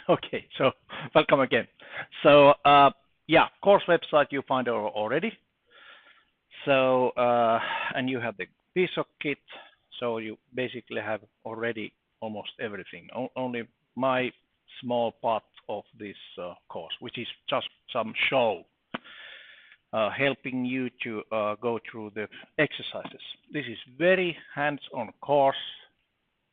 Okay, so welcome again. So yeah, course website you find already. So and you have the PSoC kit. So you basically have already almost everything. Only my small part of this course, which is just some show, helping you to go through the exercises. This is very hands-on course,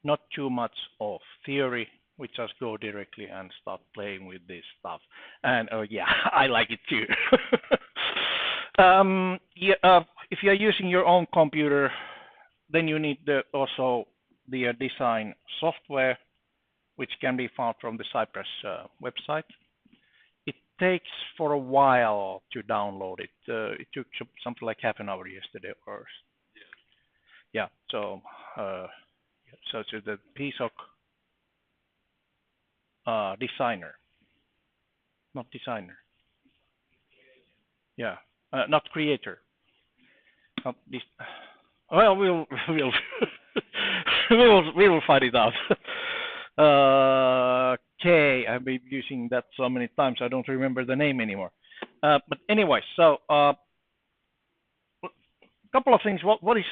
not too much of theory. We just go directly and start playing with this stuff. And yeah, I like it too. Yeah, if you're using your own computer, then you need also the design software, which can be found from the Cypress website. It takes for a while to download it. It took something like half an hour yesterday, or yeah. So it's the PSoC designer, not designer. Yeah, not creator. Not this. Well, we'll we will find it out. Okay, I've been using that so many times I don't remember the name anymore. But anyway, so a couple of things. What is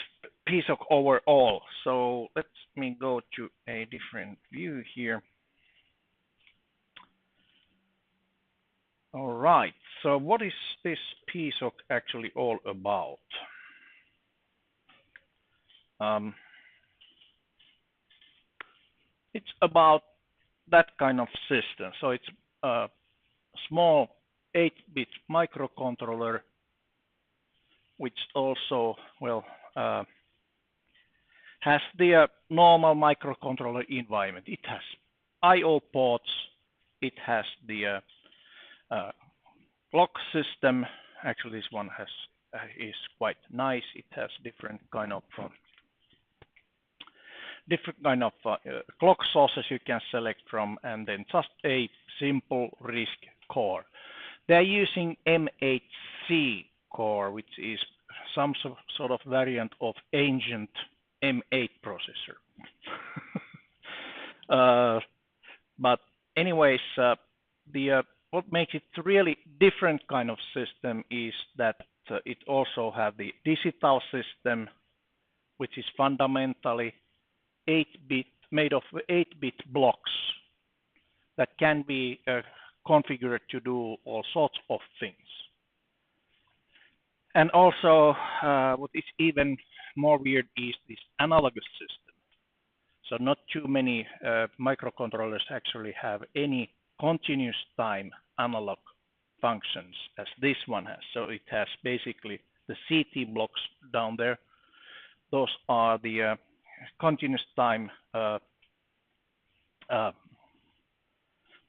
PSoC overall? So let me go to a different view here. All right. So what is this PSoC actually all about? It's about that kind of system. So it's a small 8-bit microcontroller, which also, well, has the normal microcontroller environment. It has I/O ports. It has the clock system. Actually, this one has is quite nice. It has different kind of clock sources you can select from, and then just a simple RISC core. They're using M8C core, which is some sort of variant of ancient M8 processor. But anyways, what makes it really different kind of system is that it also have the digital system, which is fundamentally 8-bit, made of 8-bit blocks that can be configured to do all sorts of things. And also, what is even more weird is this analogous system. So not too many microcontrollers actually have any continuous time analog functions as this one has. So it has basically the CT blocks down there. Those are the continuous time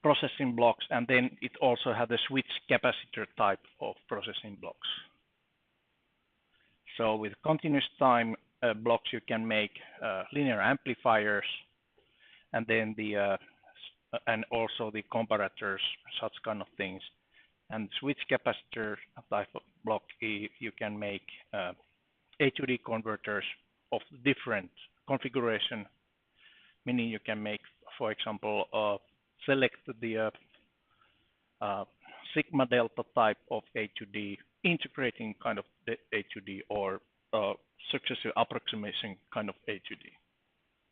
processing blocks, and then it also has the switch capacitor type of processing blocks. So with continuous time blocks, you can make linear amplifiers, and then and also the comparators, such kind of things. And switch capacitor type of block, you can make A to D converters of different configuration, meaning you can make, for example, select the sigma delta type of A to D, integrating kind of the A to D, or successive approximation kind of A to D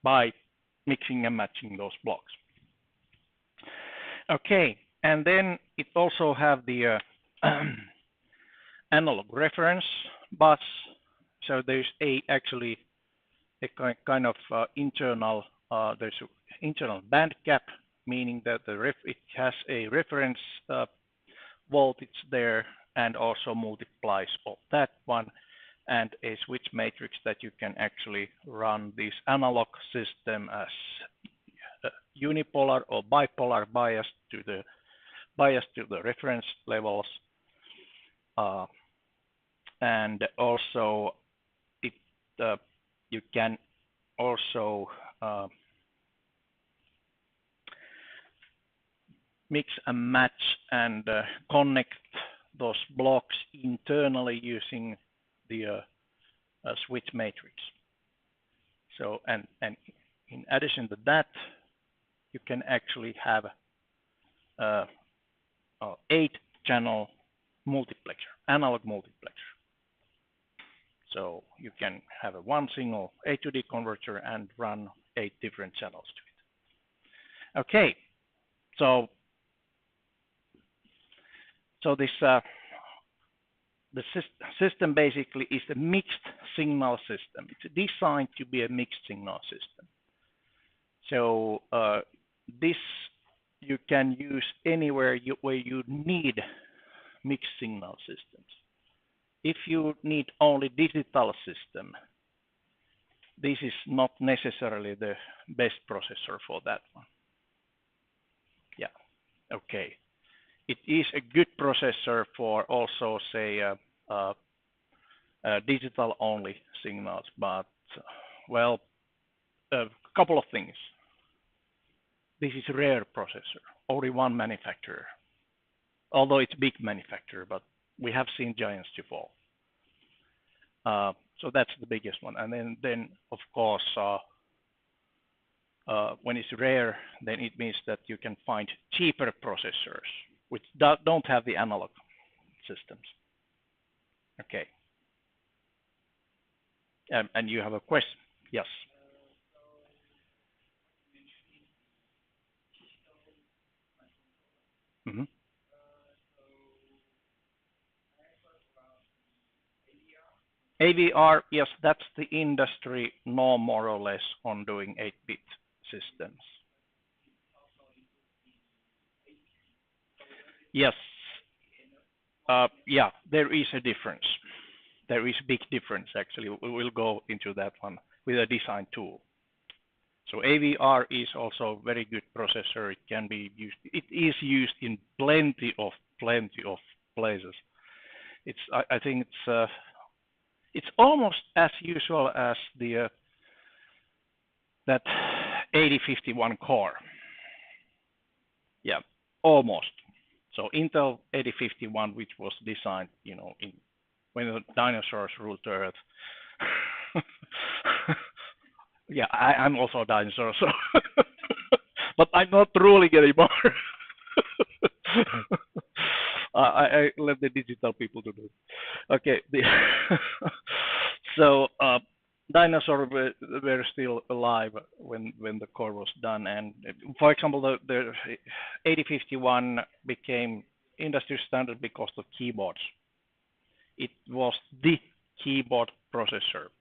by mixing and matching those blocks. Okay, and then it also have the analog reference bus. So there's actually a kind of internal there's an internal band gap, meaning that it has a reference voltage there, and also multiplies of that one, and a switch matrix that you can actually run this analog system as unipolar or bipolar bias to the reference levels, and also you can also mix and match and connect those blocks internally using the switch matrix. So and in addition to that, you can actually have uh, 8-channel multiplexer, analog multiplexer. So you can have a one single A to D converter and run 8 different channels to it. Okay, so this the system basically is a mixed signal system. It's designed to be a mixed signal system. So this you can use anywhere where you need mixed signal systems. If you need only digital system, this is not necessarily the best processor for that one. Yeah, okay. It is a good processor for also say digital only signals, but well, a couple of things. This is a rare processor, only one manufacturer, although it's a big manufacturer, but we have seen giants to fall. So that's the biggest one. And then of course, when it's rare, then it means that you can find cheaper processors which don't have the analog systems. Okay. And you have a question? Yes. Mm-hmm. AVR, yes, that's the industry norm more or less on doing 8-bit systems. Yes. Yeah, there is a difference. There is a big difference actually. We will go into that one with a design tool. So AVR is also a very good processor. It can be used. It is used in plenty of places. I think it's almost as usual as the that 8051 core. Yeah, almost. So Intel 8051, which was designed, when the dinosaurs ruled the earth. Yeah, I'm also a dinosaur, so but I'm not ruling anymore. I let the digital people do it. Okay, so dinosaurs were still alive when the core was done, and for example, the 8051 became industry standard because of keyboards. It was the keyboard processor.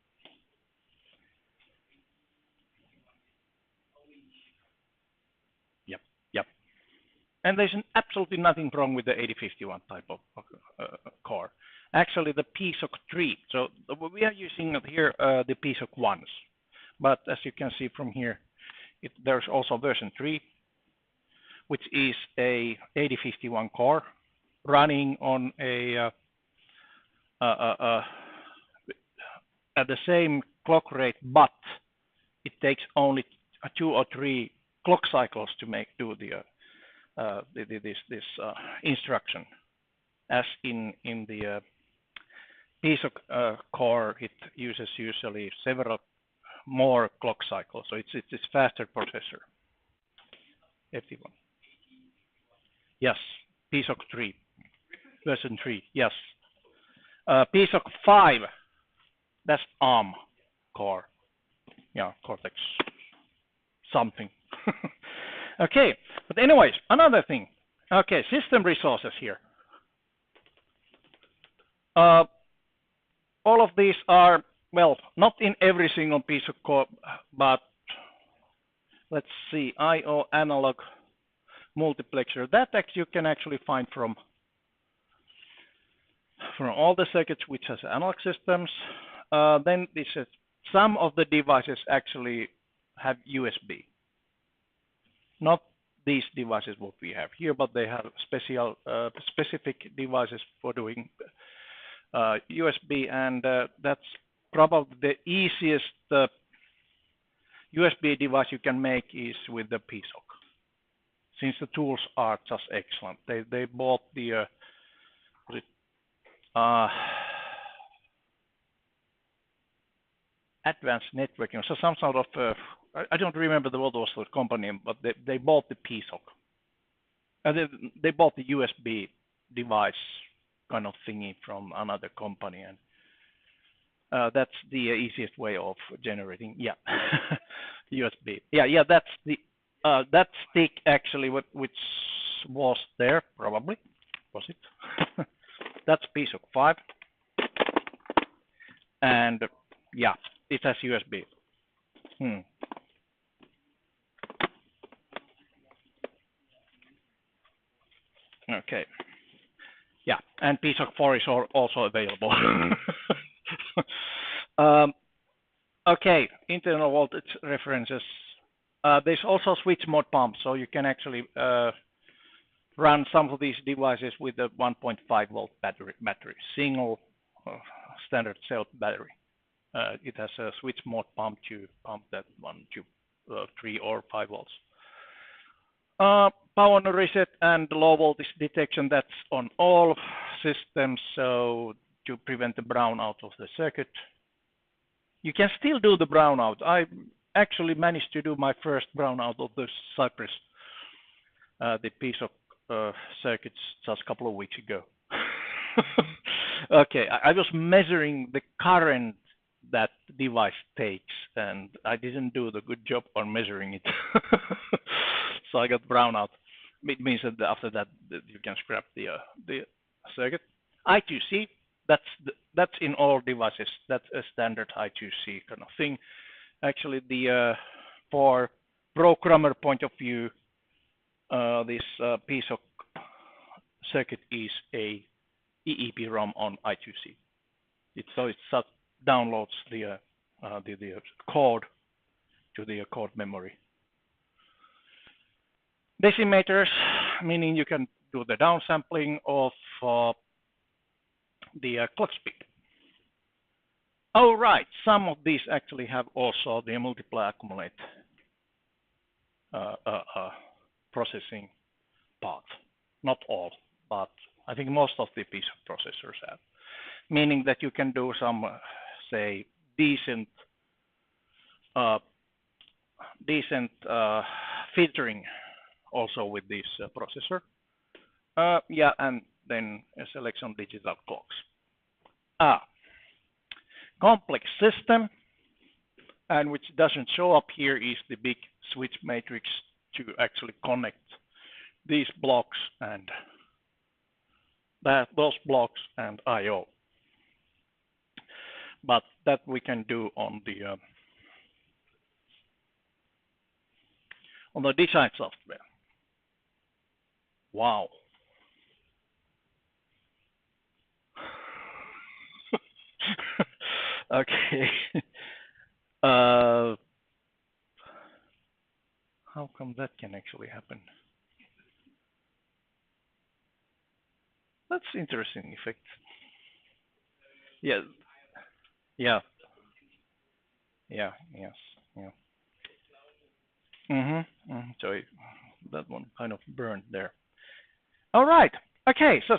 Yep. And there's absolutely nothing wrong with the 8051 type of core. Actually, the PSoC 3. So we are using here the PSoC 1s, but as you can see from here, there's also version 3, which is a 8051 core running on a at the same clock rate, but it takes only 2 or 3 clock cycles to do this instruction. As in the PSoC core, it uses usually several more clock cycles, so it's faster processor. 81. Yes, PSoC 3, version 3. Yes, PSoC 5. That's ARM core. Yeah, Cortex something. Okay, but anyways, another thing. Okay, system resources here. All of these are, well, not in every single piece of code, but let's see, I/O analog multiplexer. That you can actually find from all the circuits which has analog systems. Then this is, some of the devices actually have USB. Not these devices what we have here, but they have specific devices for doing USB, and that's probably the easiest USB device you can make is with the PSoC, since the tools are just excellent. They bought the advanced networking, so some sort of I don't remember what was the company, but they bought the PSoC. They bought the USB device kind of thingy from another company, and that's the easiest way of generating. Yeah, USB. Yeah. That's the that stick actually, which was there probably, was it? That's PSoC 5, and yeah, it has USB. Okay. Yeah, and PSoC 4 is also available. Okay, internal voltage references. There's also switch mode pump, so you can actually run some of these devices with a 1.5 volt battery, single standard cell battery. It has a switch mode pump to pump that one to 3 or 5 volts. Power reset and low voltage detection, that's on all systems, so to prevent the brownout of the circuit. You can still do the brownout. I actually managed to do my first brownout of the Cypress, the PSoC circuits just a couple of weeks ago. Okay, I was measuring the current that device takes, and I didn't do the good job on measuring it. So I got brownout. It means that after that you can scrap the circuit. I2C, that's in all devices. That's a standard I2C kind of thing. Actually, for programmer point of view, this PSoC circuit is a EEPROM on I2C. It downloads the code to the code memory. Decimators, meaning you can do the downsampling of the clock speed. Oh, right, some of these actually have also the multiply accumulate processing part. Not all, but I think most of the PSoC processors have. Meaning that you can do some, say, decent filtering also with this processor. Yeah, and then a selection of digital clocks. Complex system, and which doesn't show up here is the big switch matrix to actually connect these blocks and those blocks and I/O. But that we can do on the design software. Wow. Okay. How come that can actually happen? That's interesting effect. Yeah. Yeah. Yeah. Yes. Yeah. So that one kind of burned there. All right. Okay. So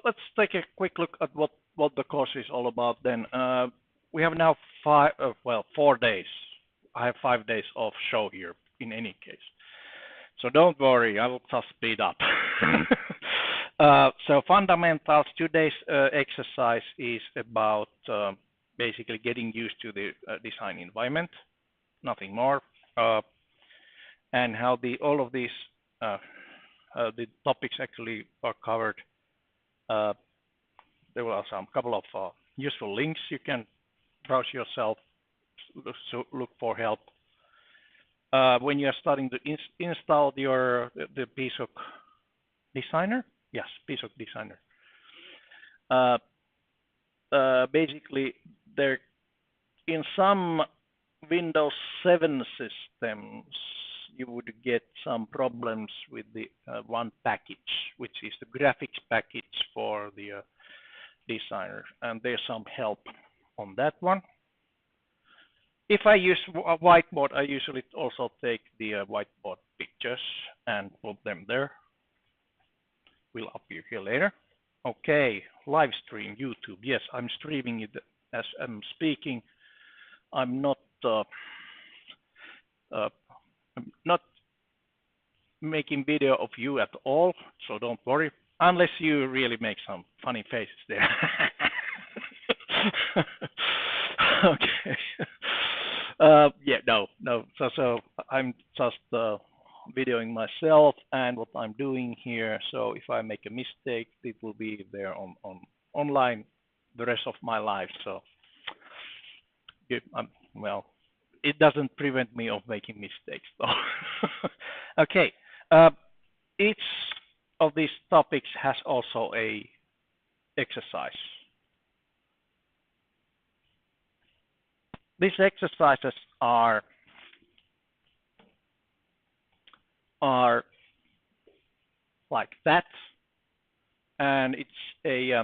let's take a quick look at what the course is all about. Then we have now 4 days. I have 5 days of show here in any case. So don't worry, I will just speed up. So fundamentals, today's exercise is about basically getting used to the design environment, nothing more, and how all of these the topics actually are covered. There were some couple of useful links you can browse yourself, look for help. When you are starting to install the PSoC Designer, yes, PSoC Designer. Basically, there in some Windows 7 systems, you would get some problems with the one package, which is the graphics package for the Designer, and there's some help on that one. If I use a whiteboard, I usually also take the whiteboard pictures and put them there. Will appear here later. Okay, live stream, YouTube. Yes, I'm streaming it as I'm speaking. I'm not making video of you at all, so don't worry, unless you really make some funny faces there. Okay. Yeah, no. So I'm just videoing myself and what I'm doing here. So if I make a mistake, it will be there on online the rest of my life. So well, it doesn't prevent me of making mistakes, though. Okay. Uh, each of these topics has also a exercise. These exercises are like that, and it's a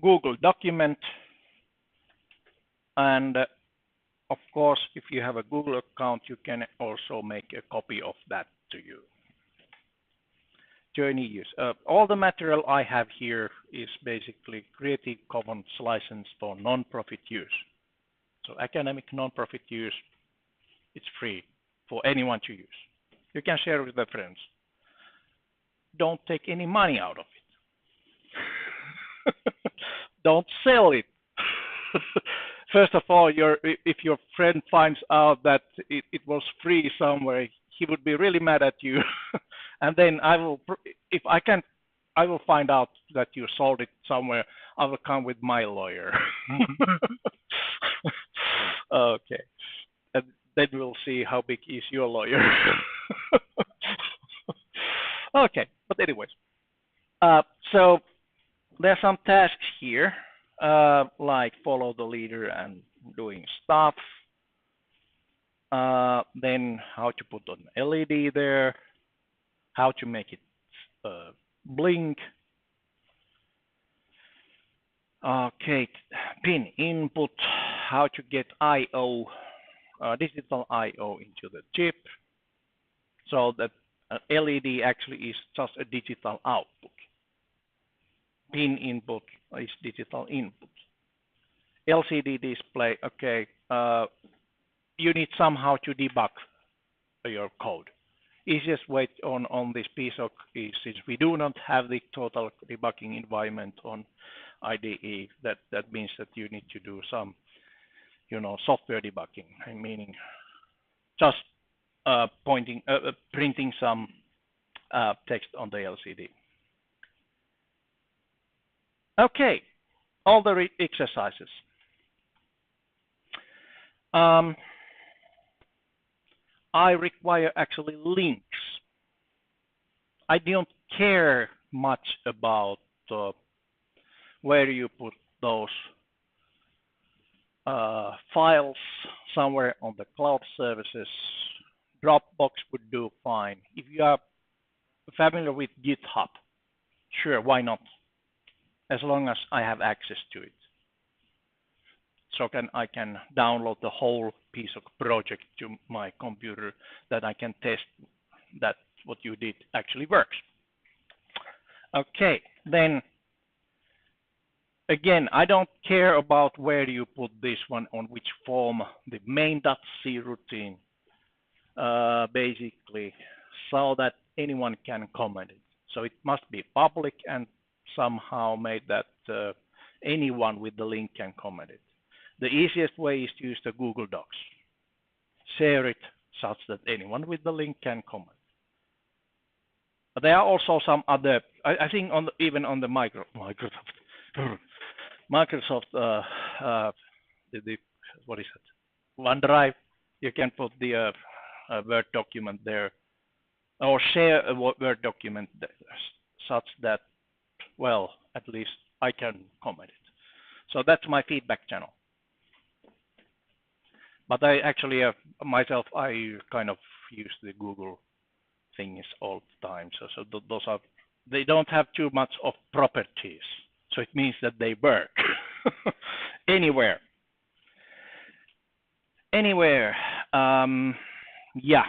Google document, and of course, if you have a Google account, you can also make a copy of that to you. To any use. All the material I have here is basically Creative Commons license for non-profit use. So academic non-profit use, it's free for anyone to use. You can share with their friends. Don't take any money out of it. Don't sell it. First of all, if your friend finds out that it was free somewhere, he would be really mad at you. And then I will find out that you sold it somewhere. I will come with my lawyer. Okay. And then we'll see how big is your lawyer. Okay. But anyways, so there are some tasks here, like follow the leader and doing stuff. Then how to put an LED there, how to make it blink. Okay, pin input, how to get I/O, digital I/O into the chip, so that LED actually is just a digital output. Pin input is digital input. LCD display, okay, you need somehow to debug your code. Easiest way on this PSoC is, since we do not have the total debugging environment on IDE, that means that you need to do some, software debugging, meaning just printing some text on the LCD. Okay, all the exercises. I require actually links. I don't care much about where you put those files somewhere on the cloud services. Dropbox would do fine. If you are familiar with GitHub, sure, why not? As long as I have access to it. So I can download the whole PSoC project to my computer, that I can test that what you did actually works. Okay, then again, I don't care about where you put this one, on which form, the main.c routine, basically, so that anyone can comment it. So it must be public and somehow made that anyone with the link can comment it. The easiest way is to use the Google Docs. Share it such that anyone with the link can comment. But there are also some other, I think even on the Microsoft, what is it? OneDrive, you can put the Word document there, or share a Word document there, such that, well, at least I can comment it. So that's my feedback channel. But I actually, myself, I kind of use the Google things all the time. So those are, they don't have too much of properties. So it means that they work anywhere. Yeah.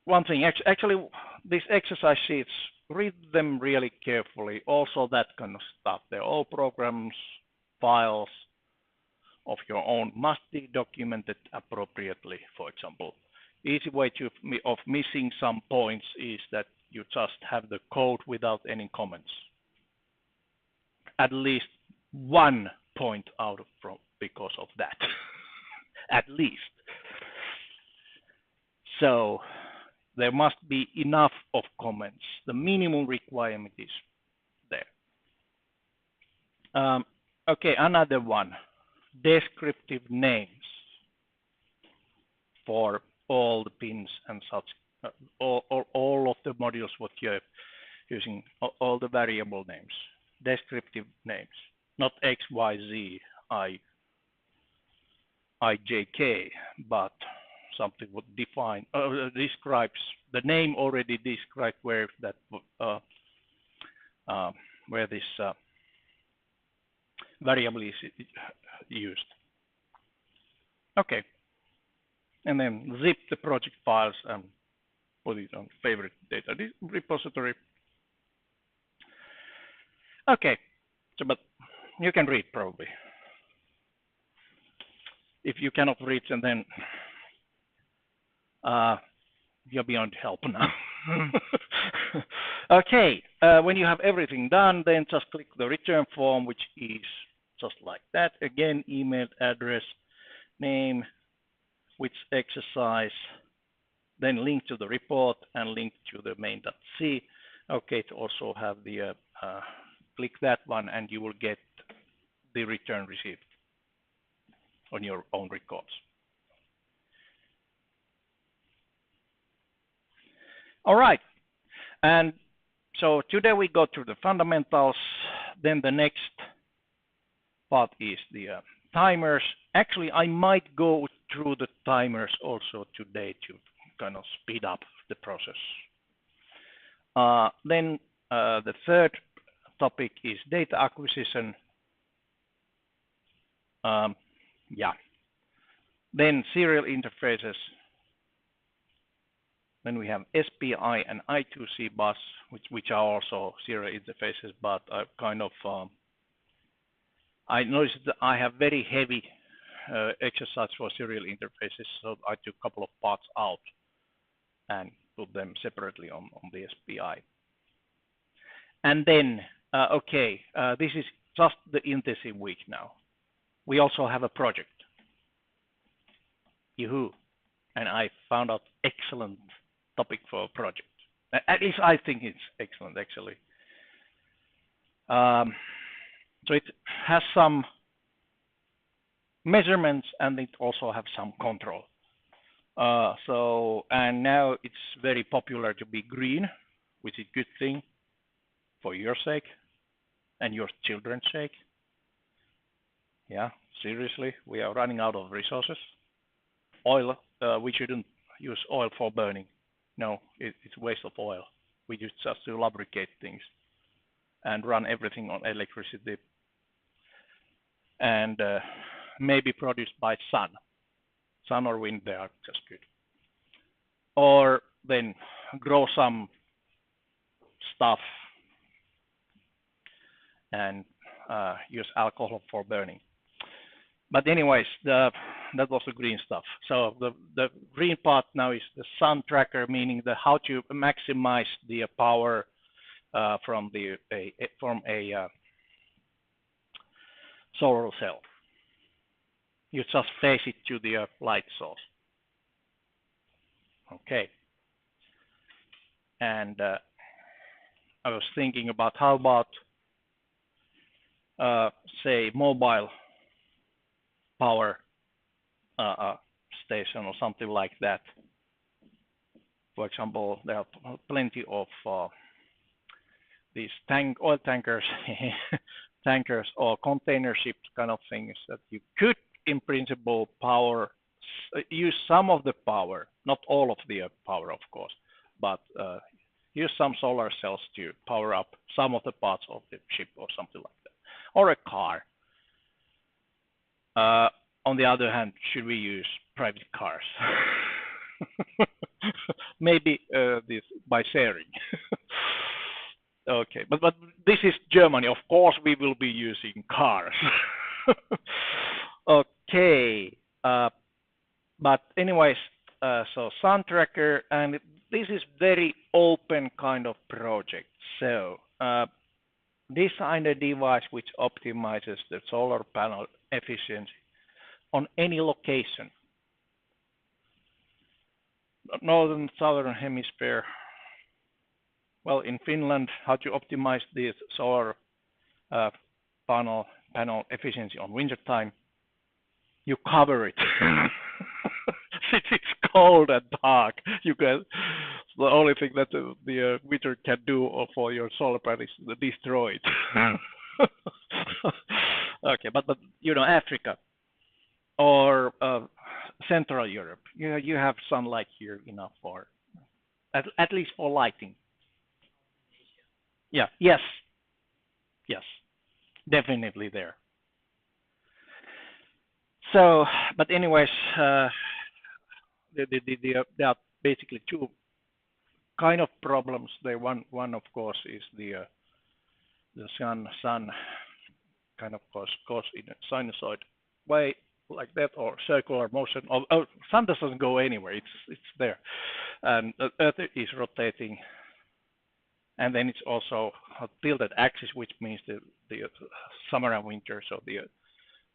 One thing, actually, these exercise sheets, read them really carefully. Also that kind of stuff. They're all programs, files, of your own must be documented appropriately. For example, easy way of missing some points is that you just have the code without any comments. At least 1 point out from because of that. At least. So there must be enough of comments. The minimum requirement is there. Okay, another one. Descriptive names for all the pins and such, all of the modules what you're using, all the variable names. Descriptive names, not X, Y, Z, I, J, K, but something would define, describes the name already described where that where this variable is used. Okay, and then zip the project files and put it on favorite data repository. Okay, so but you can read probably. If you cannot read, and then you're beyond help now. Okay, when you have everything done, then just click the return form, which is just like that. Again, email address, name, which exercise, then link to the report and link to the main.c. Okay, to also have the click that one, and you will get the return received on your own records. All right, and so today we go through the fundamentals. Then the next part is the timers. Actually, I might go through the timers also today to kind of speed up the process. Then the third topic is data acquisition. Then serial interfaces. Then we have SPI and I2C bus, which are also serial interfaces, but I kind of I noticed that I have very heavy exercise for serial interfaces, so I took a couple of parts out and put them separately on the SPI. And then, this is just the intensive week now. We also have a project. Yoo-hoo. And I found out excellent topic for a project. At least I think it's excellent, actually. So it has some measurements and it also has some control. And now it's very popular to be green, which is a good thing for your sake and your children's sake. Yeah, seriously, we are running out of resources. Oil, we shouldn't use oil for burning. No, it's a waste of oil. We use just to lubricate things and run everything on electricity and maybe produced by sun. Sun or wind, they are just good. Or then grow some stuff and use alcohol for burning. But anyways, that was the green stuff. So the green part now is the sun tracker, meaning how to maximize the power from a solar cell. You just face it to the light source. Okay. And I was thinking about how about say mobile power station or something like that. For example, there are plenty of these oil tankers, tankers or container ships kind of things that you could, in principle, use some of the power, not all of the power, of course, but use some solar cells to power up some of the parts of the ship or something like that, or a car. On the other hand, should we use private cars? Maybe this by sharing. Okay, but this is Germany. Of course, we will be using cars. Okay, but anyways, so Sun Tracker, and this is very open kind of project. So design a device which optimizes the solar panel efficiency on any location, northern, southern hemisphere. Well, in Finland, how to optimize the solar uh, panel efficiency on winter time? You cover it. Since it's cold and dark, you can. The only thing that the winter can do for your solar panel is destroy it. Okay, but Africa or Central Europe, you have sunlight here enough for at least for lighting. Yeah. Yes. Yes. Definitely there. So, but anyways, there are basically two kind of problems. One of course is the sun kind of cause in a sinusoid way like that, or circular motion. Sun doesn't go anywhere; it's there, and the Earth is rotating, and then it's also a tilted axis, which means the summer and winter. So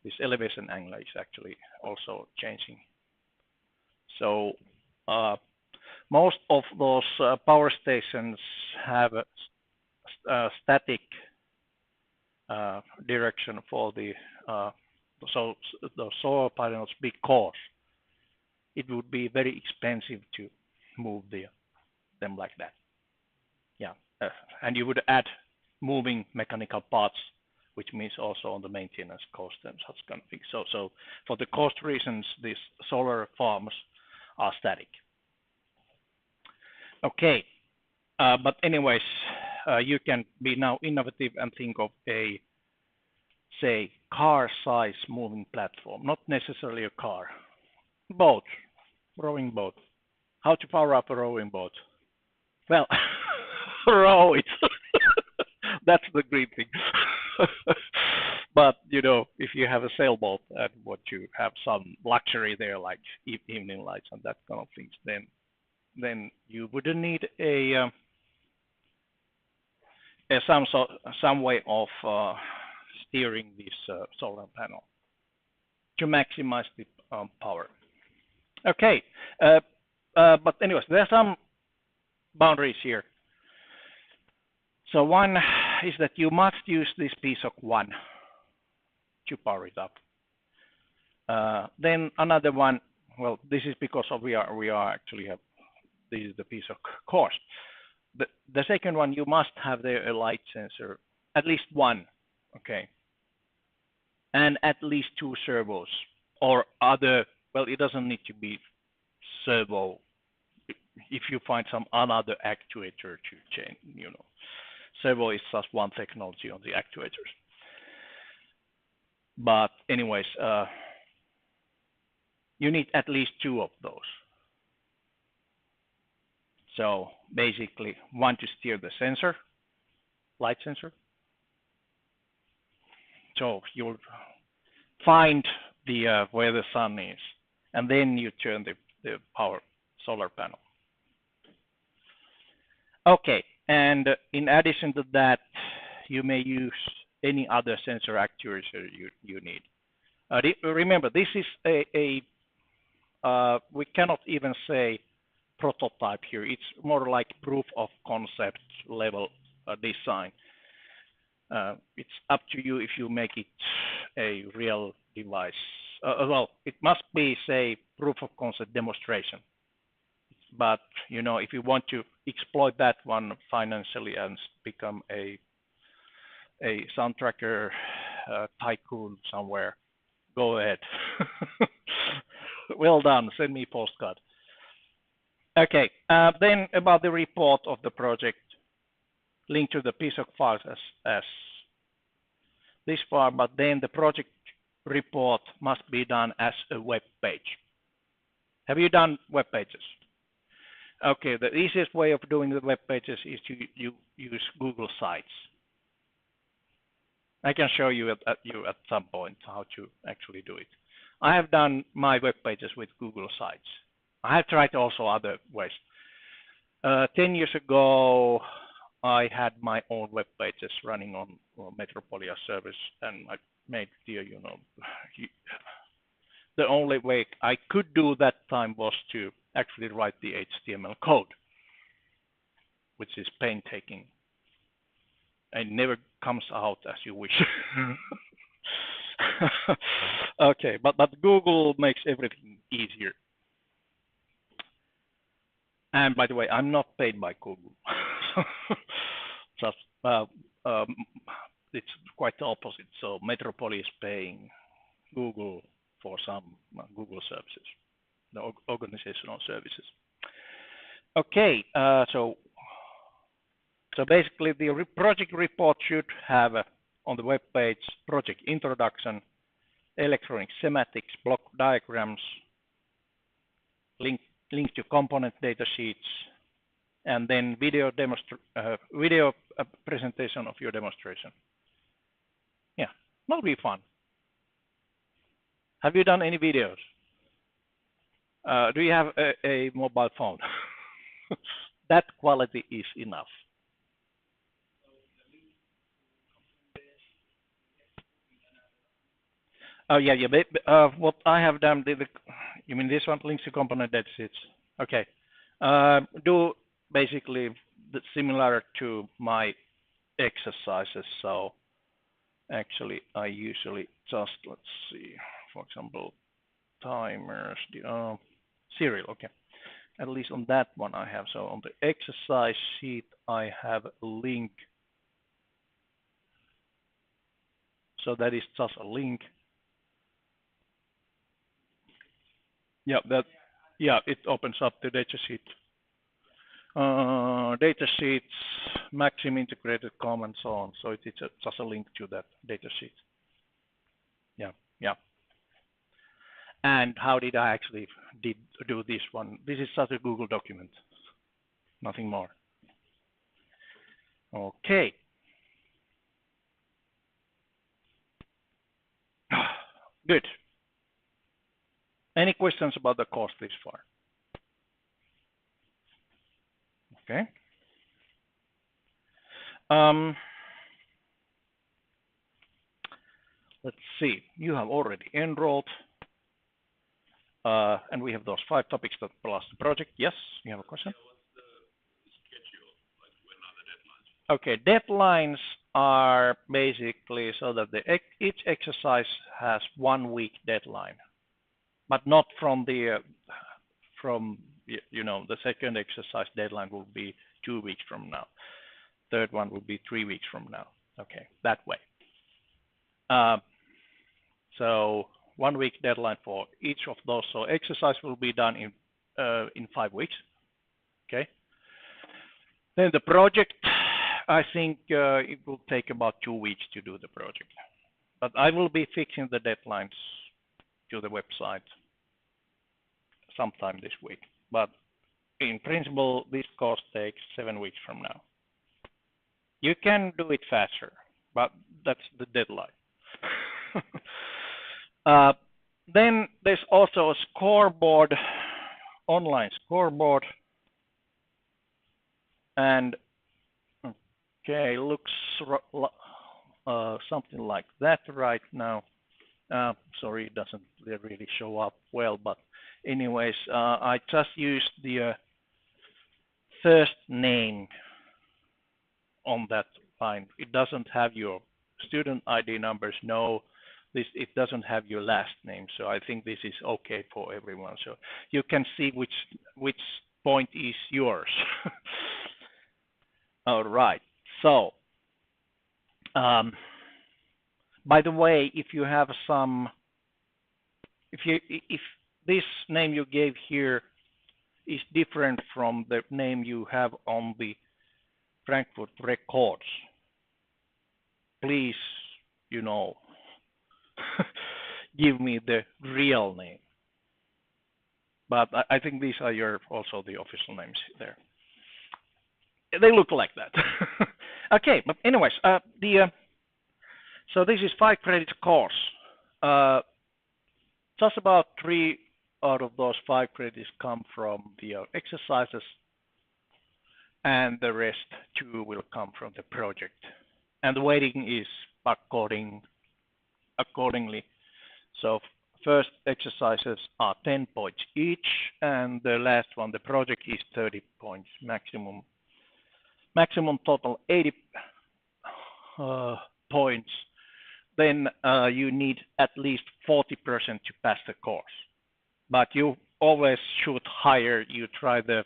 this elevation angle is actually also changing. So most of those power stations have a static direction for the solar panels, because it would be very expensive to move them like that. Yeah, and you would add moving mechanical parts, which means also on the maintenance cost and such kind of thing. So for the cost reasons, these solar farms are static. Okay, but anyways, you can be now innovative and think of a, say, car-size moving platform, not necessarily a car. Boat, rowing boat. How to power up a rowing boat? Well, row it. That's the great thing. But if you have a sailboat and want to have some luxury there, like evening lights and that kind of things, then you wouldn't need some way of steering this solar panel to maximize the power. Okay, but anyways, there are some boundaries here. So one is that you must use this PSoC 1 to power it up. Then another one, well, this is because we are actually have this is the PSoC course. The second one, you must have there a light sensor, at least one, okay, and at least two servos or other. Well, it doesn't need to be servo. If you find some another actuator to change, servo is just one technology on the actuators. But anyways, you need at least two of those. So basically, one to steer the sensor, light sensor. So you'll find where the sun is, and then you turn the power solar panel. Okay, and in addition to that, you may use any other sensor actuator you need. Remember, this is we cannot even say prototype here. It's more like proof of concept level design. It's up to you if you make it a real device. Well, it must be, say, proof of concept demonstration. But if you want to exploit that one financially and become a sun tracker tycoon somewhere, go ahead. Well done. Send me a postcard. Okay. Then about the report of the project, link to the PSoC files as this far, but then the project report must be done as a web page. Have you done web pages? Okay, the easiest way of doing the web pages is to use Google Sites. I can show you at some point how to actually do it. I have done my web pages with Google Sites. I have tried also other ways. 10 years ago, I had my own web pages running on Metropolia service, and I made the, the only way I could do that time was to actually write the HTML code, which is painstaking. It never comes out as you wish. Okay, but Google makes everything easier. And by the way, I'm not paid by Google. Just it's quite the opposite. So Metropolis is paying Google for some Google services, the organizational services. Okay, so basically the project report should have on the web page project introduction, electronic schematics, block diagrams, link to component data sheets, and then video presentation of your demonstration. Yeah, that'll be fun. Have you done any videos? Do you have a mobile phone? That quality is enough. Oh yeah. What I have done, you mean this one, links to component data sheets? Okay. Do basically similar to my exercises. So actually, I usually just, let's see, for example, timers, serial. Okay. At least on that one I have. So on the exercise sheet, I have a link. So that is just a link. Yeah, it opens up the datasheet. Datasheets, Maxim integrated com, and so on. So it's just a link to that datasheet. Yeah. And how did I actually do this one? This is just a Google document, nothing more. Okay. Good. Any questions about the course this far? Okay. Let's see. You have already enrolled, and we have those 5 topics that plus the project. Yes, you have a question? Yeah, what's the schedule? Like, when are the deadlines? Okay, deadlines are basically so that each exercise has 1 week deadline, but not from the the second exercise deadline will be 2 weeks from now. Third one will be 3 weeks from now. Okay, that way. So 1 week deadline for each of those. So exercise will be done in 5 weeks. Okay. Then the project, I think it will take about 2 weeks to do the project. But I will be fixing the deadlines to the website sometime this week. But in principle, this course takes 7 weeks from now. You can do it faster, but that's the deadline. Then there's also a scoreboard, online scoreboard. And okay, looks something like that right now. Sorry, it doesn't really show up well, but anyways, I just used the first name on that line. It doesn't have your student ID numbers. No, it doesn't have your last name. So I think this is okay for everyone. So you can see which point is yours. All right. So, by the way, if you have if this name you gave here is different from the name you have on the Frankfurt records, please, give me the real name. But I think these are also the official names there. They look like that. Okay, but anyways, so this is 5 credit course. just about 3 out of those 5 credits come from the exercises, and the rest 2 will come from the project. And the weighting is accordingly. So first exercises are 10 points each, and the last one, the project, is 30 points maximum. Maximum total 80 points. Then you need at least 40% to pass the course. But you always shoot higher. You try the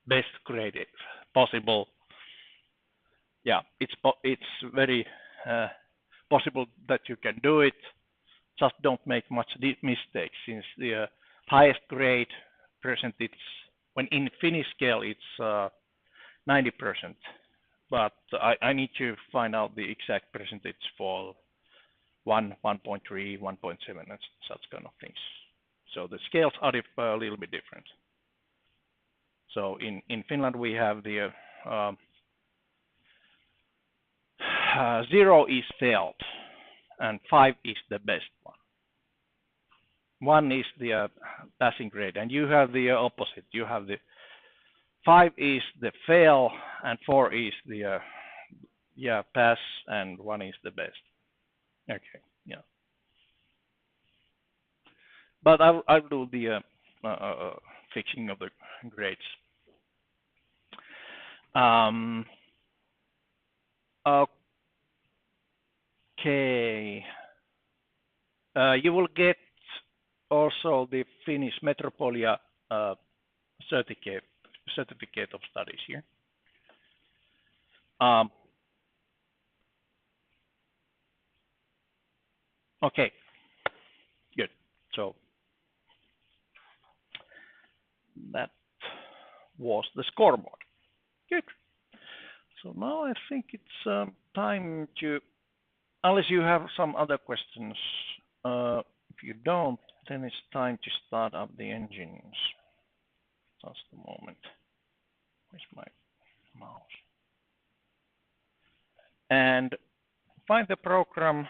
best grade possible. Yeah, it's very possible that you can do it. Just don't make much mistakes, since the highest grade percentage, when in Finnish scale, it's 90%. But I need to find out the exact percentage for 1, 1.3, 1.7, and such kind of things. So the scales are a little bit different. So in Finland we have the 0 is failed, and 5 is the best one. 1 is the passing grade, and you have the opposite. You have the 5 is the fail, and 4 is the pass, and 1 is the best. Okay, yeah. But I'll do the fixing of the grades. Okay. You will get also the Finnish Metropolia certificate of studies here. Okay, good. So that was the scoreboard. Good. So now I think it's time to, unless you have some other questions, if you don't, then it's time to start up the engines. Just a moment. Where's my mouse? And find the program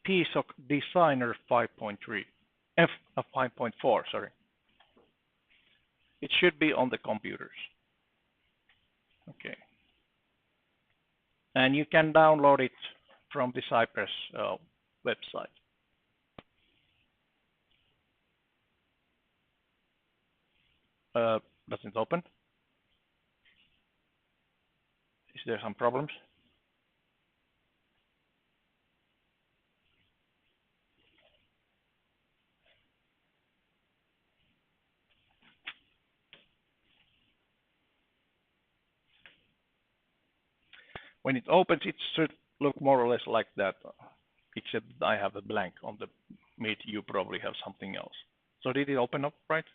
PSoC Designer 5.3, 5.4, sorry. It should be on the computers. Okay. And you can download it from the Cypress website. Doesn't open? Is there some problems? When it opens, it should look more or less like that, except I have a blank on the Meet. You probably have something else. So did it open up right?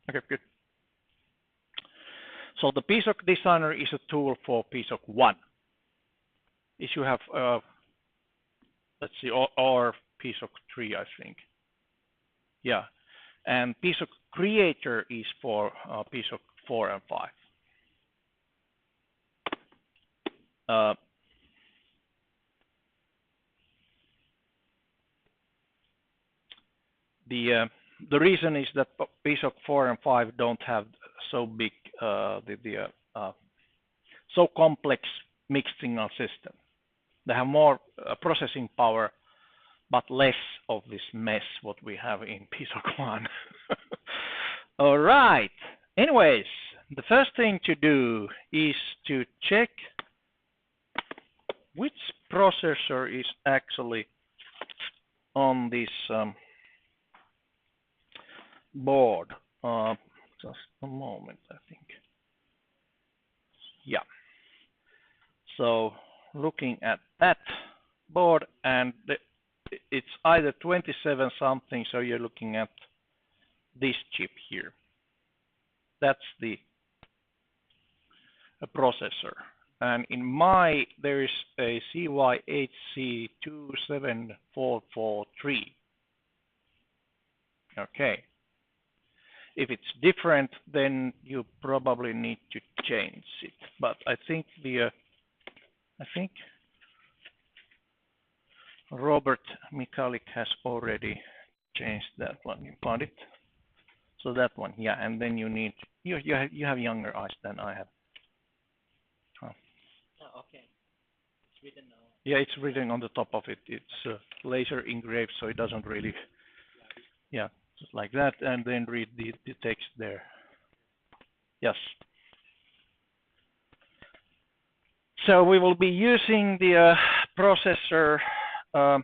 Okay, good. So the PSoC Designer is a tool for PSoC 1. If you have, let's see, or PSoC 3, I think. Yeah, and PSoC Creator is for PSoC 4 and 5. The reason is that PSoC 4 and 5 don't have so big, so complex mixed signal system. They have more processing power, but less of this mess what we have in PSoC 1. All right. Anyways, the first thing to do is to check which processor is actually on this board. Just a moment, I think. Yeah. So looking at that board, and it's either 27 something, so you're looking at this chip here. That's the processor. And in my, there is a CY8C27443. Okay. If it's different, then you probably need to change it. But I think Robert Mikalik has already change that one. You found it. So that one, yeah, and then you need you have younger eyes than I have. Huh. Oh, okay. It's written now. Yeah, it's written on the top of it. It's laser engraved, so it doesn't really. Yeah, just like that, and then read the text there. Yes. So we will be using the processor. Um,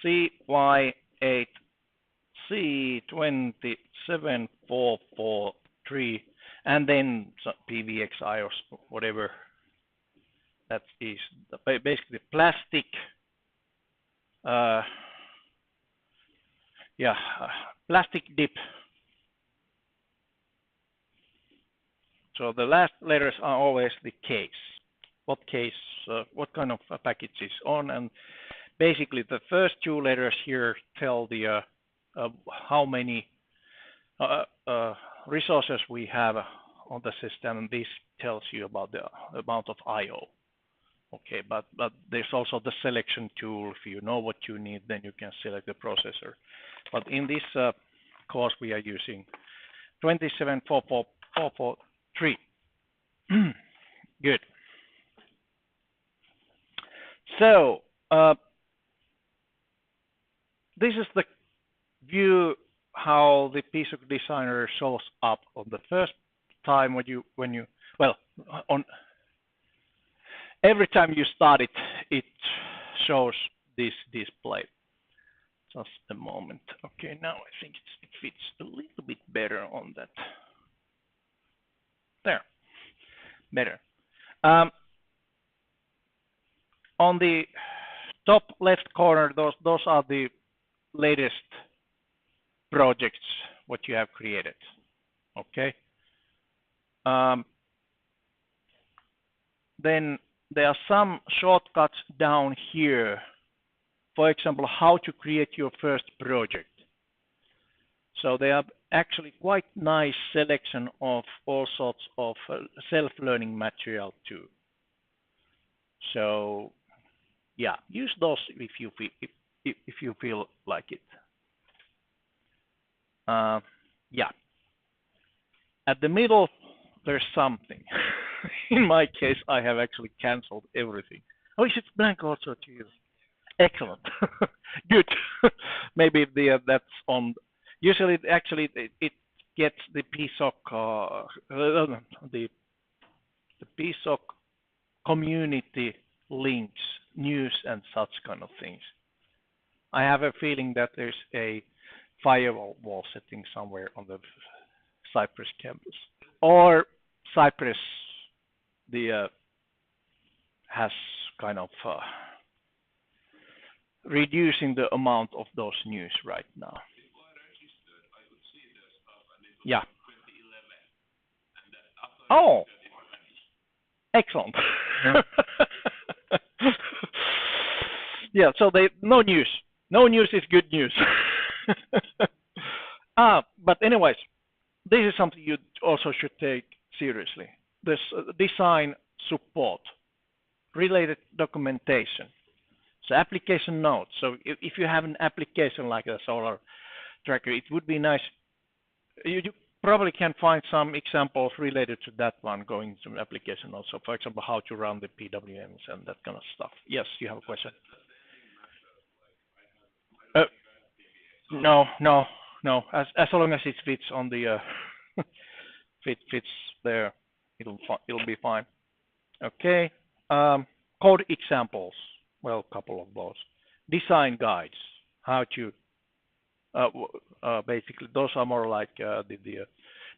CY8C27443, and then PVXI or whatever that is. Basically, plastic. Yeah, plastic dip. So the last letters are always the case. What case, what kind of a package is on, and basically the first two letters here tell the how many resources we have on the system, and this tells you about the amount of I/O. Okay, but there's also the selection tool. If you know what you need, then you can select the processor. But in this course, we are using 2744443. Good. So this is the view how the PSoC Designer shows up on the first time when you well, on every time you start it, it shows this display. Just a moment. Okay, now I think it fits a little bit better on that. There, better. On the top left corner, those are the latest projects what you have created. Okay. Then there are some shortcuts down here. For example, how to create your first project. So they are actually quite nice selection of all sorts of self-learning material too. So yeah, use those if you feel like it. Yeah. At the middle, there's something. In my case, I have actually canceled everything. Oh, is it blank also to you? Excellent. Good. Maybe that's on. Usually, actually, it gets the PSoC, the PSoC community links, news, and such kind of things. I have a feeling that there's a firewall setting somewhere on the Cypress campus, or Cypress has kind of reducing the amount of those news right now. Yeah. Oh, excellent. Yeah. So no news. No news is good news. But anyways, this is something you also should take seriously. This design support, related documentation. So application notes. So if you have an application like a solar tracker, it would be nice. You probably can find some examples related to that one going to application notes. So for example, how to run the PWMs and that kind of stuff. Yes, you have a question? No. As long as it fits on the fits there, it'll be fine. Okay. Code examples. Well, a couple of those. Design guides. How to basically those are more like the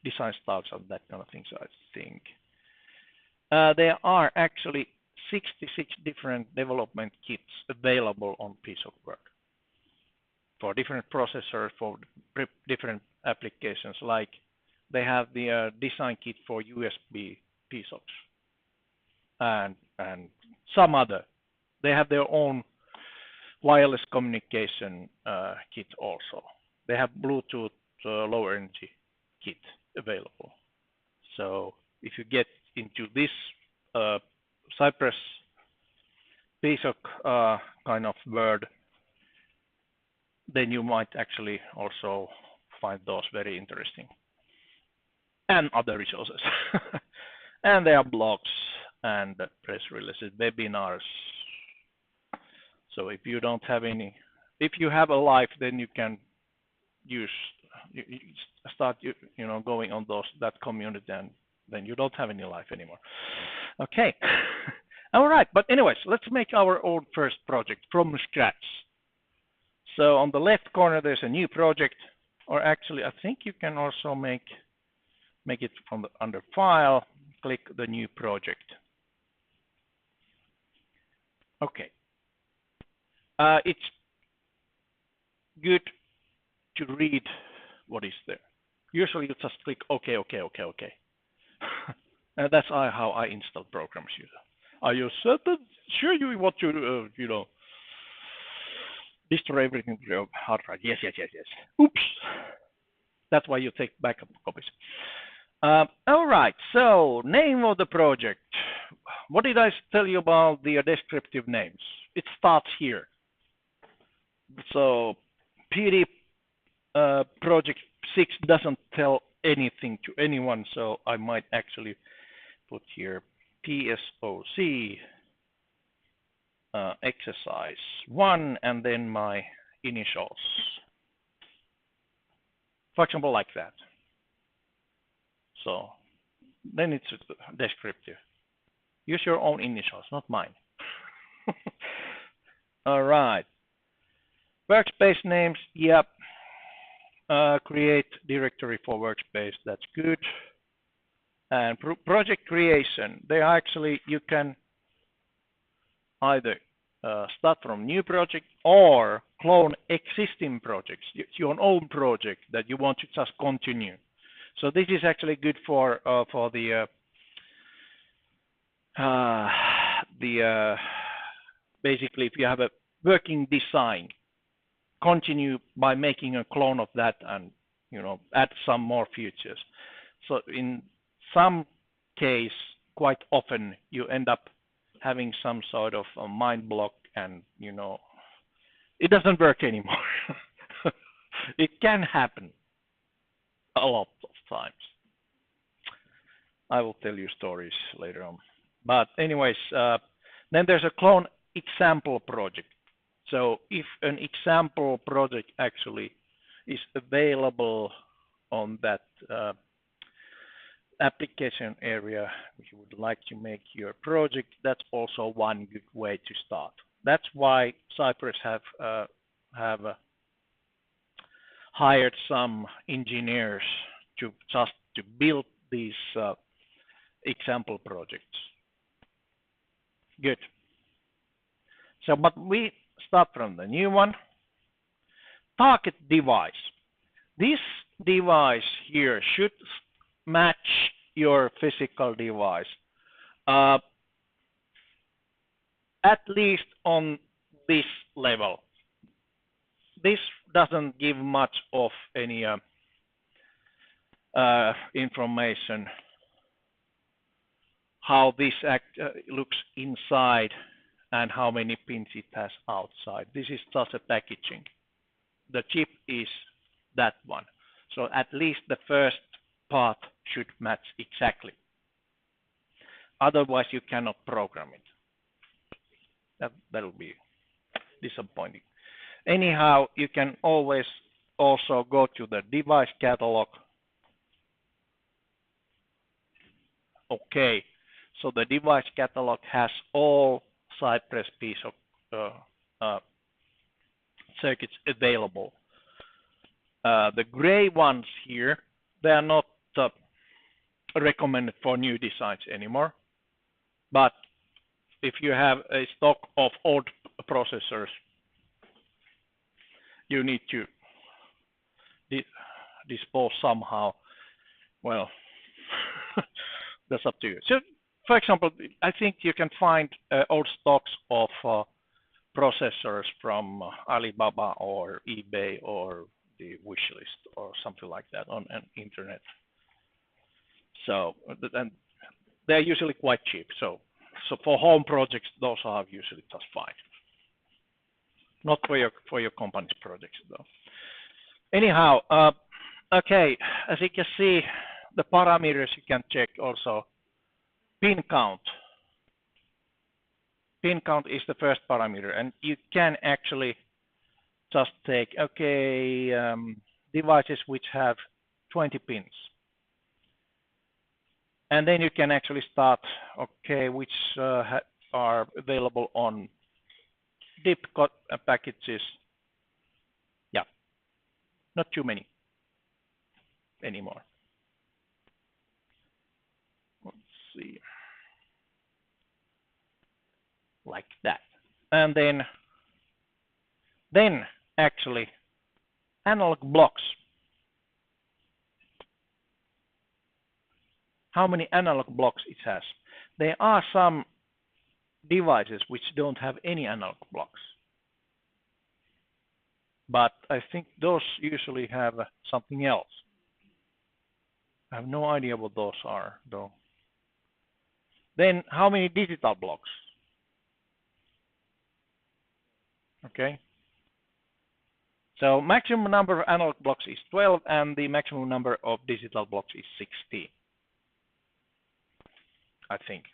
design styles and that kind of things. I think there are actually 66 different development kits available on PSoC Work for different processors, for different applications. Like they have the design kit for USB PSoCs and some other. They have their own wireless communication kit also. They have Bluetooth low energy kit available. So if you get into this Cypress PSoC kind of word, then you might actually also find those very interesting, and other resources. And there are blogs and press releases, webinars. So if you don't have any, if you have a life, then you can use, you start, going on that community, and then you don't have any life anymore. Okay. All right. But anyways, let's make our own first project from scratch. So on the left corner, there's a new project, or actually, I think you can also make it from under File, click the new project. Okay. It's good to read what is there. Usually, you just click OK, OK, OK, OK. And that's how I install programs. Are you certain? Sure, you want to, destroy everything to your hard drive? Yes. Oops. That's why you take backup copies. All right. So, name of the project. What did I tell you about the descriptive names? It starts here. So, PD project 6 doesn't tell anything to anyone, so I might actually put here PSoC exercise 1 and then my initials. For example, like that. So then it's descriptive. Use your own initials, not mine. All right. Workspace names, yep. Create directory for workspace, that's good. And project creation, you can either start from new project or clone existing projects, your own project that you want to just continue. So this is actually good for the basically if you have a working design, continue by making a clone of that and add some more features. So in some case, quite often you end up having some sort of a mind block, and it doesn't work anymore. It can happen a lot of times. I will tell you stories later on. But anyways, then there's a clone example project. So if an example project actually is available on that application area, if you would like to make your project, that's also one good way to start. That's why Cypress have hired some engineers to build these example projects. Good. So, but we start from the new one. Target device. This device here should match your physical device, at least on this level. This doesn't give much of any information how this looks inside and how many pins it has outside. This is just a packaging. The chip is that one. So at least the first part should match exactly. Otherwise, you cannot program it. That'll be disappointing. Anyhow, you can always also go to the device catalog. Okay, so the device catalog has all Cypress PSoC circuits available. The gray ones here, they are not recommended for new designs anymore. But if you have a stock of old processors, you need to dispose somehow. Well, that's up to you. So, for example, I think you can find old stocks of processors from Alibaba or eBay or the wishlist or something like that on an internet. So, and they're usually quite cheap. So for home projects, those are usually just fine. Not for your company's projects though. Anyhow, okay, as you can see, the parameters you can check also. Pin count. Pin count is the first parameter, and you can actually just take, okay, devices which have 20 pins. And then you can actually start, okay, which are available on DIP packages. Yeah, not too many anymore. Let's see. Like that. And then actually analog blocks. How many analog blocks it has? There are some devices which don't have any analog blocks. But I think those usually have something else. I have no idea what those are, though. Then how many digital blocks? Okay. So maximum number of analog blocks is 12, and the maximum number of digital blocks is 16. I think.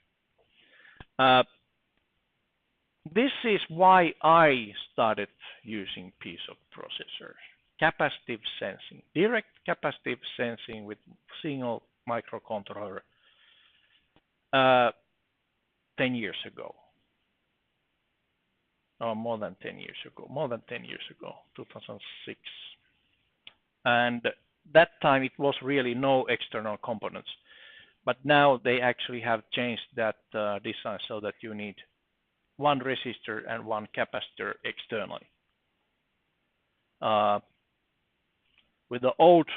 This is why I started using PSoC processors. Capacitive sensing, direct capacitive sensing with single microcontroller 10 years ago. Or more than 10 years ago, 2006. And that time it was really no external components. But now they actually have changed that design so that you need one resistor and one capacitor externally. With the old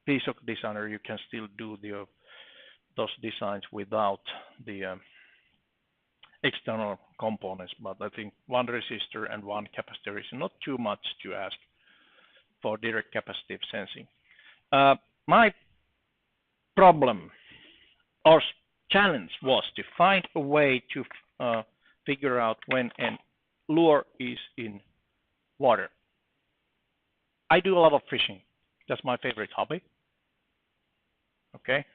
PSoC Designer, you can still do those designs without the external components, but I think one resistor and one capacitor is not too much to ask for direct capacitive sensing. My problem or challenge was to find a way to figure out when a lure is in water. I do a lot of fishing. That's my favorite hobby. Okay.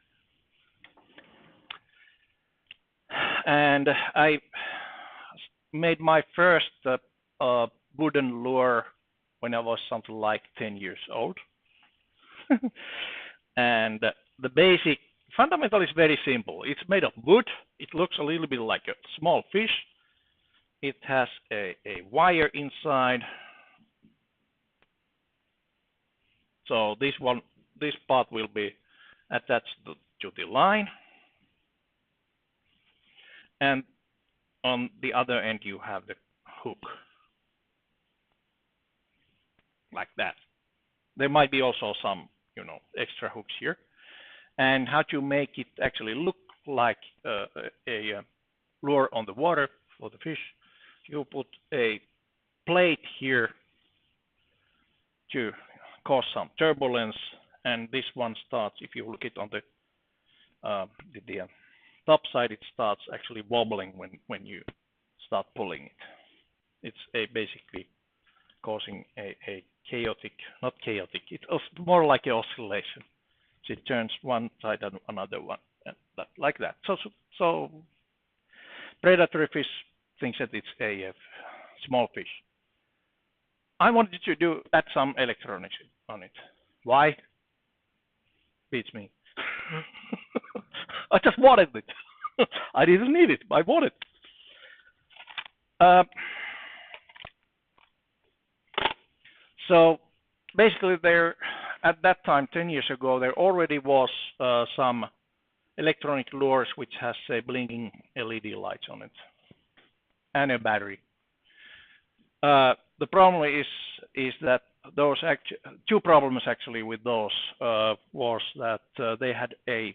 And I made my first wooden lure when I was something like 10 years old. And the basic fundamental is very simple. It's made of wood. It looks a little bit like a small fish. It has a wire inside. So this part will be attached to the line. And on the other end, you have the hook. Like that. There might be also some, extra hooks here. And how to make it actually look like a lure on the water for the fish. You put a plate here to cause some turbulence, and this one starts, if you look it on the top side, it starts actually wobbling when you start pulling it. It's basically causing a chaotic, not chaotic, it's more like an oscillation. So it turns one side and another one, and like that. So predatory fish thinks that it's a small fish. I wanted to add some electronics on it. Why? Beats me. I just wanted it. I didn't need it. I wanted it. So basically, at that time, 10 years ago, there already was some electronic lures which has a blinking LED lights on it and a battery. The problem is that those two problems actually with those was that they had a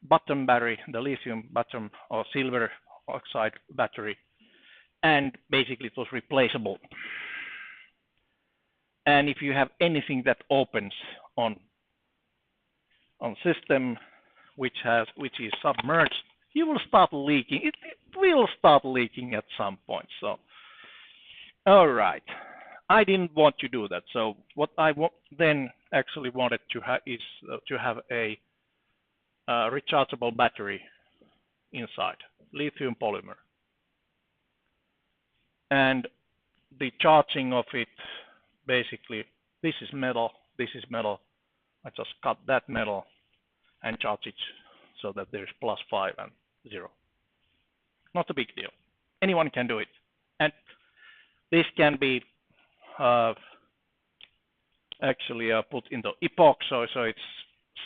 bottom battery, the lithium bottom or silver oxide battery, and basically it was replaceable. And if you have anything that opens on system, which is submerged, you will start leaking. It will start leaking at some point. So, all right. I didn't want to do that. So what I then actually wanted to have is to have a rechargeable battery inside, lithium polymer. And the charging of it, basically, this is metal, this is metal. I just cut that metal and charge it so that there's +5 and 0. Not a big deal. Anyone can do it. And this can be actually put into epoxy so it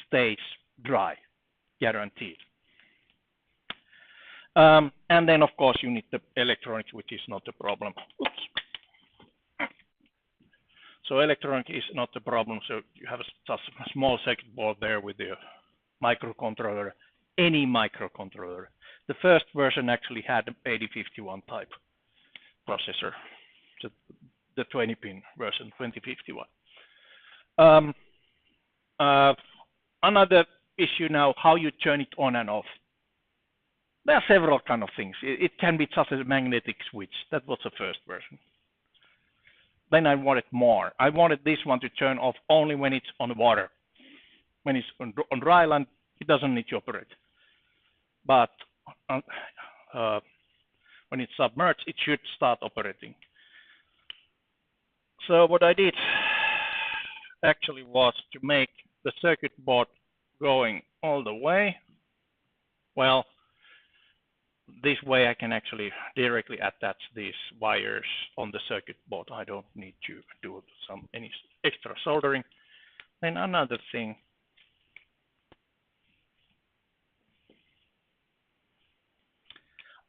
stays dry, guaranteed. And then, of course, you need the electronics, which is not a problem. Oops. So electronic is not a problem. So you have just a small circuit board there with the microcontroller, any microcontroller. The first version actually had an 8051 type processor, so the 20-pin version, 2051. Another issue now, how you turn it on and off. There are several kind of things. It can be just a magnetic switch. That was the first version. Then I wanted more. I wanted this one to turn off only when it's on water. When it's on dry land, it doesn't need to operate. But when it's submerged, it should start operating. So what I did actually was to make the circuit board going all the way. Well, this way I can actually directly attach these wires on the circuit board. I don't need to do any extra soldering. Then another thing,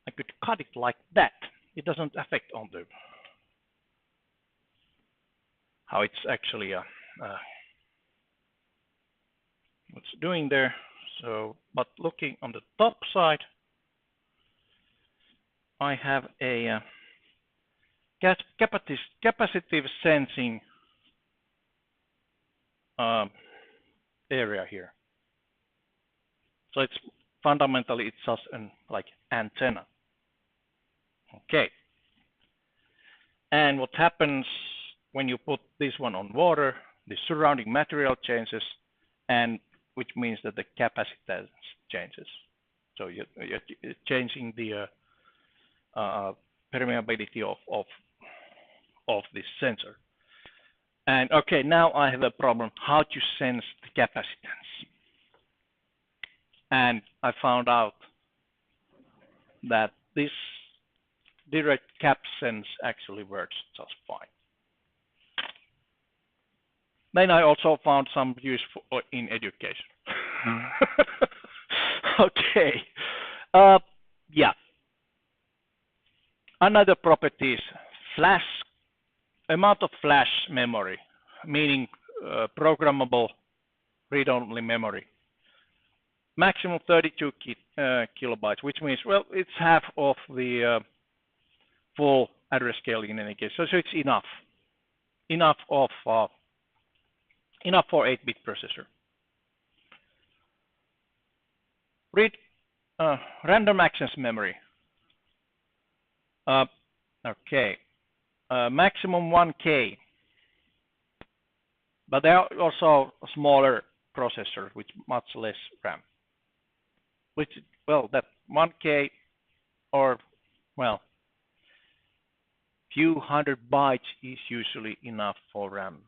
I could cut it like that. It doesn't affect on the how it's actually what's doing there. So, but looking on the top side, I have a capacitive sensing area here. So it's fundamentally it's just an like antenna. Okay. And what happens when you put this one on water? The surrounding material changes, and which means that the capacitance changes. So you're changing the permeability of this sensor. And okay, now I have a problem how to sense the capacitance. And I found out that this direct cap sense actually works just fine. Then I also found some use in education. Okay. Yeah. Another property is flash, amount of flash memory, meaning programmable read-only memory. Maximum 32 kilobytes, which means, well, it's half of the full address scale in any case. So it's enough. Enough for 8-bit processor. Read random access memory. Okay, maximum 1K. But there are also smaller processors with much less RAM. Which, well, that 1K or, well, few hundred bytes is usually enough for RAM.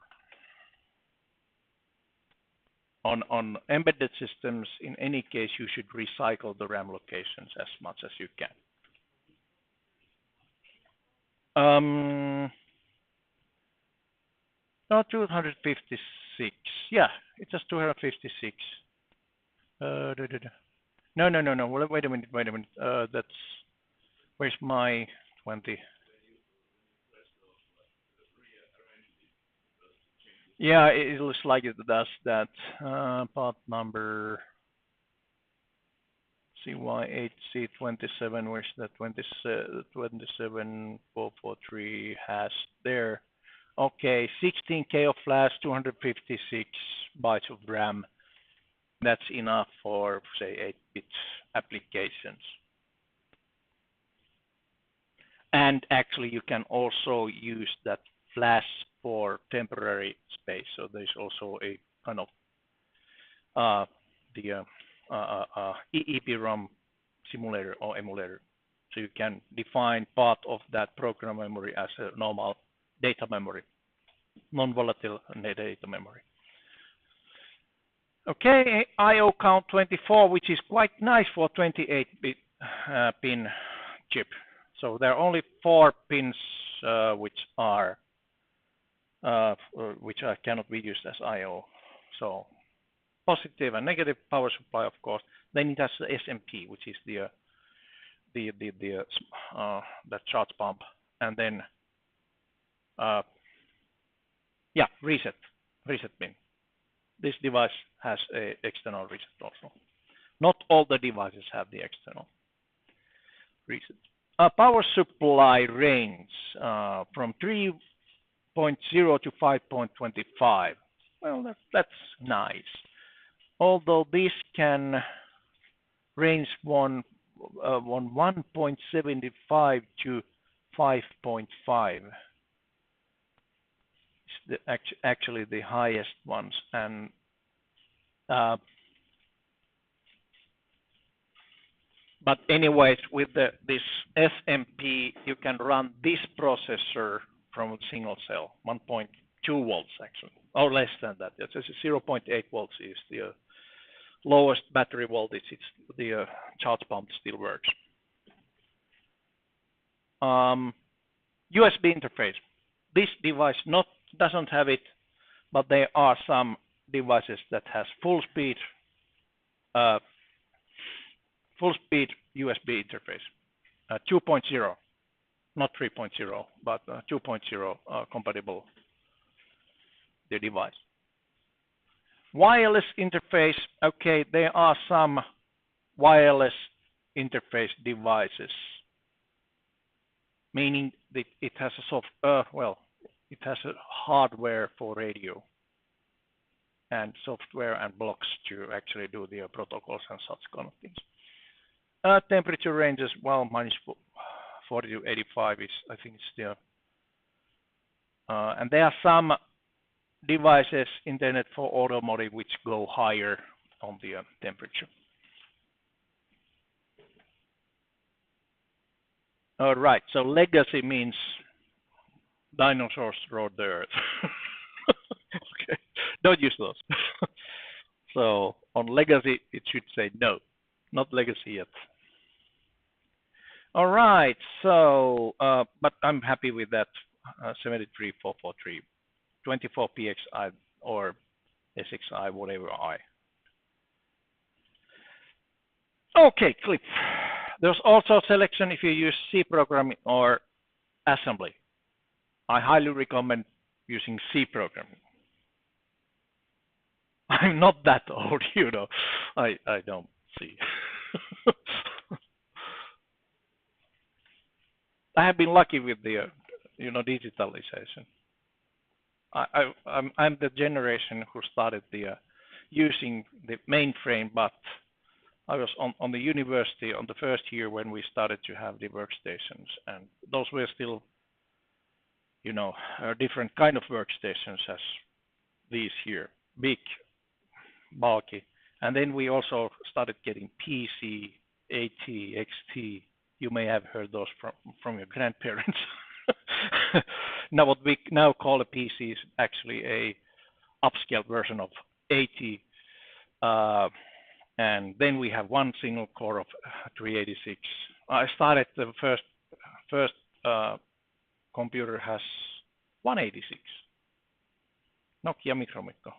On embedded systems, in any case, you should recycle the RAM locations as much as you can. No, 256. Yeah, it's just 256. No. Wait a minute. That's where's my 20? Yeah, it looks like it does that. Part number CY8C27. Where's that 27443 has there? Okay, 16K of flash, 256 bytes of RAM. That's enough for, say, 8-bit applications. And actually, you can also use that flash for temporary space. So there's also a kind of the EEPROM simulator or emulator. So you can define part of that program memory as a normal data memory, non-volatile data memory. Okay, I/O count 24, which is quite nice for 28-bit pin chip. So there are only 4 pins which cannot be used as I/O. So positive and negative power supply, of course. Then it has the SMP, which is the charge pump, and then reset pin. This device has a external reset also. Not all the devices have the external reset. Power supply range from 3.0 to 5.25. Well, that's nice. Although this can range on 1.75 to 5.5. It's actually the highest ones, and but anyways, with this SMP, you can run this processor from a single cell, 1.2 volts actually, or less than that. It's 0.8 volts is the lowest battery voltage. It's the charge pump still works. USB interface. This device doesn't have it, but there are some devices that has full speed USB interface, 2.0, not 3.0, but 2.0 compatible the device. Wireless interface. Okay, there are some wireless interface devices, meaning that it has a it has a hardware for radio and software and blocks to actually do the protocols and such kind of things. Temperature ranges, well, minus 40 to 85 is, I think, it's there. And there are some devices, Internet for Automotive, which go higher on the temperature. All right, so legacy means dinosaurs rode the earth. Okay, don't use those. So on legacy, it should say no, not legacy yet. All right, so, but I'm happy with that 73443, 24PXI or SXI, whatever I. Okay, clip. There's also selection if you use C programming or assembly. I highly recommend using C programming. I'm not that old, you know. I don't see. I have been lucky with the, digitalization. I'm the generation who started the using the mainframe, but I was on the university on the first year when we started to have the workstations, and those were still, different kind of workstations as these here, big, bulky, and then we also started getting PC, AT, XT. You may have heard those from your grandparents. Now what we now call a PC is actually a upscale version of AT. And then we have one single core of 386. I started the first computer has 186. Nokia Micromicro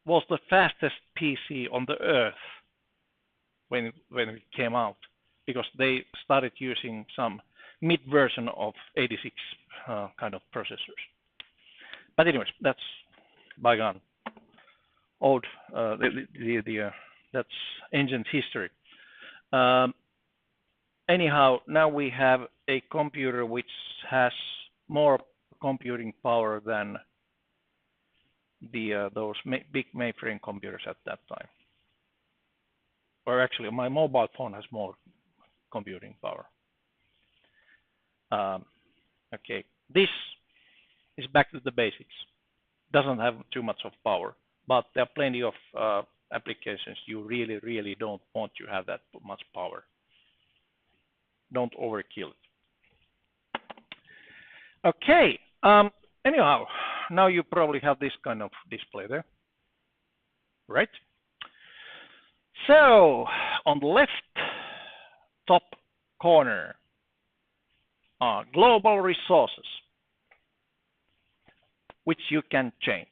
was the fastest PC on the earth when it came out, because they started using some mid version of 86 kind of processors. But anyways, that's bygone. Old, that's ancient history. Anyhow, now we have a computer which has more computing power than those big mainframe computers at that time. Or actually, my mobile phone has more computing power. Okay, this is back to the basics. Doesn't have too much of power, but there are plenty of applications you really don't want to have that much power. Don't overkill it. Okay. Anyhow, now you probably have this kind of display there, right? So on the left top corner are global resources, which you can change.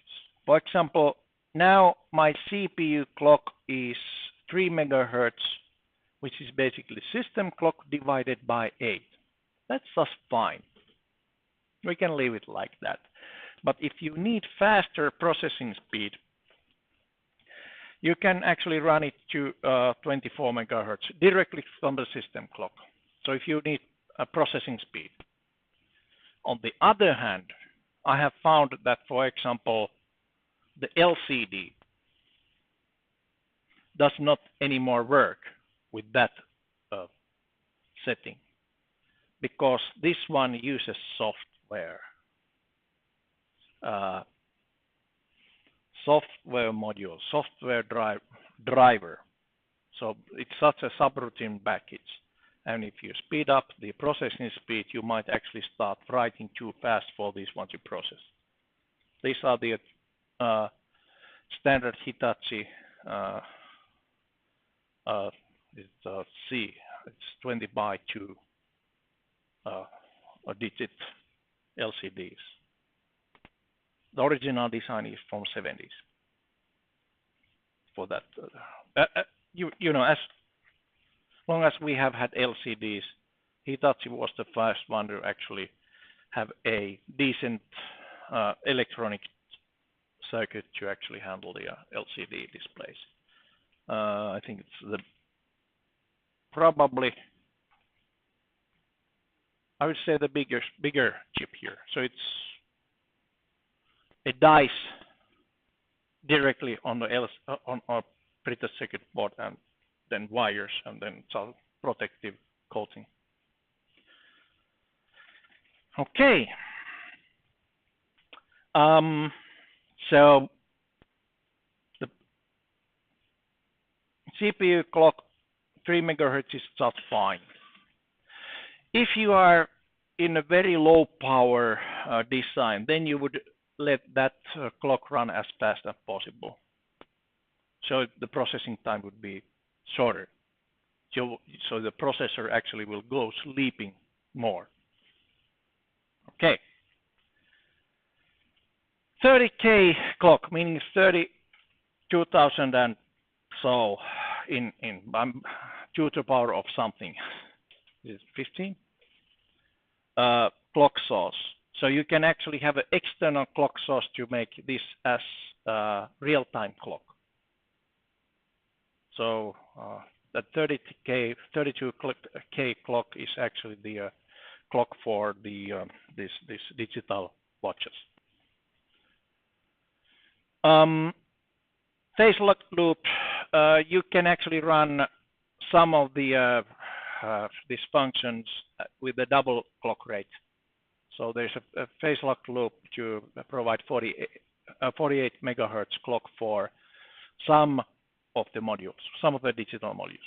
For example, now my CPU clock is 3 megahertz, which is basically system clock divided by 8. That's just fine. We can leave it like that. But if you need faster processing speed, you can actually run it to 24 megahertz directly from the system clock. So if you need a processing speed. On the other hand, I have found that, for example, the LCD does not anymore work with that setting, because this one uses software. Software module, software driver. So it's such a subroutine package. And if you speed up the processing speed, you might actually start writing too fast for this one to process. These are the standard Hitachi C. It's 20 by 2 digit LCDs. The original design is from 70s. For that, you know, as long as we have had LCDs, Hitachi was the first one to actually have a decent electronic circuit to actually handle the LCD displays. I think it's the probably, I would say, the bigger chip here. So it's a dice directly on the on our printed circuit board, and then wires, and then some protective coating. Okay. So the CPU clock 3 megahertz is just fine. If you are in a very low power design, then you would let that clock run as fast as possible. So the processing time would be shorter. So the processor actually will go sleeping more. Okay. 30K clock, meaning 32,000 and so in 2 to the power of something. Is it 15? Clock source. So you can actually have an external clock source to make this as real-time clock. So that 32K clock is actually the clock for the this digital watches. Phase lock loop. You can actually run some of the these functions with a double clock rate. So there's a phase lock loop to provide 48 megahertz clock for some of the modules, some of the digital modules.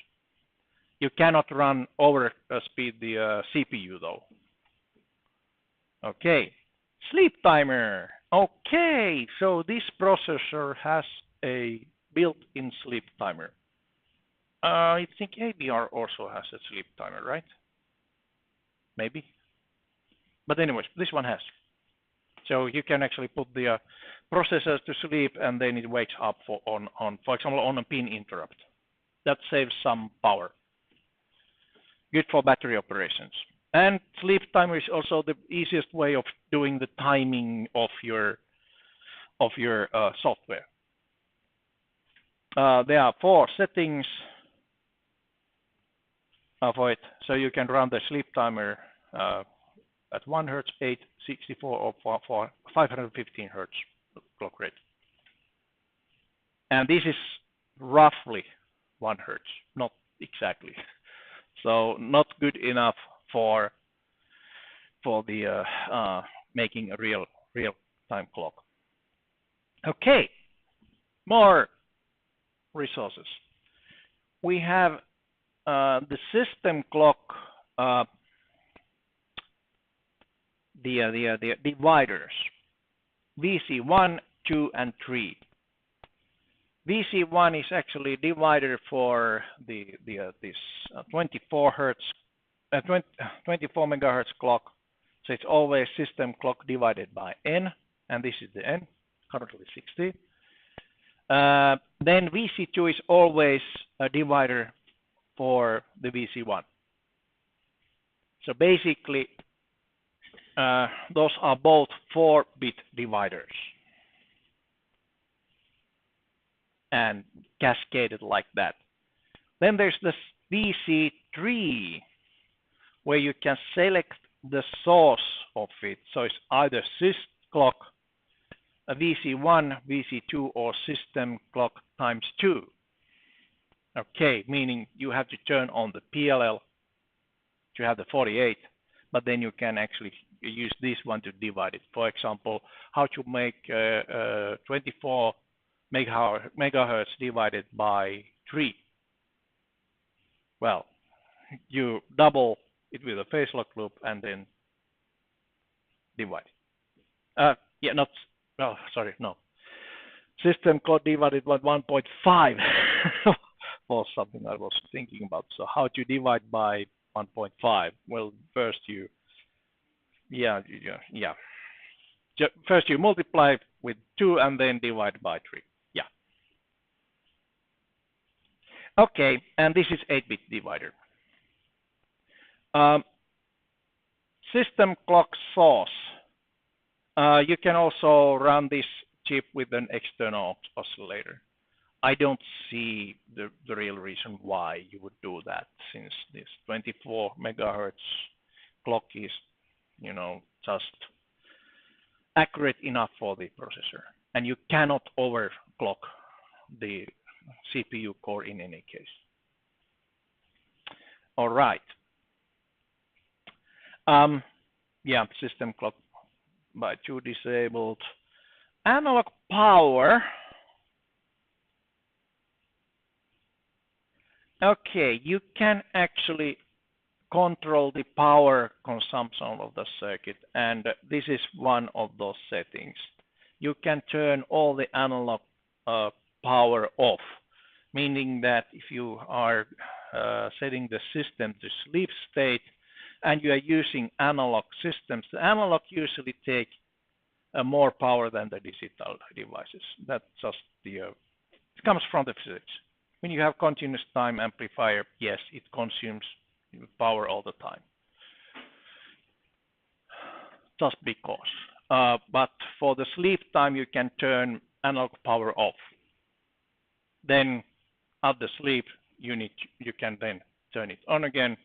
You cannot run over speed the CPU though. Okay, SleepTimer. Okay, so this processor has a built-in SleepTimer. I think ABR also has a SleepTimer, right? Maybe. But anyways, this one has. So you can actually put the processors to sleep, and then it wakes up for example, on a pin interrupt. That saves some power. Good for battery operations. And SleepTimer is also the easiest way of doing the timing of your software. There are 4 settings for it, so you can run the SleepTimer at 1 Hz, 8, 64, or 515 Hz clock rate. and this is roughly 1 hertz, not exactly. So not good enough for the making a real time clock. Okay, more resources. We have the system clock, the dividers, VC1, 2, and 3. VC1 is actually a divider for this 24 hertz, 24 megahertz clock. So it's always system clock divided by n, and this is the n, currently 60. Then VC2 is always a divider for the VC1. So basically, those are both 4-bit dividers and cascaded like that. Then there's this VC3, where you can select the source of it. So it's either sys clock, a VC1, VC2, or system clock times 2. Okay, meaning you have to turn on the PLL to have the 48, but then you can actually use this one to divide it. For example, how to make 24 megahertz divided by 3. Well, you double it with a phase lock loop and then divide. System clock divided by 1.5 was something I was thinking about. So how to divide by 1.5? Well, first you first you multiply with 2 and then divide by 3. Yeah. Okay, and this is 8-bit divider. System clock source. You can also run this chip with an external oscillator. I don't see the real reason why you would do that, since this 24 megahertz clock is, just accurate enough for the processor, and you cannot overclock the CPU core in any case. All right. System clock by 2 disabled. Analog power. Okay, you can actually control the power consumption of the circuit, and this is one of those settings. You can turn all the analog power off, meaning that if you are setting the system to sleep state and you are using analog systems, the analog usually take more power than the digital devices. That's just it comes from the physics. When you have continuous time amplifier, yes, it consumes power all the time. Just because. But for the sleep time, you can turn analog power off. Then at the sleep, you can then turn it on again.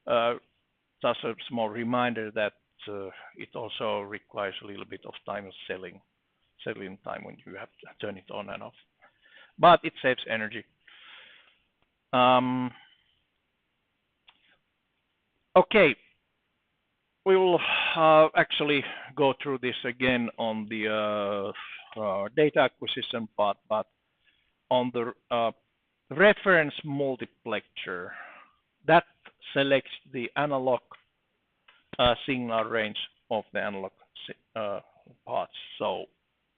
Just a small reminder that it also requires a little bit of time settling time when you have to turn it on and off. But it saves energy. Okay, we will actually go through this again on the data acquisition part, but on the reference multiplexer, that selects the analog signal range of the analog parts. So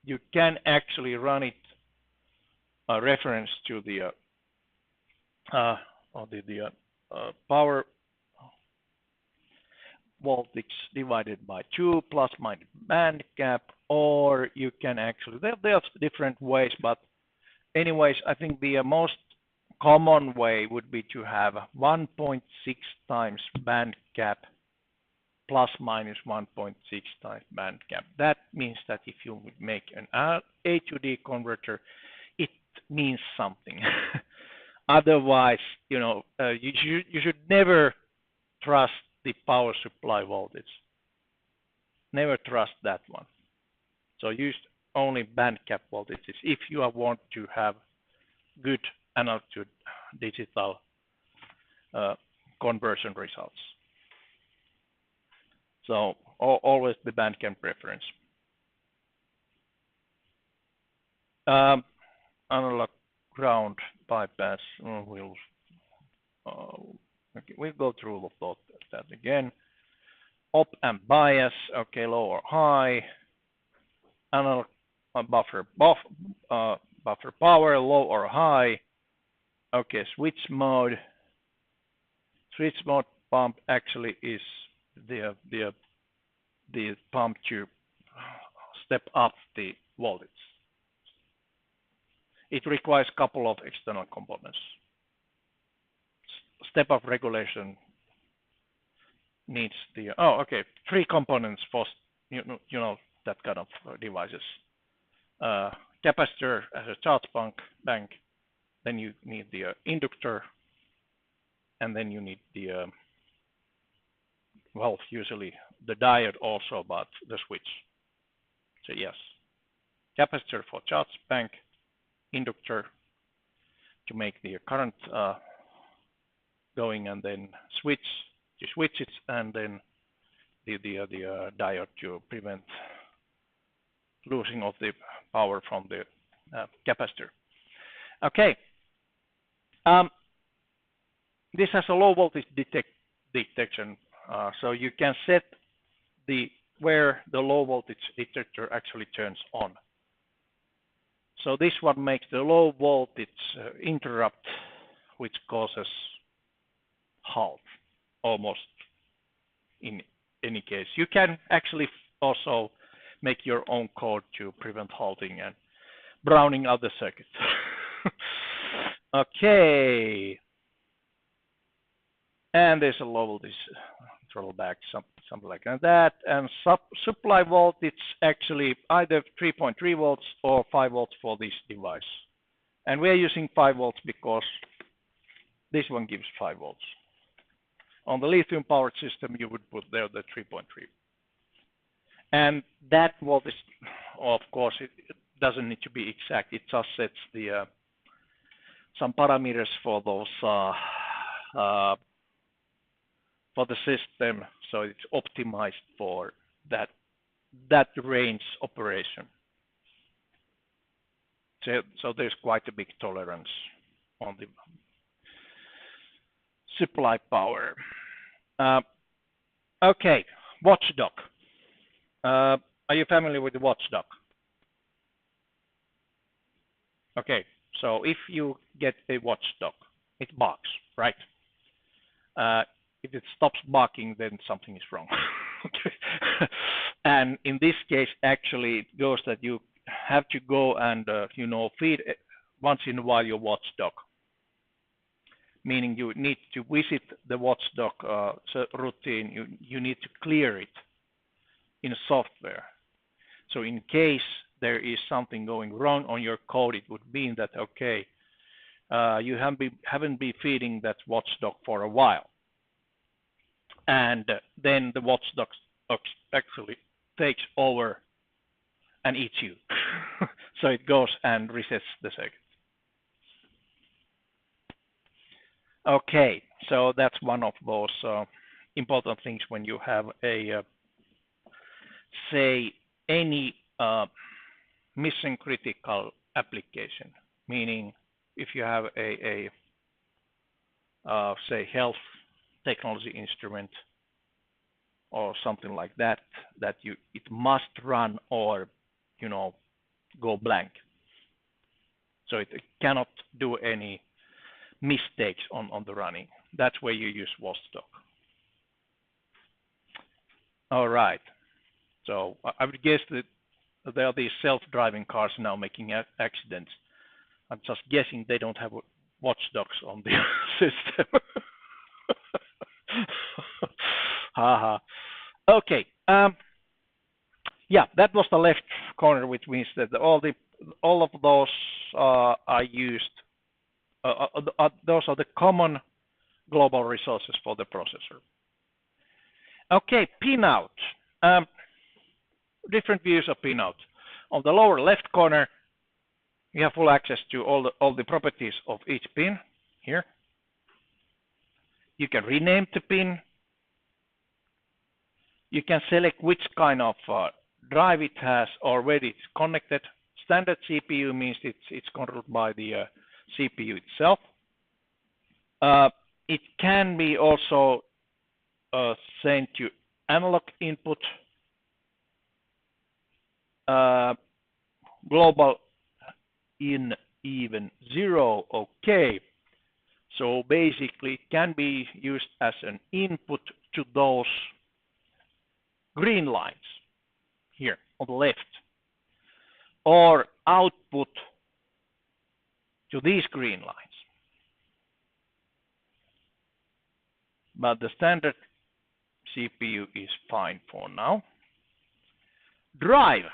you can actually run it reference to the power voltage divided by 2 plus minus band gap, or you can actually, there's different ways, but anyways, I think the most common way would be to have 1.6 times band gap plus minus 1.6 times band gap. That means that if you would make an A to D converter, it means something. Otherwise, you should never trust the power supply voltage. Never trust that one. So use only band cap voltages if you want to have good analog to digital conversion results. So always the band cap preference. Analog ground bypass. We'll go through that again. Op amp bias. Okay, low or high. Analog buffer power, low or high. Okay, switch mode. Switch mode pump actually is the pump to step up the voltage. It requires a couple of external components. Step up regulation needs the 3 components for you know that kind of devices. Capacitor as a charge bank, then you need the inductor, and then you need the usually the diode also, but the switch. So yes, capacitor for charge bank, inductor to make the current going, and then switch to switch it, and then the diode to prevent losing of the power from the capacitor. Okay. This has a low voltage detection, so you can set where the low voltage detector actually turns on. So this one makes the low voltage interrupt, which causes halt almost in any case. You can actually also make your own code to prevent halting and browning out the circuit. Okay. And there's a low voltage throttle back, something like that. And supply voltage actually either 3.3 volts or 5 volts for this device. And we're using 5 volts because this one gives 5 volts. On the lithium powered system, you would put there the 3.3. And that voltage, of course, it doesn't need to be exact. It just sets the some parameters for those for the system, so it's optimized for that range operation. So there's quite a big tolerance on the supply power. Okay, watchdog. Are you familiar with the watchdog? Okay, so if you get a watchdog, it barks, right? If it stops barking, then something is wrong. Okay. And in this case, actually, it goes that you have to go and feed once in a while your watchdog. Meaning you need to visit the watchdog routine. You need to clear it in software. So in case there is something going wrong on your code, it would mean that okay, you haven't been feeding that watchdog for a while. And then the watchdog actually takes over and eats you. So it goes and resets the circuit. Okay, so that's one of those important things when you have a, say, any mission critical application, meaning if you have a say, health technology instrument or something like that, it must run or go blank. So it cannot do any mistakes on the running. That's where you use watchdog. All right. So I would guess that there are these self-driving cars now making accidents. I'm just guessing they don't have watchdogs on the system. Haha. Okay. Yeah, that was the left corner, which means that all of those are used. Those are the common global resources for the processor. Okay, pinout. Different views of pinout. On the lower left corner, you have full access to all the properties of each pin here. You can rename the pin. You can select which kind of drive it has or where it's connected. Standard CPU means it's controlled by the CPU itself. It can be also sent to analog input, global in even 0, okay. So basically it can be used as an input to those green lines here on the left, or output to these green lines. But the standard CPU is fine for now. Drive.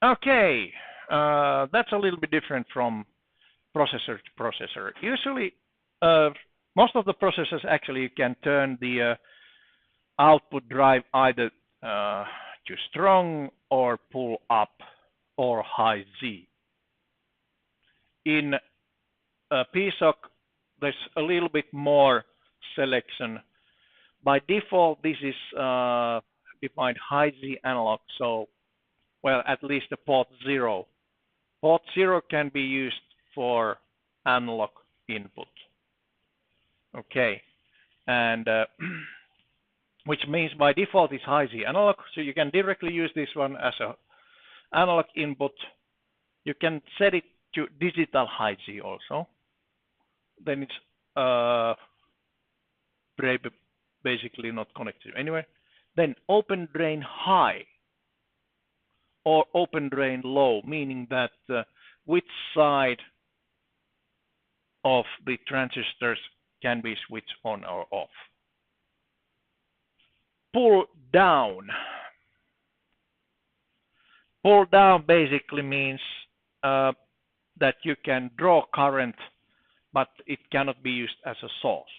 Okay, that's a little bit different from processor to processor. Usually, most of the processors actually can turn the output drive either to strong or pull up or high Z. In PSoC, there's a little bit more selection. By default, this is defined high Z analog, so, well, at least the port 0. Port 0 can be used for analog input. Okay, and which means by default it's high Z analog, so you can directly use this one as a analog input. You can set it to digital high Z also. Then it's basically not connected anywhere. Then open drain high or open drain low, meaning that which side of the transistors can be switched on or off. Pull down. Pull down basically means that you can draw current, but it cannot be used as a source.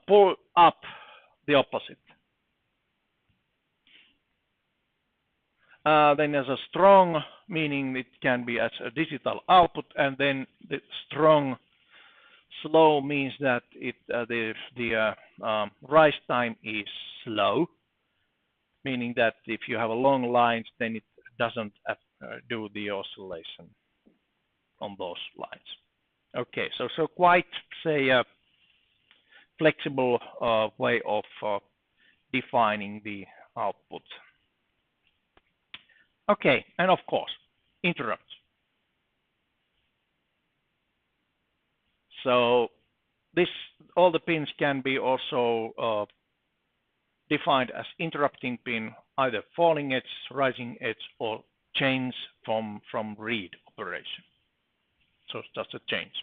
Pull up, the opposite. Then there's a strong, meaning it can be as a digital output, and then the strong slow means that the rise time is slow, meaning that if you have a long lines, then it doesn't do the oscillation on those lines. Okay, so quite, say, a flexible way of defining the output. Okay, and of course, interrupts. So all the pins can be also defined as interrupting pin, either falling edge, rising edge, or change from read operation. So it's just a change.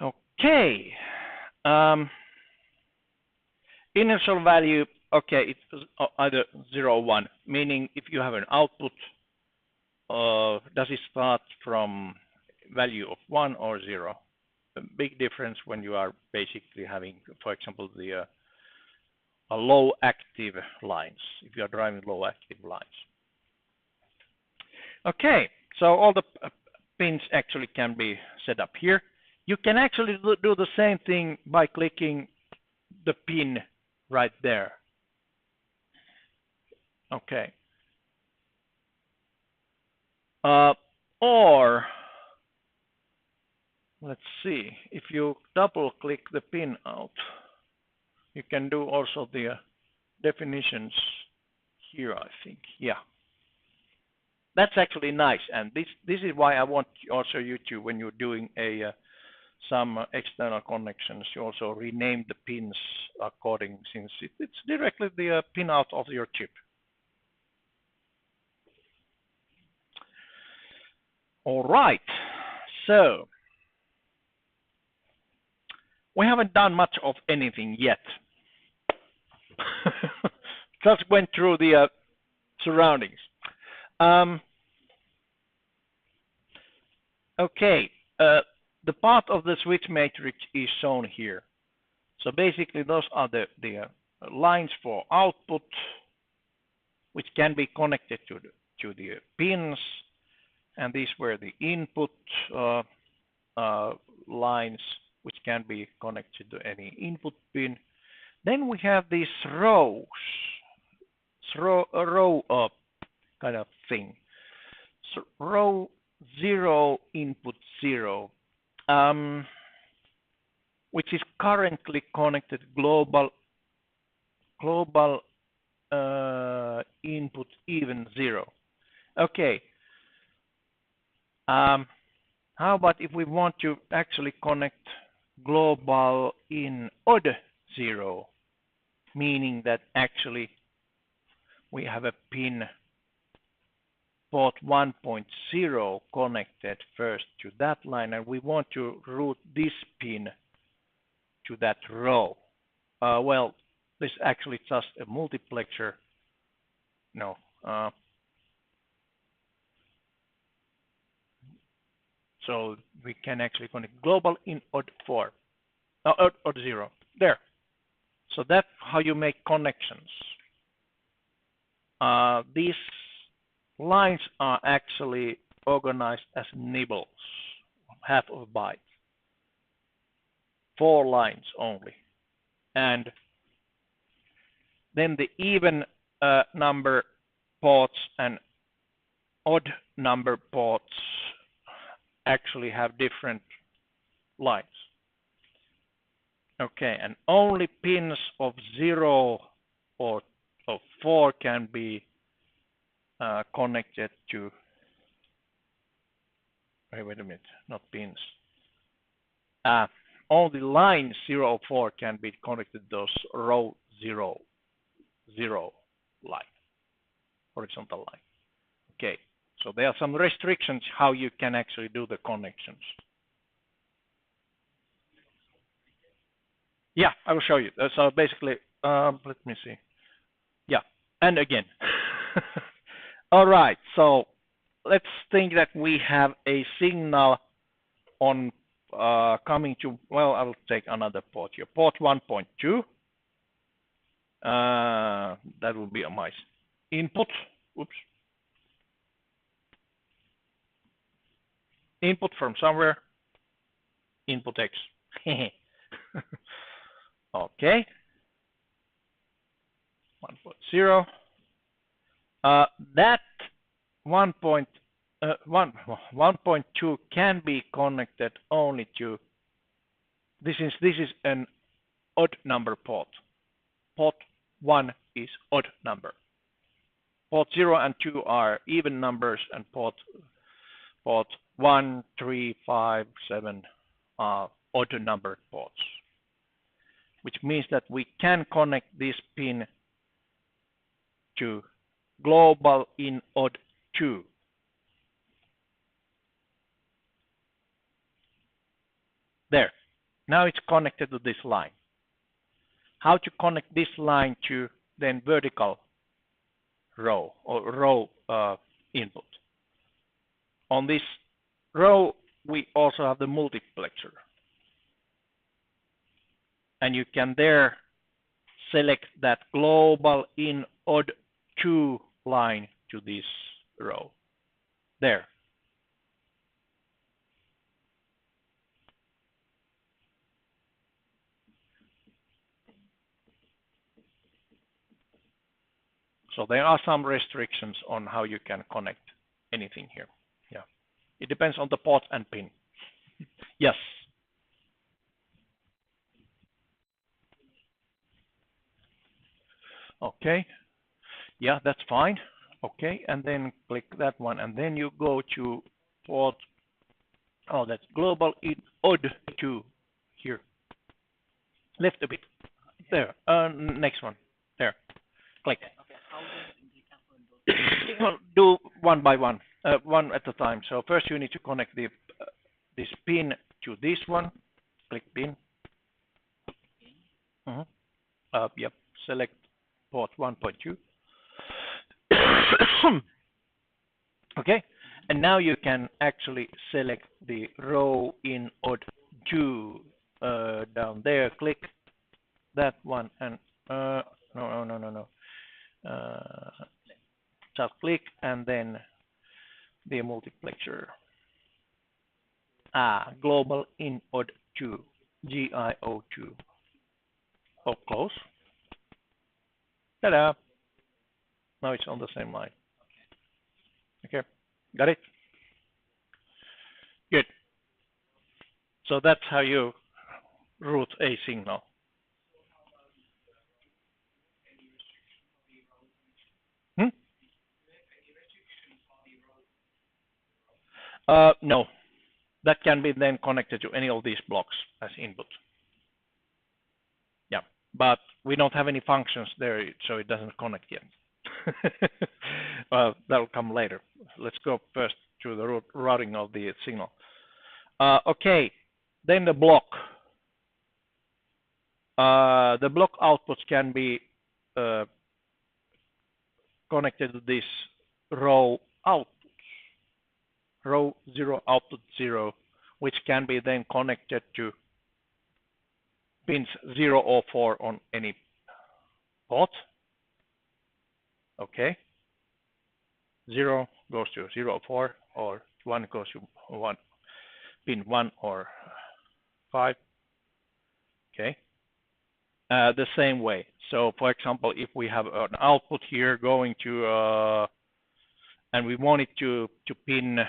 Okay. Initial value, okay, it's either 0 or 1, meaning if you have an output, does it start from value of 1 or 0? A big difference when you are basically having, for example, the low active lines, if you are driving low active lines. Okay, so all the pins actually can be set up here. You can actually do the same thing by clicking the pin right there. Okay. Or let's see, if you double click the pin out, you can do also the definitions here, I think. Yeah. That's actually nice, and this is why I want also you to, when you're doing some external connections, you also rename the pins according, since it's directly the pin out of your chip. All right, so we haven't done much of anything yet. Just went through the surroundings. Okay, the part of the switch matrix is shown here. So basically those are the lines for output, which can be connected to the pins, and these were the input lines, which can be connected to any input pin. Then we have these rows, row up kind of thing. So row 0, input 0, which is currently connected global input even 0. Okay. How about if we want to actually connect global in odd 0, meaning that actually we have a pin port 1.0 connected first to that line, and we want to route this pin to that row. Well, this is actually just a multiplexer. No. So we can actually connect global in odd 4, odd 0. There. So that's how you make connections. These lines are actually organized as nibbles, half of a byte. 4 lines only. And then the even number ports and odd number ports actually have different lines. Okay, and only pins of 0 or of 4 can be connected to, wait a minute, not pins. Only line 0 or 4 can be connected to those row 0 line, horizontal line. Okay, so there are some restrictions how you can actually do the connections. Yeah, I will show you. So basically, let me see. Yeah, and again. All right, so let's think that we have a signal on coming to, well, I will take another port here, port 1.2. That will be a my input. Oops. Input from somewhere. Input X. Okay. 1.0. That 1.2 can be connected only to, this is an odd number port. Port 1 is odd number. Port 0 and 2 are even numbers, and port 1, 3, 5, 7 are odd number ports, which means that we can connect this pin to global in odd 2. There. Now it's connected to this line. How to connect this line to then vertical row or row input? On this row, we also have the multiplexer. And you can there select that global in odd 2 line to this row. There. So there are some restrictions on how you can connect anything here. Yeah. It depends on the port and pin. Yes. Okay. Yeah, that's fine. Okay, and then click that one, and then you go to port. Oh, that's global in odd 2 here. Left a bit. There. Next one. There. Click. Okay. How do we Do one by one, one at a time. So first you need to connect the this pin to this one. Click pin. Yep. Select port 1.2. Okay, and now you can actually select the row in odd 2 down there. Click that one, and no. just click and then the multiplexer. Global in odd 2, GIO2. Oh, close. Ta-da! Now it's on the same line. Okay, got it? Good. So that's how you route a signal. No, that can be then connected to any of these blocks as input. Yeah, but we don't have any functions there, so it doesn't connect yet. That'll come later. Let's go first to the routing of the signal. Okay, then the block. The block outputs can be connected to this row outputs, row 0 output 0, which can be then connected to pins 0 or 4 on any port. Okay. 0 goes to 0 or 4, or 1 goes to 1, pin 1 or 5. Okay. The same way. So, for example, if we have an output here going to, and we want it to pin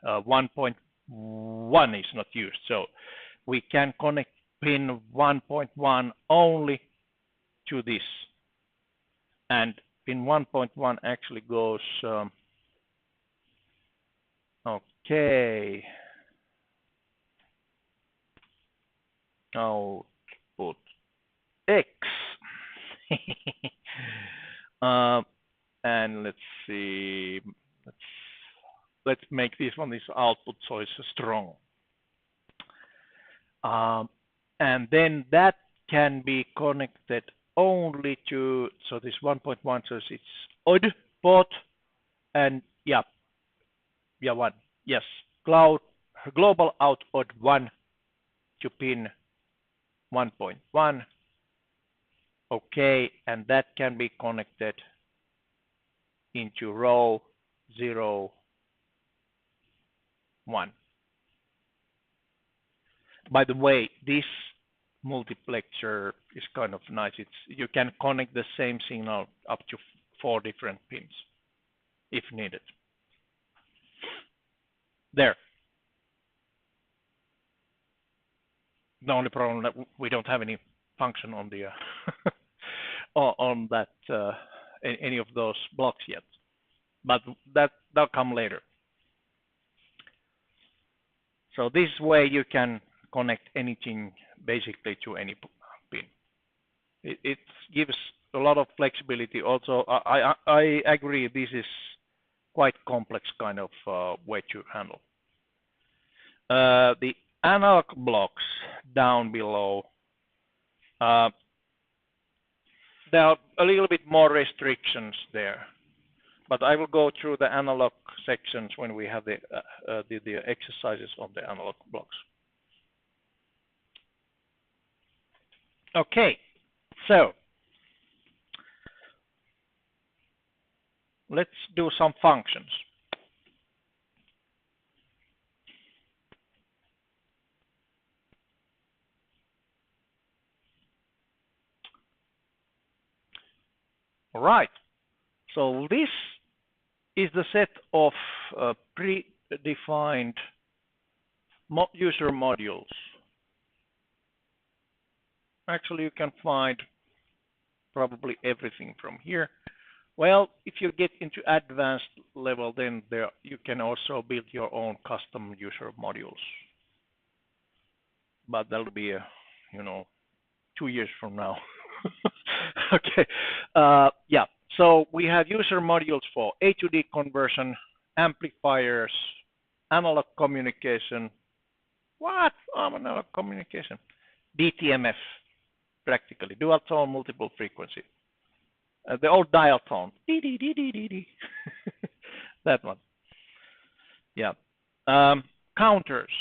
1.1 is not used, so we can connect pin 1.1 only to this, and pin 1.1 actually goes. Okay. Output X. And let's see. Let's make this one this output so it's strong. And then that can be connected only to, so this 1.1, so it's odd port, and yeah, 1. Yes, global out odd 1 to pin 1.1. Okay, and that can be connected into row 0, 1. By the way, this multiplexer is kind of nice. You can connect the same signal up to 4 different pins if needed. There. The only problem that we don't have any function on the on that any of those blocks yet, but that'll come later. So this way you can connect anything basically to any pin. It gives a lot of flexibility. Also, I agree this is quite complex kind of way to handle. The analog blocks down below, there are a little bit more restrictions there, but I will go through the analog sections when we have the exercises on the analog blocks. Okay, so let's do some functions. All right, so this is the set of predefined user modules. Actually, you can find probably everything from here. Well, if you get into advanced level, then you can also build your own custom user modules. But that'll be, 2 years from now. Okay. Yeah. So we have user modules for A to D conversion, amplifiers, analog communication. What? Analog communication. DTMF, practically. Dual tone, multiple frequency. The old dial tone. That one. Yeah. Counters.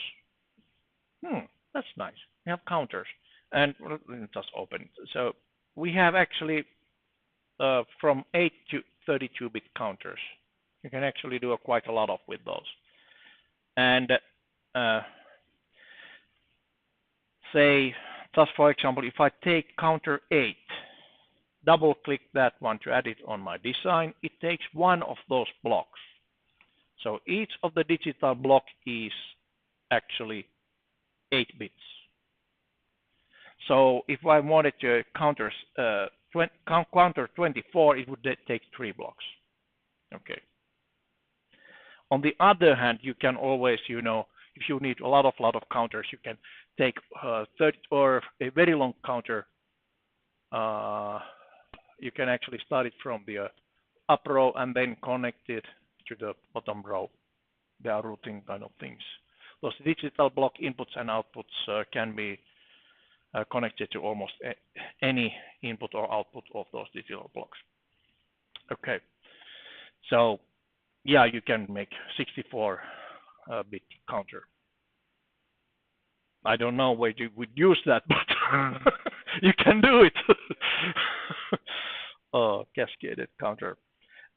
That's nice. We have counters. And let me just open it. So we have actually from 8 to 32-bit counters. You can actually do quite a lot of with those. And say, just for example, if I take counter 8, double click that one to add it on my design, it takes one of those blocks. So each of the digital block is actually 8 bits. So if I wanted to counter 24, it would take 3 blocks. Okay. On the other hand, you can always, if you need a lot of counters, you can take 30 or a very long counter. You can actually start it from the up row and then connect it to the bottom row. They are routing kind of things. Those digital block inputs and outputs can be connected to almost any input or output of those digital blocks. Okay, so yeah, you can make 64-bit counter. I don't know where you would use that, but you can do it. Oh, cascaded counter.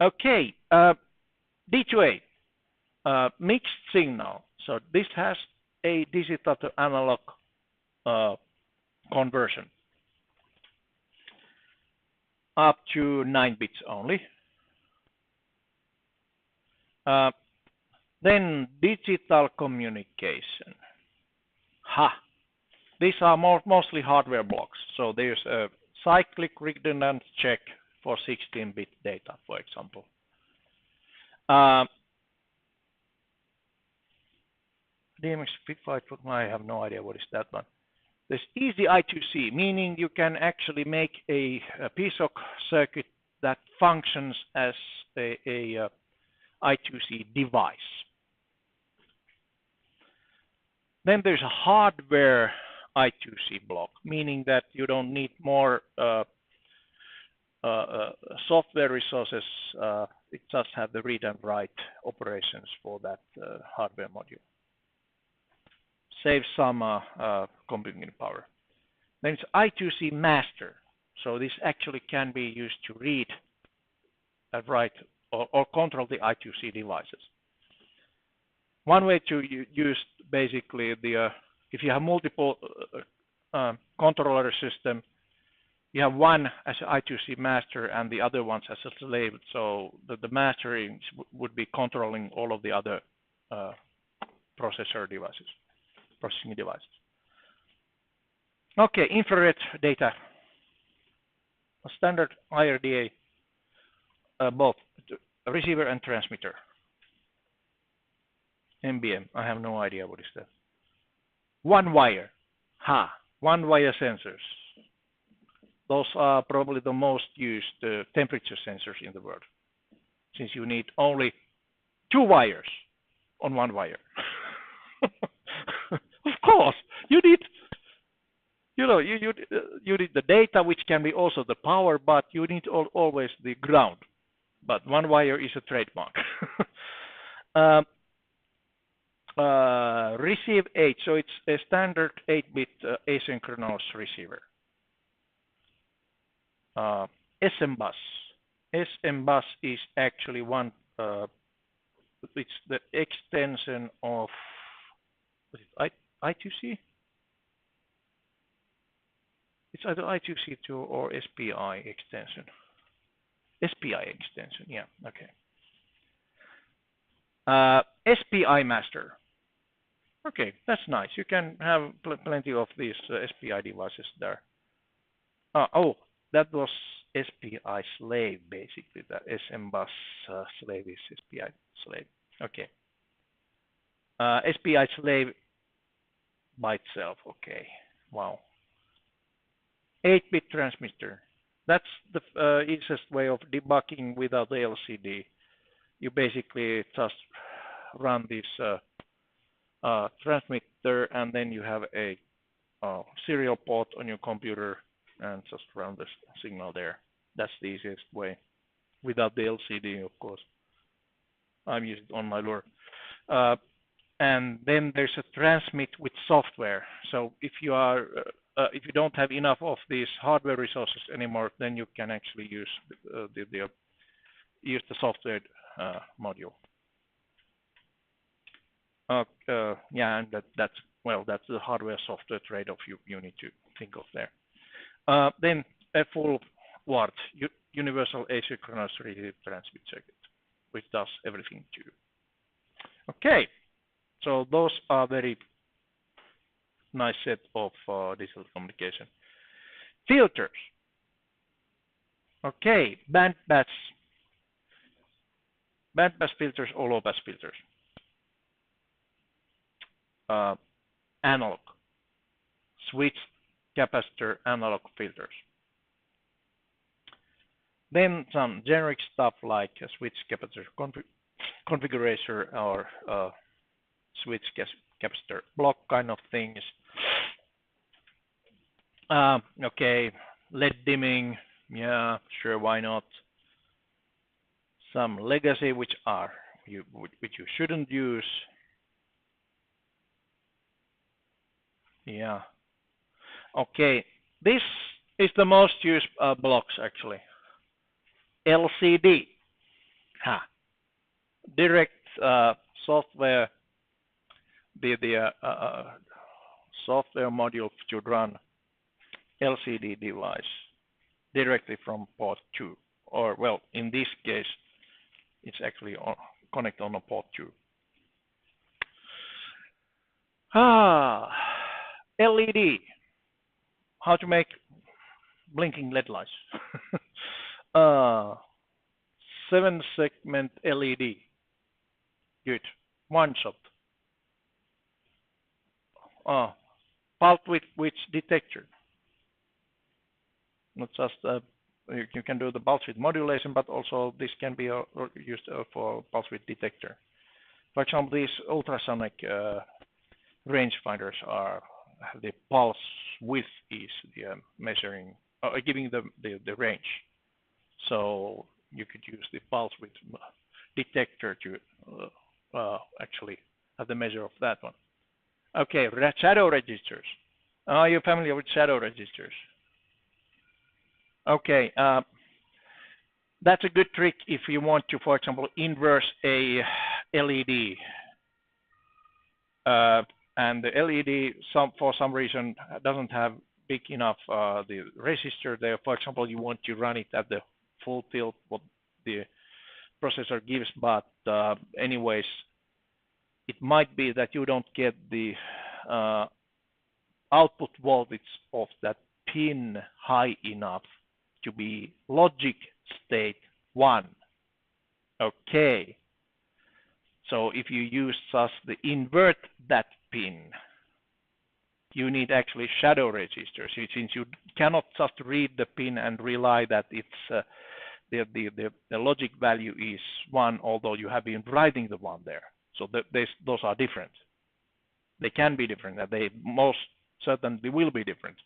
Okay, D2A, mixed signal. So this has a digital to analog conversion up to 9 bits only. Then digital communication. These are mostly hardware blocks. So there's a cyclic redundant check for 16-bit data, for example. DMX5, I have no idea what is that one. There's easy I2C, meaning you can actually make a PSoC circuit that functions as a I2C device. Then there's a hardware I2C block, meaning that you don't need more software resources. It just have the read and write operations for that hardware module. Save some computing power. Then it's I2C master. So this actually can be used to read and write or control the I2C devices. One way to use basically if you have multiple controller system, you have one as an I2C master and the other ones as a slave. So the mastering would be controlling all of the other processing devices. Okay, infrared data. A standard IRDA, both receiver and transmitter. MBM, I have no idea what is that. One wire, one wire sensors. Those are probably the most used temperature sensors in the world, since you need only 2 wires on one wire. Of course, you need, you need the data, which can be also the power, but you need always the ground. But one wire is a trademark. Receive 8, so it's a standard 8-bit asynchronous receiver. SM bus. SM bus is actually one. It's the extension of I2C. It's either I2C2 or SPI extension. SPI extension, yeah, okay. SPI master. Okay, that's nice. You can have plenty of these SPI devices there. Oh, that was SPI slave, basically. The SM bus slave is SPI slave. Okay. SPI slave by itself. Okay. Wow. 8-bit transmitter. That's the easiest way of debugging without the LCD. You basically just run this transmitter, and then you have a serial port on your computer and just run the signal there. That's the easiest way without the LCD, of course. I'm using it on my lure. And then there's a transmit with software. So if you are if you don't have enough of these hardware resources anymore, then you can actually use use the software module. Yeah, and that's the hardware software trade-off you need to think of there. Then a full WART, universal asynchronous receive transmit circuit, which does everything too. Okay, so those are very nice set of digital communication filters. Okay, bandpass filters or low pass filters. Analog, switch capacitor analog filters. Then some generic stuff like a switch capacitor configurator or switch capacitor block kind of things. Okay, LED dimming, yeah, sure, why not? Some legacy which you shouldn't use. Yeah. Okay, this is the most used blocks actually. LCD. Direct software. The software module should run LCD device directly from port 2, or well, in this case, it's actually connect on a port 2. LED. How to make blinking LED lights. 7-segment LED. Good. One shot. Pulse width detector. Not just you can do the pulse width modulation, but also this can be used for pulse width detector. For example, these ultrasonic rangefinders have the pulse width is the measuring, giving the range. So you could use the pulse width detector to actually have the measure of that one. Okay, shadow registers. Are you familiar with shadow registers? Okay, that's a good trick if you want to, for example, inverse a LED. And the LED, for some reason, doesn't have big enough the resistor there. For example, you want to run it at the full tilt what the processor gives, but anyways, it might be that you don't get the output voltage of that pin high enough to be logic state 1. Okay. So if you use just the invert that pin, you need actually shadow resistors, since you cannot just read the pin and rely that it's the logic value is 1, although you have been writing the 1 there. So those are different. They can be different, and they most certainly will be different.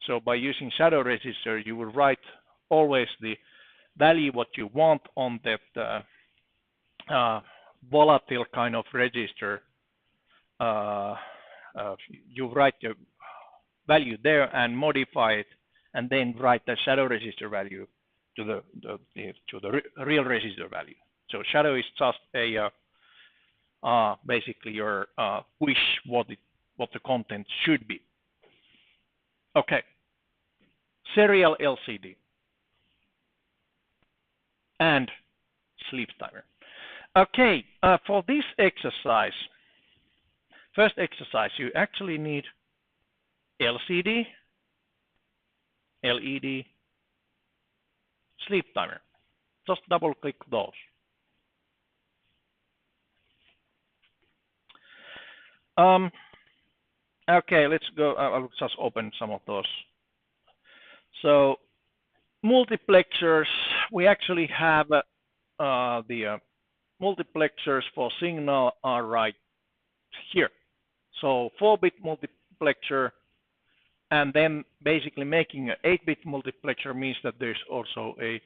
So by using shadow resistor, you will write always the value what you want on that volatile kind of register. You write the value there and modify it, and then write the shadow resistor value to the real resistor value. So shadow is just a basically your wish what the content should be. Okay, serial LCD and SleepTimer. Okay, for this exercise, first exercise, you actually need LCD, LED, SleepTimer. Just double click those. Okay, let's go. I'll just open some of those. So multiplexers, we actually have the multiplexers for signal are right here. So 4-bit multiplexer, and then basically making an 8-bit multiplexer means that there's also a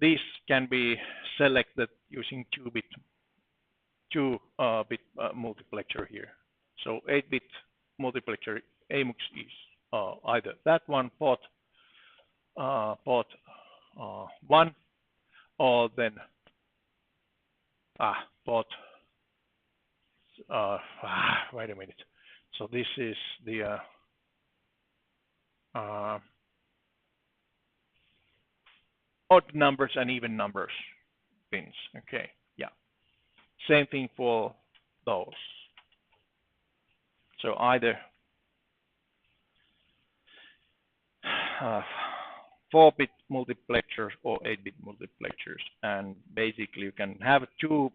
these can be selected using 2-bit multiplexer here. So 8-bit multiplexer AMUX is either that one port 1 or then but wait a minute. So this is the odd numbers and even numbers pins. Okay, yeah. Same thing for those. So either 4-bit multiplexers or 8-bit multiplexers, and basically you can have two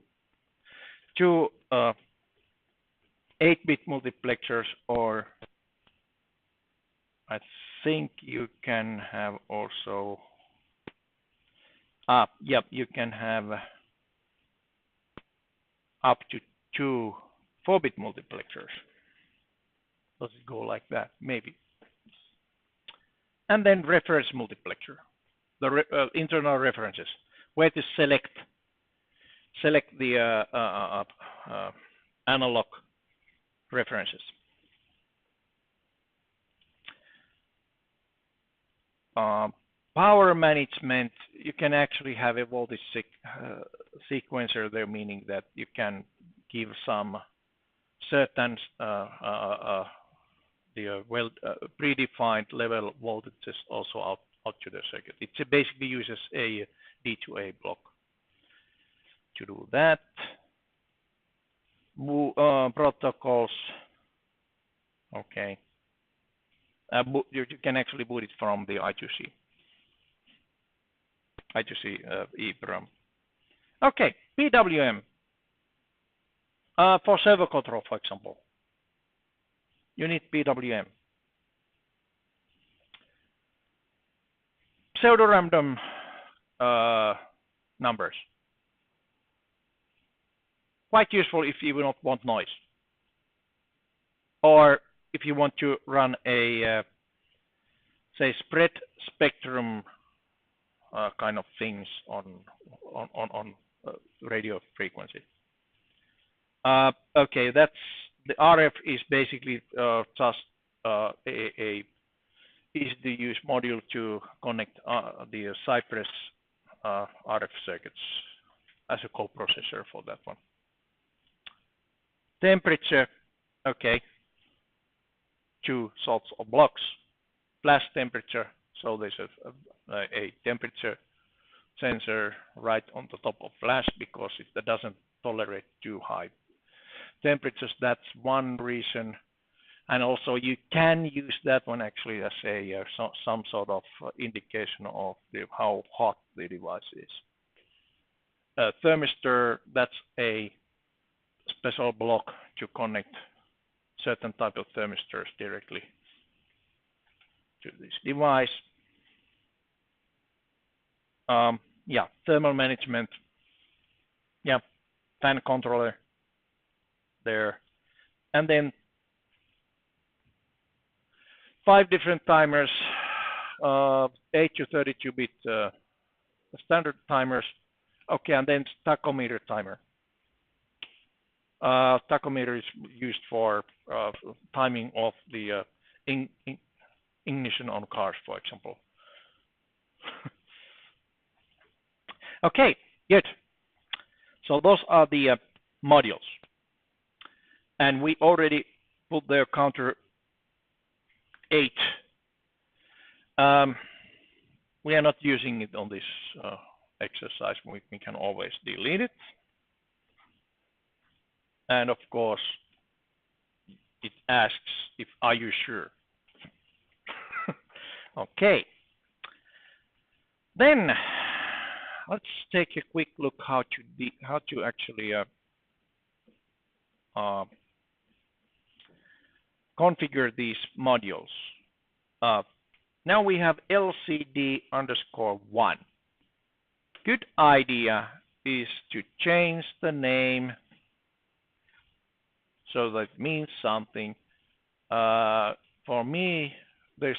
8-bit multiplexers, or I think you can have also you can have up to 2 4-bit multiplexers. Does it go like that? Maybe. And then reference multiplexer, the internal references, where to select the analog references. Power management, you can actually have a voltage sequencer there, meaning that you can give some certain predefined level voltages also out to the circuit. It basically uses a D2A block to do that. Protocols, okay. You can actually boot it from the I2C EEPROM. Okay, PWM. For servo control, for example, you need PWM. Pseudo-random numbers. Quite useful if you do not want noise, or if you want to run a say spread spectrum kind of things on radio frequency. Okay, that's the RF is basically just a easy to use module to connect the Cypress RF circuits as a coprocessor for that one. Temperature, okay. 2 sorts of blocks. Flash temperature, so there's a temperature sensor right on the top of flash because it doesn't tolerate too high temperatures. That's one reason, and also you can use that one actually as a some sort of indication of how hot the device is. Thermistor, that's a special block to connect certain type of thermistors directly to this device. Thermal management. Yeah, fan controller there, and then 5 different timers, 8 to 32-bit standard timers. Okay, and then tachometer timer. Tachometer is used for timing of the ignition on cars, for example. Okay, good. So those are the modules, and we already put their counter 8. We are not using it on this exercise. We can always delete it. And of course, it asks if are you sure. Okay. Then let's take a quick look how to actually configure these modules. Now we have LCD_1. Good idea is to change the name so that it means something. For me, there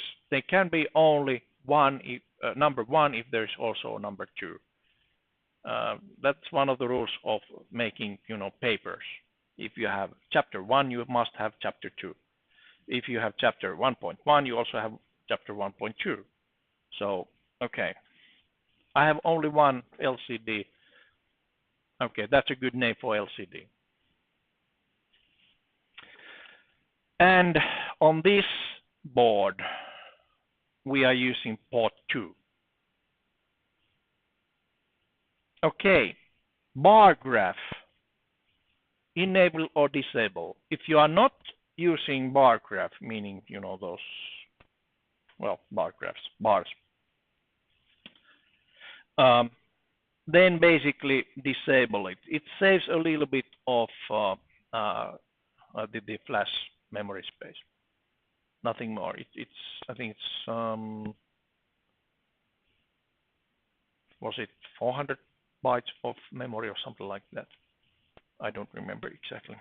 can be only number 1 if there's also a number 2. That's one of the rules of making papers. If you have chapter 1, you must have chapter 2. If you have chapter 1.1, you also have chapter 1.2. So, okay. I have only one LCD. Okay, that's a good name for LCD. And on this board, we are using port 2. Okay, bar graph, enable or disable. If you are not using bar graph, meaning, you know, those, well, bar graphs, bars, then basically disable it. It saves a little bit of the flash memory space. Nothing more. I think it's was it 400 bytes of memory or something like that? I don't remember exactly.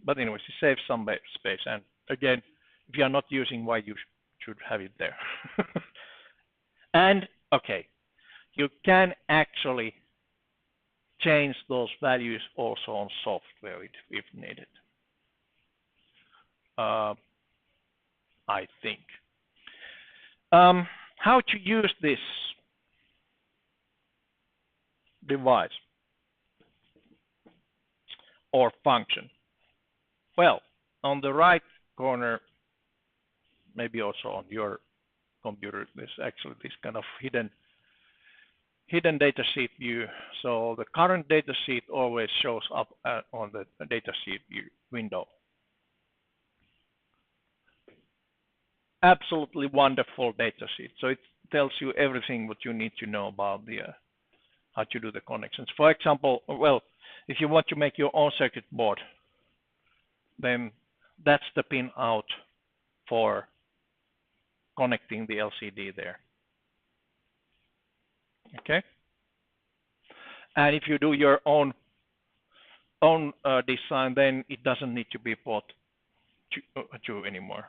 But anyways, it saves some space. And again, if you are not using, why you should have it there. And okay, you can actually change those values also on software if needed. I think. How to use this device or function? Well, on the right corner, maybe also on your computer, there's actually this kind of hidden datasheet view. So the current datasheet always shows up on the datasheet view window. Absolutely wonderful datasheet. So it tells you everything what you need to know about the how to do the connections. For example, well, if you want to make your own circuit board, then that's the pin out for connecting the LCD there. Okay. And if you do your own design, then it doesn't need to be port 2 anymore.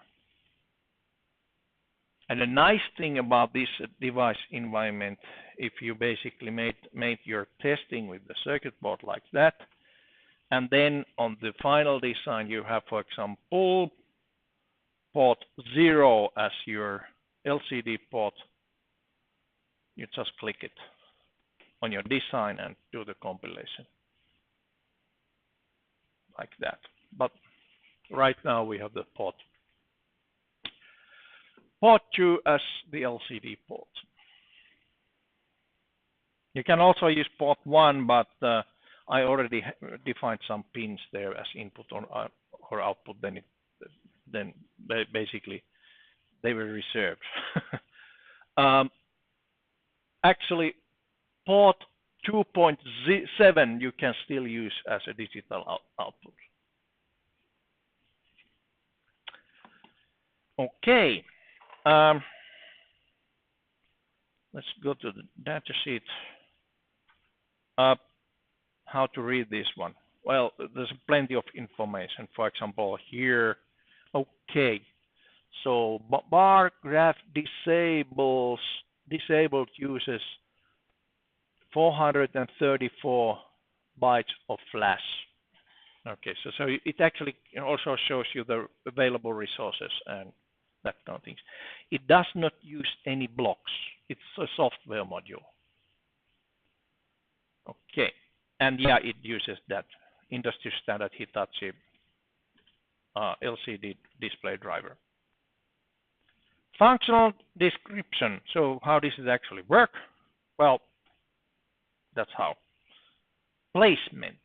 And the nice thing about this device environment, if you basically made your testing with the circuit board like that, and then on the final design you have, for example, port 0 as your LCD port, you just click it on your design and do the compilation like that. But right now we have the port 2 as the LCD port. You can also use port 1, but I already defined some pins there as input or output. Then basically they were reserved. Actually, port 2.7 you can still use as a digital output. Okay. Let's go to the data sheet. How to read this one? Well, there's plenty of information. For example, here, okay. So bar graph disabled uses 434 bytes of flash. Okay, so it actually also shows you the available resources and that kind of things. It does not use any blocks. It's a software module. Okay, and yeah, it uses that industry standard Hitachi LCD display driver. Functional description. So how does it actually work? Well, that's how. Placement,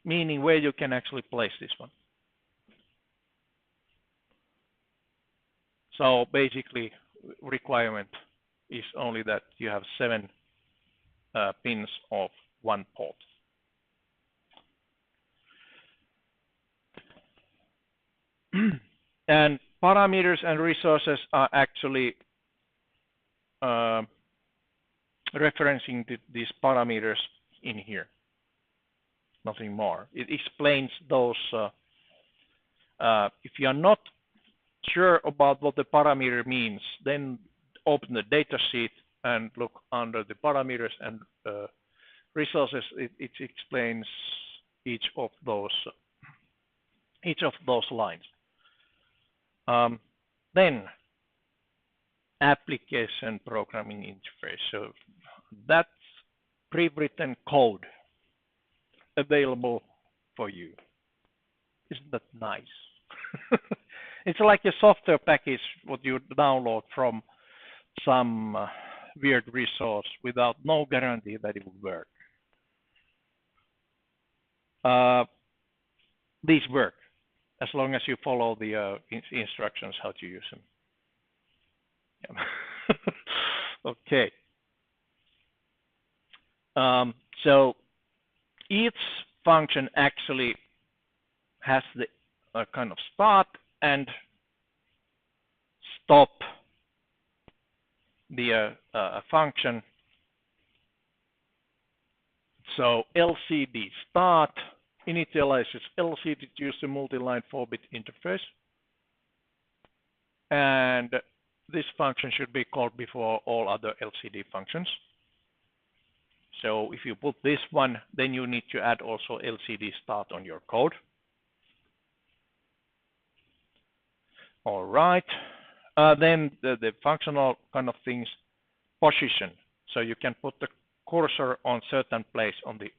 meaning where you can actually place this one. So basically, requirement is only that you have 7 pins of 1 port. And parameters and resources are actually referencing these parameters in here. Nothing more. It explains those. If you are not sure about what the parameter means, then open the data sheet and look under the parameters and resources. It explains each of those lines. Then application programming interface. So that's pre-written code available for you. Isn't that nice? It's like a software package what you download from some weird resource without no guarantee that it will work. These work as long as you follow the instructions how to use them. Yeah. Okay. So each function actually has the kind of start and stop the function. So LCD start initializes LCD to use the multi-line 4-bit interface. And this function should be called before all other LCD functions. So if you put this one, then you need to add also LCD start on your code. All right. Then the functional kind of things, position. So you can put the cursor on certain place on the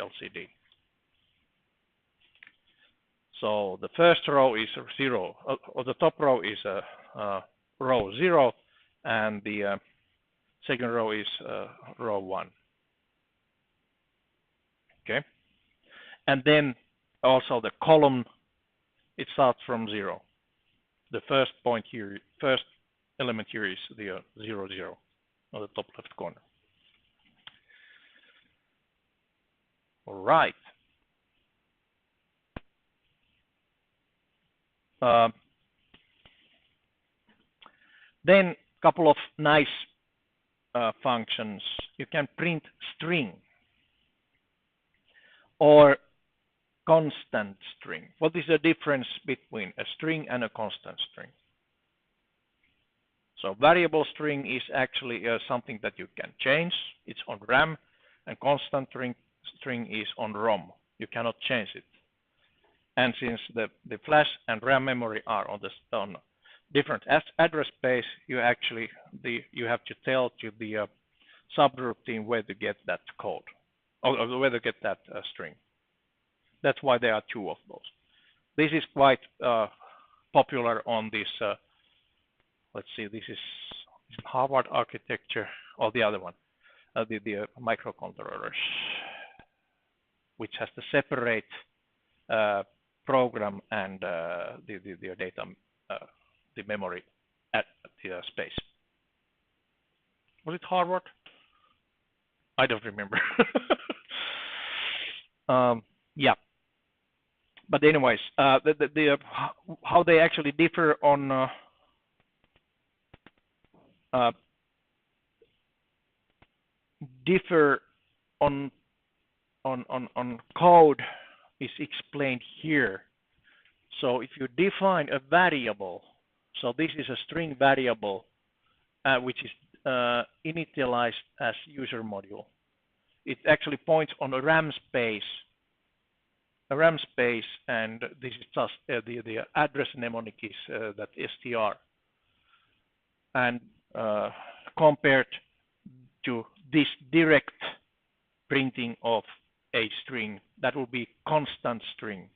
LCD. So the first row is 0, or the top row is row 0, and the second row is row 1. Okay, and then also the column, it starts from 0. The first point here, first element here is the 0, 0 on the top left corner. All right. Then a couple of nice functions. You can print string or constant string. What is the difference between a string and a constant string? So variable string is actually something that you can change. It's on RAM, and constant string is on ROM. You cannot change it. And since the flash and RAM memory are on different address space, you actually you have to tell to the subroutine where to get that code, or where to get that string. That's why there are 2 of those. This is quite popular on this. Let's see, this is Harvard architecture, or the other one, the microcontrollers, which has to separate program and the data, the memory at the space. Was it Harvard? I don't remember. Yeah. But anyways, how they actually differ on code is explained here. So if you define a variable, so this is a string variable which is initialized as user module. It actually points on a RAM space. And this is just the address mnemonic is that str. And compared to this direct printing of a string, that will be constant string,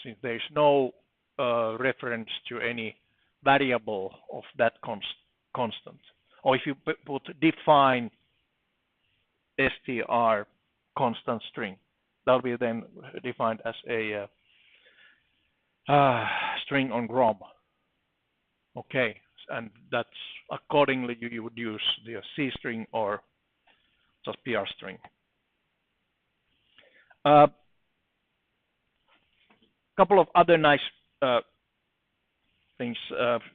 since there's no reference to any variable of that constant. Or if you put define str constant string, that will be then defined as a string on ROM. Okay, and that's accordingly you would use the C string or just PR string. Couple of other nice things.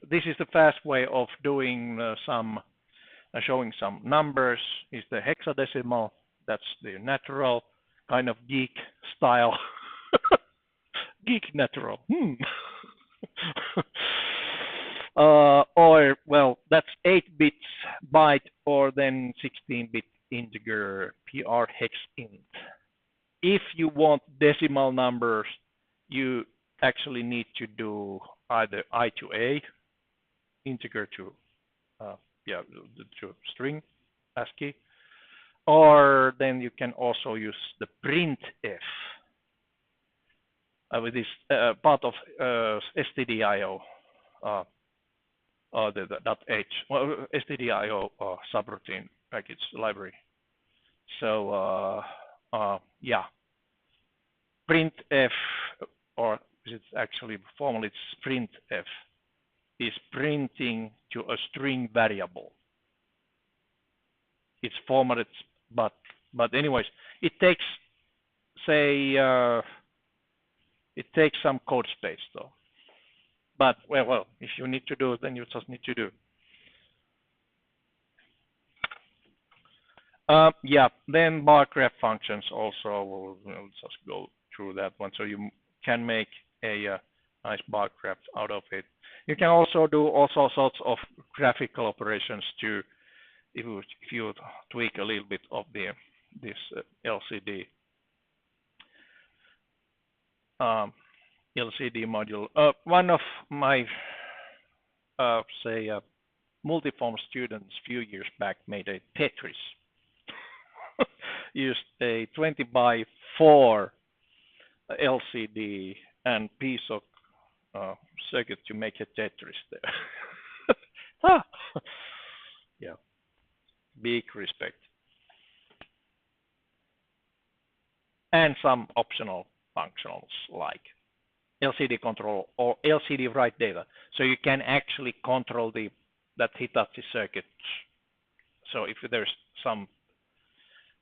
This is the fast way of doing showing some numbers. Is the hexadecimal. That's the natural kind of geek style. Geek natural. Or well, that's 8 bits byte, or then 16-bit integer PR hex int. If you want decimal numbers, you actually need to do either I to A, integer to to string ASCII, or then you can also use the printf with this part of stdio or the .h, well, stdio subroutine package library. So yeah, printf, or it's actually formally it's printf, is printing to a string variable. It's formatted, but anyways, it takes, say, it takes some code space though. But well, if you need to do it, then you just need to do. Yeah, then bar graph functions also. We'll just go through that one, so you can make a nice bar graph out of it. You can also do also sorts of graphical operations too, if you tweak a little bit of this LCD module. One of my say multiform students a few years back made a Tetris. Used a 20 by 4 LCD and PSoC circuit to make a Tetris there. Ah. Yeah, big respect. And some optional functionals like LCD control or LCD write data. So you can actually control that Hitachi circuit. So if there's some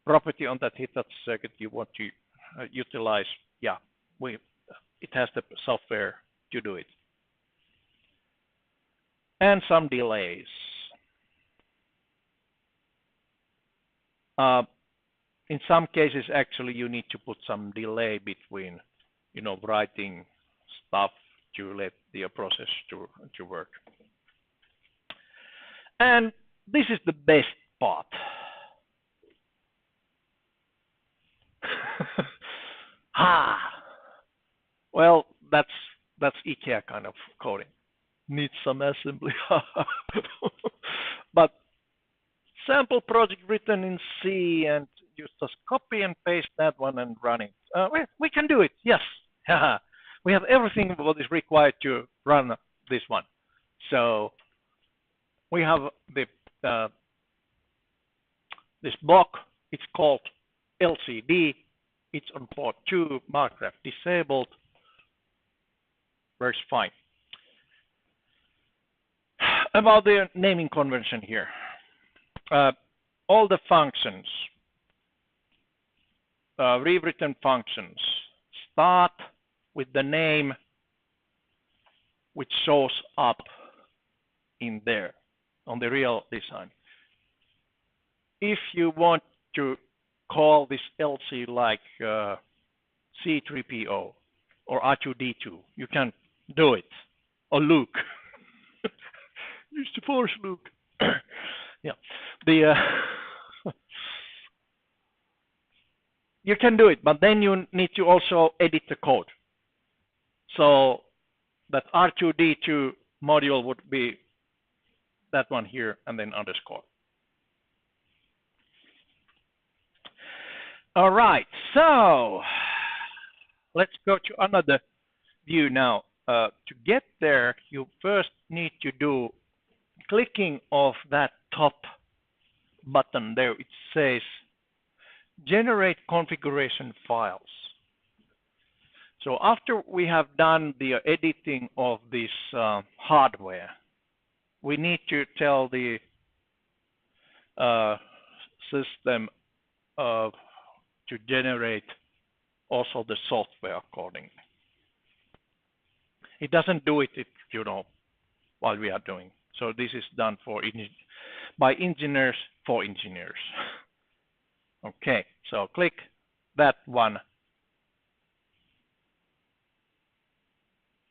property on that Hitachi circuit you want to utilize, yeah, it has the software to do it. And some delays. In some cases, actually, you need to put some delay between, writing stuff to let the process to work. And this is the best part. Well, that's IKEA kind of coding. Needs some assembly. But sample project written in C, and you just copy and paste that one and run it. We can do it. Yes. We have everything what is required to run this one. So we have this block. It's called LCD. It's on port 2, bar graph disabled. Works fine. About the naming convention here. All the functions, rewritten functions, start with the name which shows up in there on the real design. If you want to call this LC like C3PO or R2D2, you can do it. Or Luke. Use the force, Luke. Yeah, you can do it, but then you need to also edit the code. So that R2D2 module would be that one here and then underscore. All right, so let's go to another view now. To get there, you first need to do clicking of that top button there. It says generate configuration files. So after we have done the editing of this hardware, we need to tell the system to generate also the software accordingly. It doesn't do it, while we are doing. So this is done by engineers for engineers. Okay, so click that one.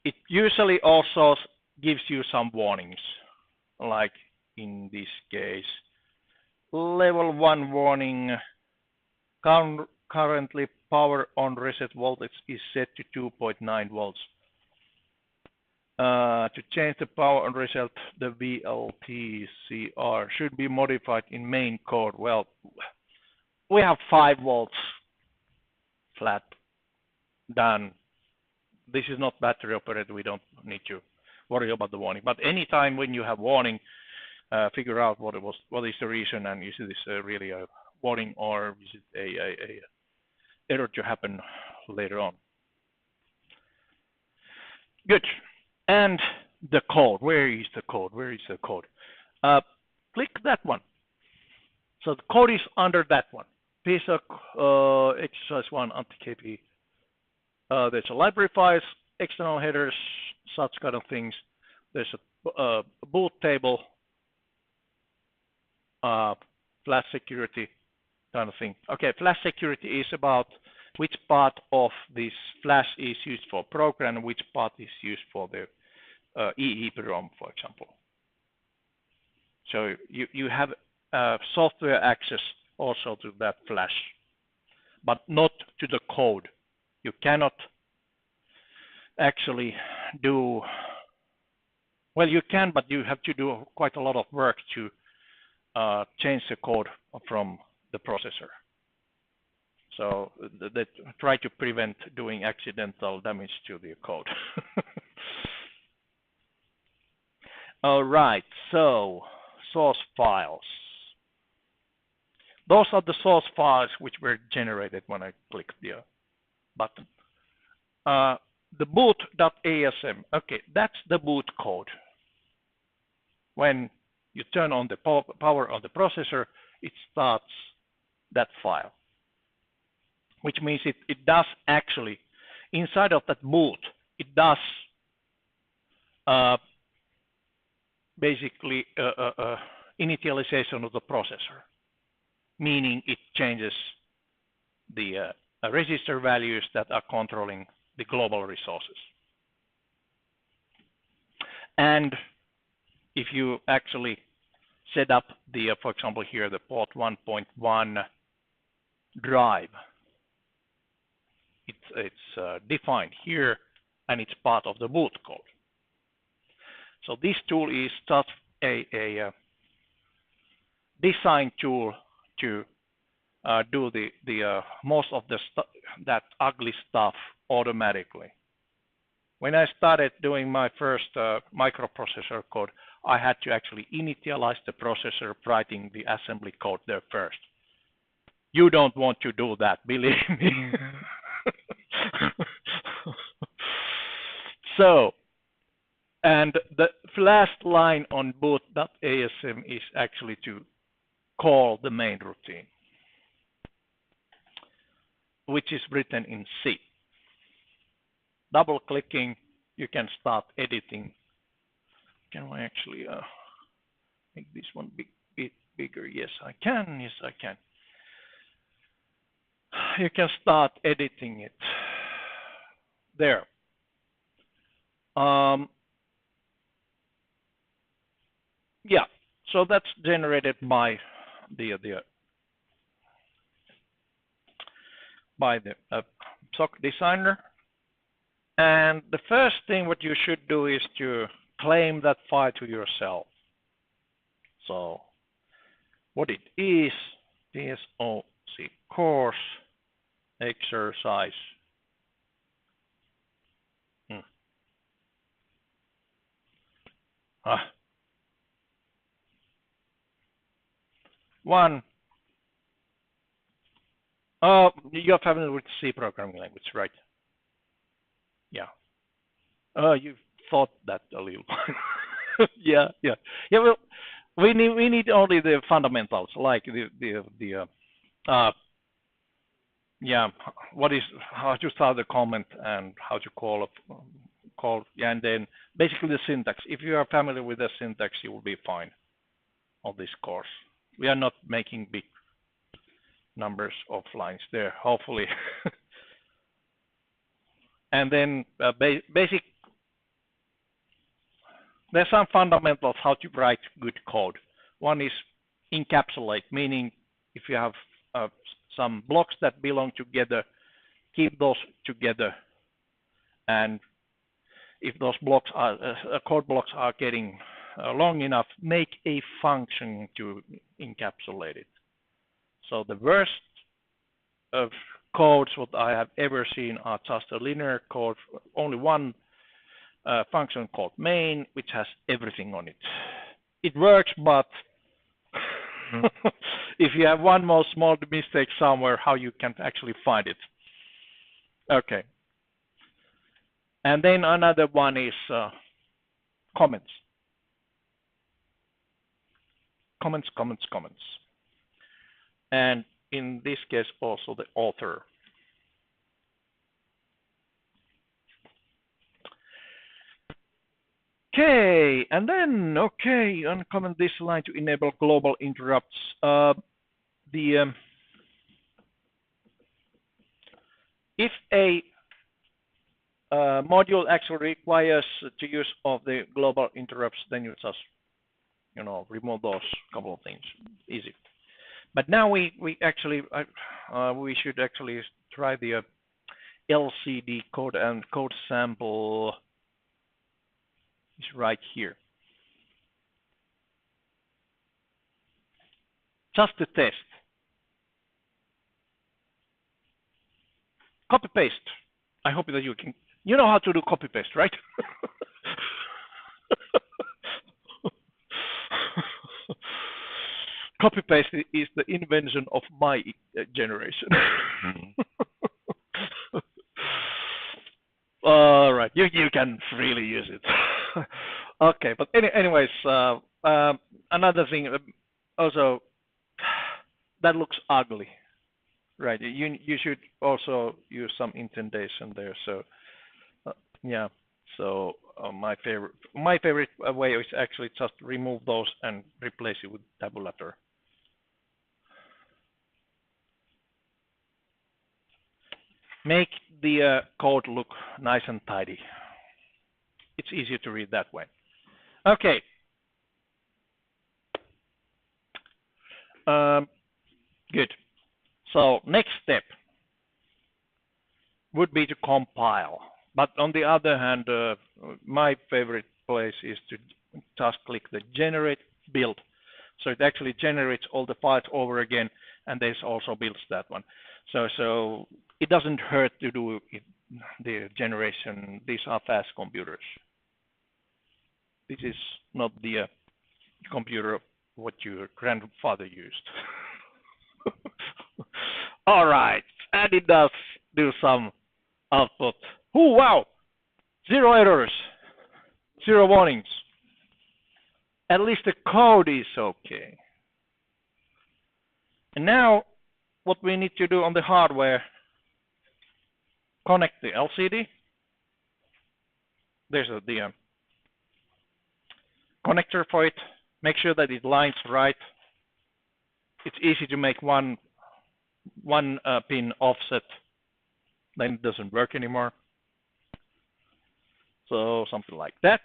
It usually also gives you some warnings, like in this case, level 1 warning, currently power on reset voltage is set to 2.9 volts. To change the power on reset, the VLTCR should be modified in main code. Well, we have 5 volts flat done. This is not battery operated. We don't need to worry about the warning. But anytime when you have warning, figure out what is the reason, and is this really a warning or is it a error to happen later on. Good. And the code. Where is the code? Where is the code? Click that one. So the code is under that one. PSoC exercise 1 anti-KP. There's a library files, external headers, such kind of things. There's a boot table, flash security kind of thing. Okay, flash security is about which part of this flash is used for program and which part is used for the EEPROM, for example. So you have software access also to that flash, but not to the code. You cannot actually do, well, you can, but you have to do quite a lot of work to change the code from the processor. So they try to prevent doing accidental damage to the code. All right, so source files. Those are the source files which were generated when I clicked the button. The boot.asm, okay, that's the boot code. When you turn on the power on the processor, it starts that file, which means it does actually, inside of that boot, it does basically initialization of the processor, meaning it changes the register values that are controlling the global resources. And if you actually set up the, for example, here the port 1.1 drive, it's defined here and it's part of the boot code. So this tool is just a design tool to do the most of the that ugly stuff automatically. When I started doing my first microprocessor code, I had to actually initialize the processor, writing the assembly code there first. You don't want to do that, believe me. So, and the last line on boot.asm is actually to call the main routine, which is written in C. Double clicking, you can start editing. Can I actually make this one bit bigger? Yes, I can. Yes, I can. You can start editing it there. Yeah, so that's generated by the PSoC Designer. And the first thing what you should do is to claim that file to yourself. So what it is, PSoC course exercise. One. You're familiar with C programming language, right? Yeah. You thought that a little. Yeah. Well, we need only the fundamentals, like how to start the comment and how to call, and then basically the syntax. If you are familiar with the syntax, you will be fine on this course. We are not making big numbers of lines there, hopefully. And then there's some fundamentals how to write good code. One is encapsulate, meaning if you have some blocks that belong together, keep those together. And if those blocks are code blocks are getting long enough, make a function to encapsulate it. So the worst codes what I have ever seen are just a linear code, only one function called main, which has everything on it. It works, but if you have one more small mistake somewhere, how you can actually find it? Okay. And then another one is comments. Comments. And in this case, also the author. Okay, and then, uncomment this line to enable global interrupts. If a module actually requires the use of the global interrupts, then you just, remove those couple of things, easy. But now we should actually try the LCD code, and code sample is right here. Just to test. Copy paste. I hope that you know how to do copy paste, right? Copy paste is the invention of my generation. All right, you can really use it. Okay, but anyways, another thing also that looks ugly, right? You should also use some indentation there. So yeah, so my favorite way is actually just remove those and replace it with tabulator. Make the code look nice and tidy. It's easier to read that way. Okay. Good. So next step would be to compile. But on the other hand, my favorite place is to just click the generate build. So it actually generates all the files over again, and this also builds that one. So it doesn't hurt to do the generation. These are fast computers. This is not the computer what your grandfather used. All right, and it does do some output. Oh, wow! 0 errors, 0 warnings. At least the code is okay. And now, what we need to do on the hardware, connect the LCD. There's the connector for it. Make sure that it lines right. It's easy to make one pin offset, then it doesn't work anymore. So something like that.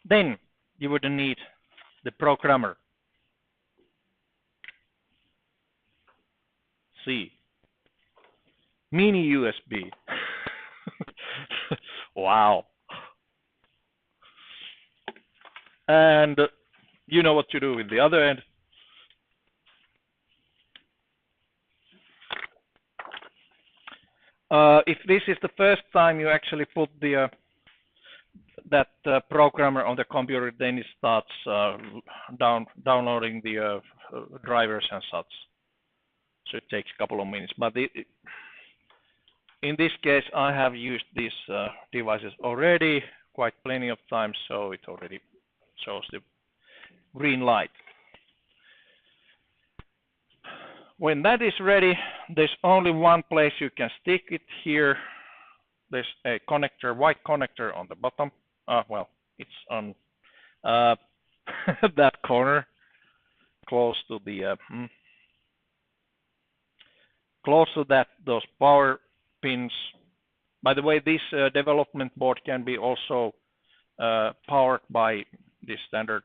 Then you would need the programmer. C. Mini USB. Wow. And you know what to do with the other end. If this is the first time you actually put the that programmer on the computer, then it starts downloading the drivers and such. So it takes a couple of minutes. But in this case, I have used these devices already quite plenty of times, so it already shows the green light. When that is ready, there's only one place you can stick it here. There's a connector, white connector on the bottom. Well, it's on that corner, close to the close to those power pins. By the way, this development board can be also powered by the standard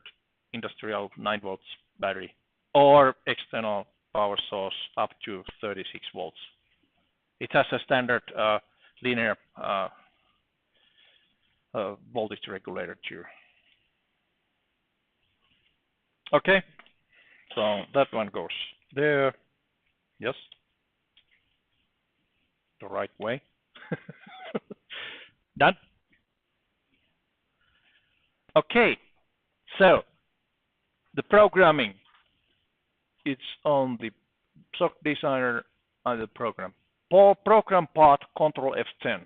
industrial 9 volts battery or external power source up to 36 volts. It has a standard linear voltage regulator too. Okay, so that one goes there. Yes. the right way. Done? Okay, so the programming, it's on the PSoC Designer and the program. Program path, Control F10.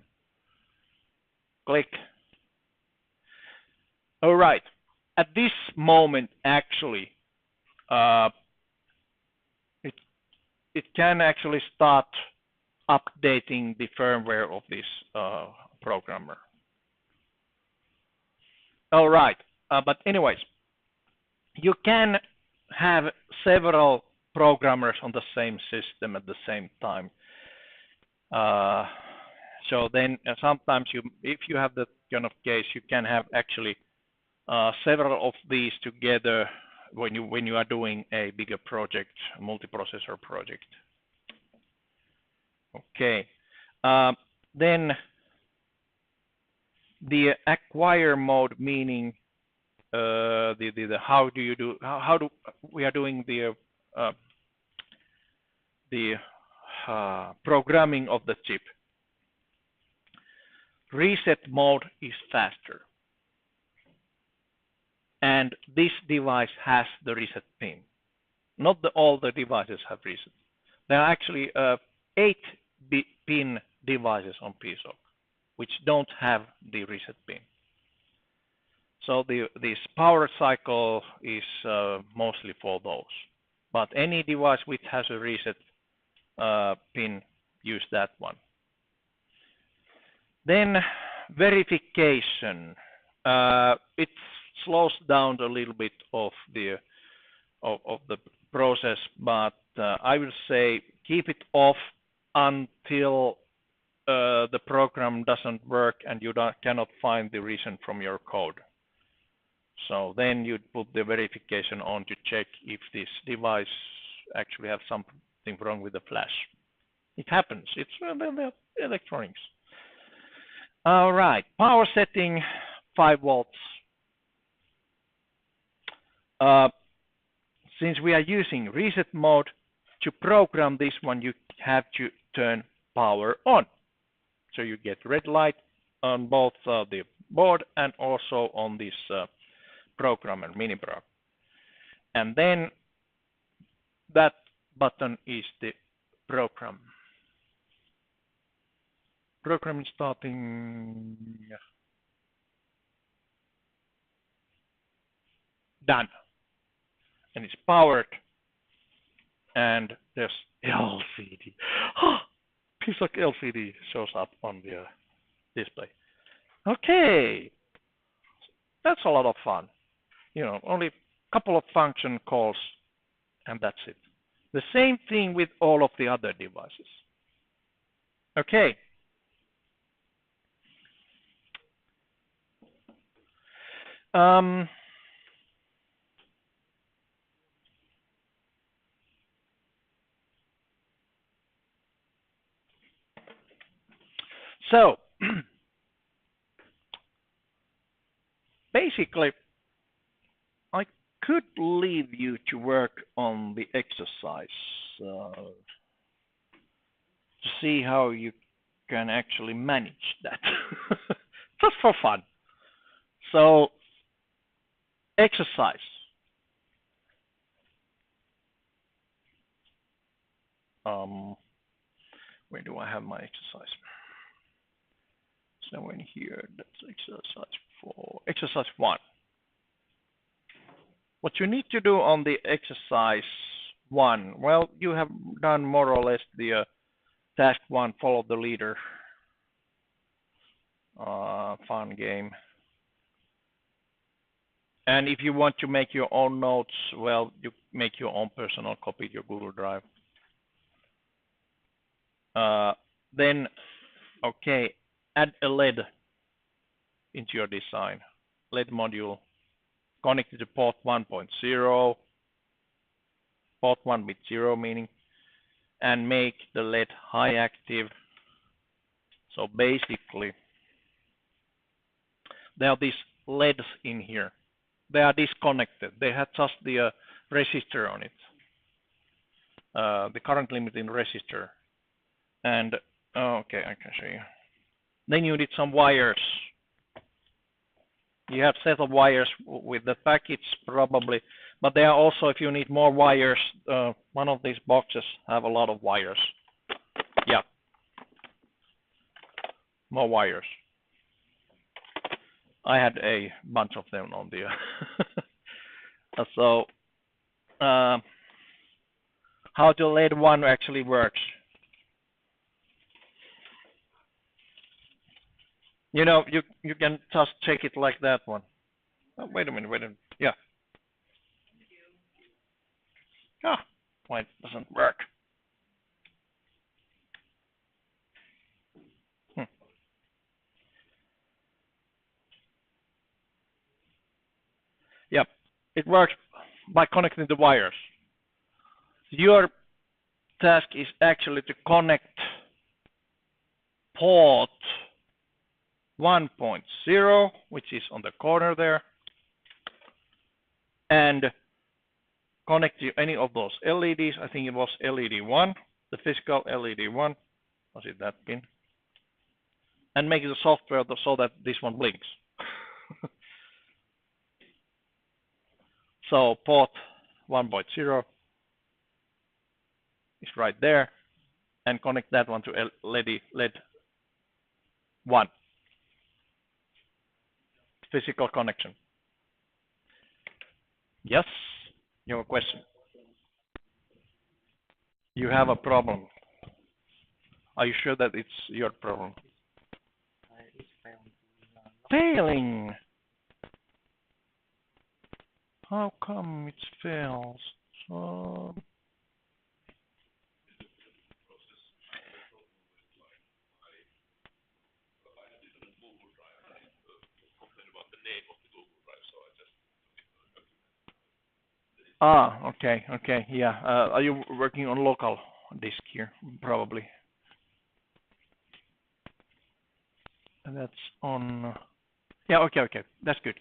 Click. All right. At this moment, actually, it can actually start updating the firmware of this programmer. All right. But anyways, you can have several programmers on the same system at the same time. So then sometimes if you have that kind of case, you can have actually several of these together when you are doing a bigger project, a multiprocessor project. Okay. Then the acquire mode, meaning how do we are doing the programming of the chip. Reset mode is faster, and this device has the reset pin. Not all the devices have reset. There are actually 8-pin devices on PSoC which don't have the reset pin. So this power cycle is mostly for those. But any device which has a reset pin, use that one. Then verification. It slows down a little bit of the process, but I will say keep it off until the program doesn't work and you cannot find the reason from your code. So then you put the verification on to check if this device actually has something wrong with the flash. It happens. It's the electronics. All right, power setting 5 volts. Since we are using reset mode, to program this one, you have to turn power on. So you get red light on both the board and also on this programmer, mini-prog. And then that button is the program. Program is starting. Done. And it's powered. And there's LCD. PSoC LCD shows up on the display. Okay. That's a lot of fun. Only a couple of function calls, and that's it. The same thing with all of the other devices. Okay. So basically, I could leave you to work on the exercise to see how you can actually manage that, just for fun. So, exercise. Where do I have my exercise? So in here, that's exercise 1. What you need to do on the exercise 1, well, you have done more or less the task 1, follow the leader. Fun game. And if you want to make your own notes, well, you make your own personal copy, your Google Drive. Then, okay, add a LED into your design. LED module connected to port 1.0, port 1 with 0 meaning, and make the LED high active. So basically, there are these LEDs in here. They are disconnected. They have just the resistor on it, the current limiting resistor. And Oh, okay, I can show you. Then you need some wires. You have set of wires with the package probably, but there are also, if you need more wires, one of these boxes have a lot of wires. Yeah, more wires. I had a bunch of them on the. So, how the LED one actually works? You know, you can just check it like that one. Oh, wait a minute. Yeah. Ah, why it doesn't work? Yep, it works by connecting the wires. Your task is actually to connect port 1.0, which is on the corner there, and connect to any of those LEDs. I think it was LED 1, the physical LED 1. Was it that pin? And make the software so that this one blinks. So port 1.0 is right there, and connect that one to LED 1. Physical connection. Yes, your question. You have a problem. Are you sure that it's your problem? It's Failing. How come it fails? So okay, yeah. Are you working on local disk here? Probably. And that's on. Yeah, okay. That's good.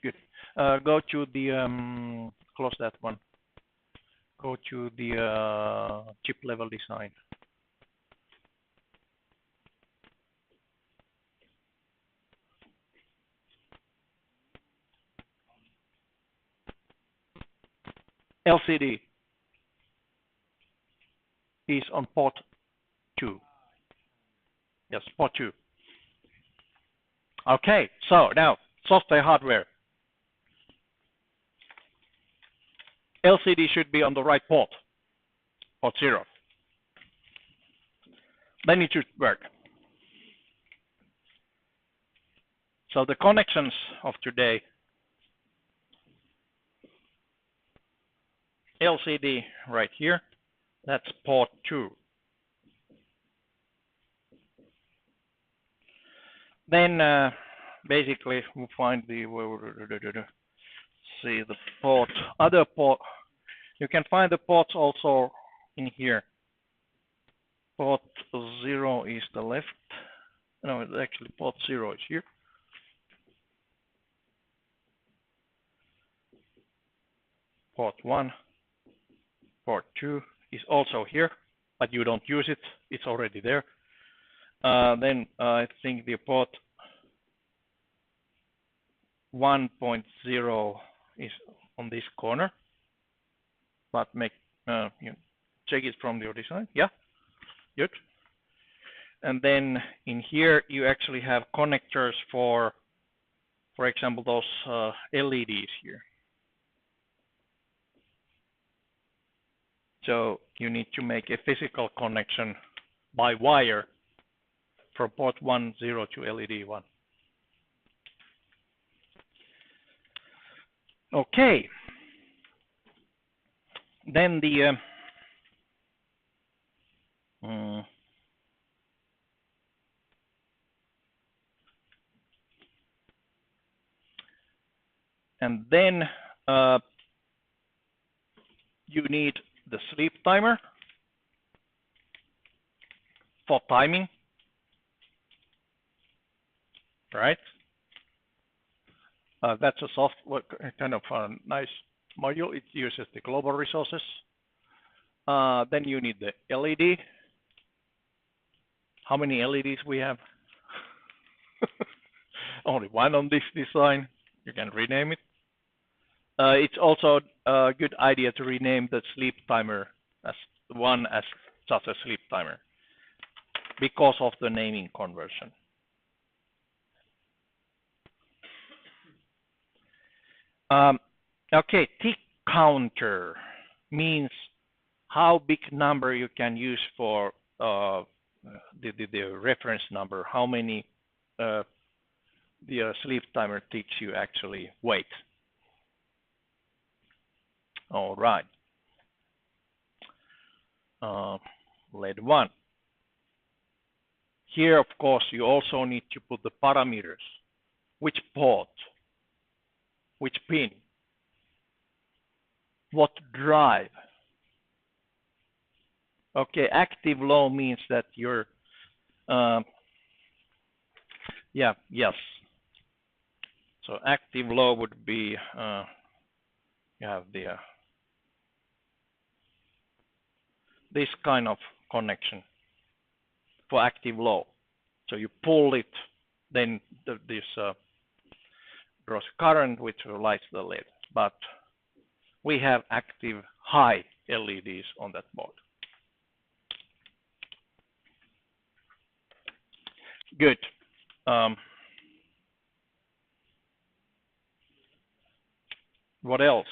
Go to the close that one. Go to the chip level design. LCD is on port 2. Yes, port 2. Okay, so now software, hardware. LCD should be on the right port 0. Then it should work. So the connections of today, LCD right here, that's port 2. Then basically we'll find the see the port, other port. You can find the ports also in here. Port 0 is the left. No, it's actually port 0 is here. Port 1, port 2 is also here, but you don't use it. It's already there. Then I think the port 1.0 is on this corner, but make you check it from your design. Yeah, good. And then in here you actually have connectors for example, those LEDs here. So you need to make a physical connection by wire from port 1.0 to LED 1. Okay. Then the and then you need the SleepTimer for timing, right? That's a software kind of nice module. It uses the global resources. Then you need the LED. How many LEDs we have? Only one on this design. You can rename it. It's also a good idea to rename the SleepTimer as one as just a SleepTimer because of the naming conversion. Okay, tick counter means how big number you can use for the reference number, how many the SleepTimer ticks you actually wait. All right. LED 1. Here, of course, you also need to put the parameters. Which port? Which pin? What drive? Okay, active low means that you're, yes. So active low would be, you have the this kind of connection for active low. So you pull it, then this draws current which lights the LED. But we have active high LEDs on that board. Good. What else?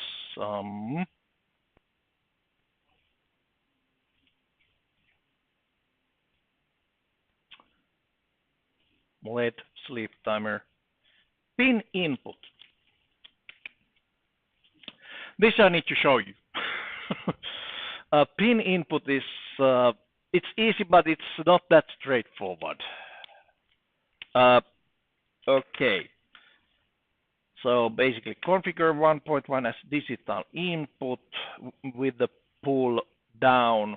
LED SleepTimer. Pin input. This I need to show you. Pin input is, it's easy, but it's not that straightforward. Okay. So basically configure 1.1 as digital input with the pull down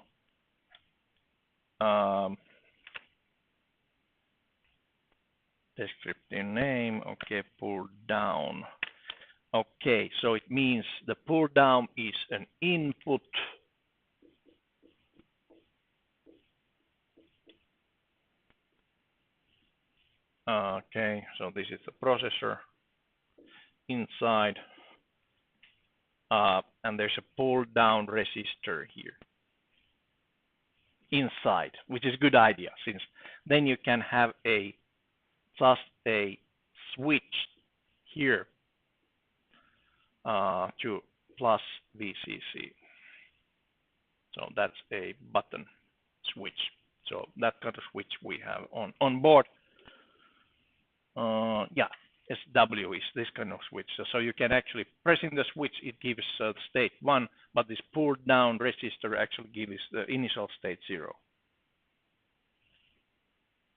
descriptive name. Okay, pull down. Okay, so it means the pull down is an input. Okay, so this is the processor inside, and there's a pull down resistor here inside, which is a good idea, since then you can have just a switch here to plus VCC. So that's a button switch. So that kind of switch we have on board. Yeah, SW is this kind of switch. So you can actually pressing the switch, it gives state 1, but this pull down resistor actually gives the initial state 0.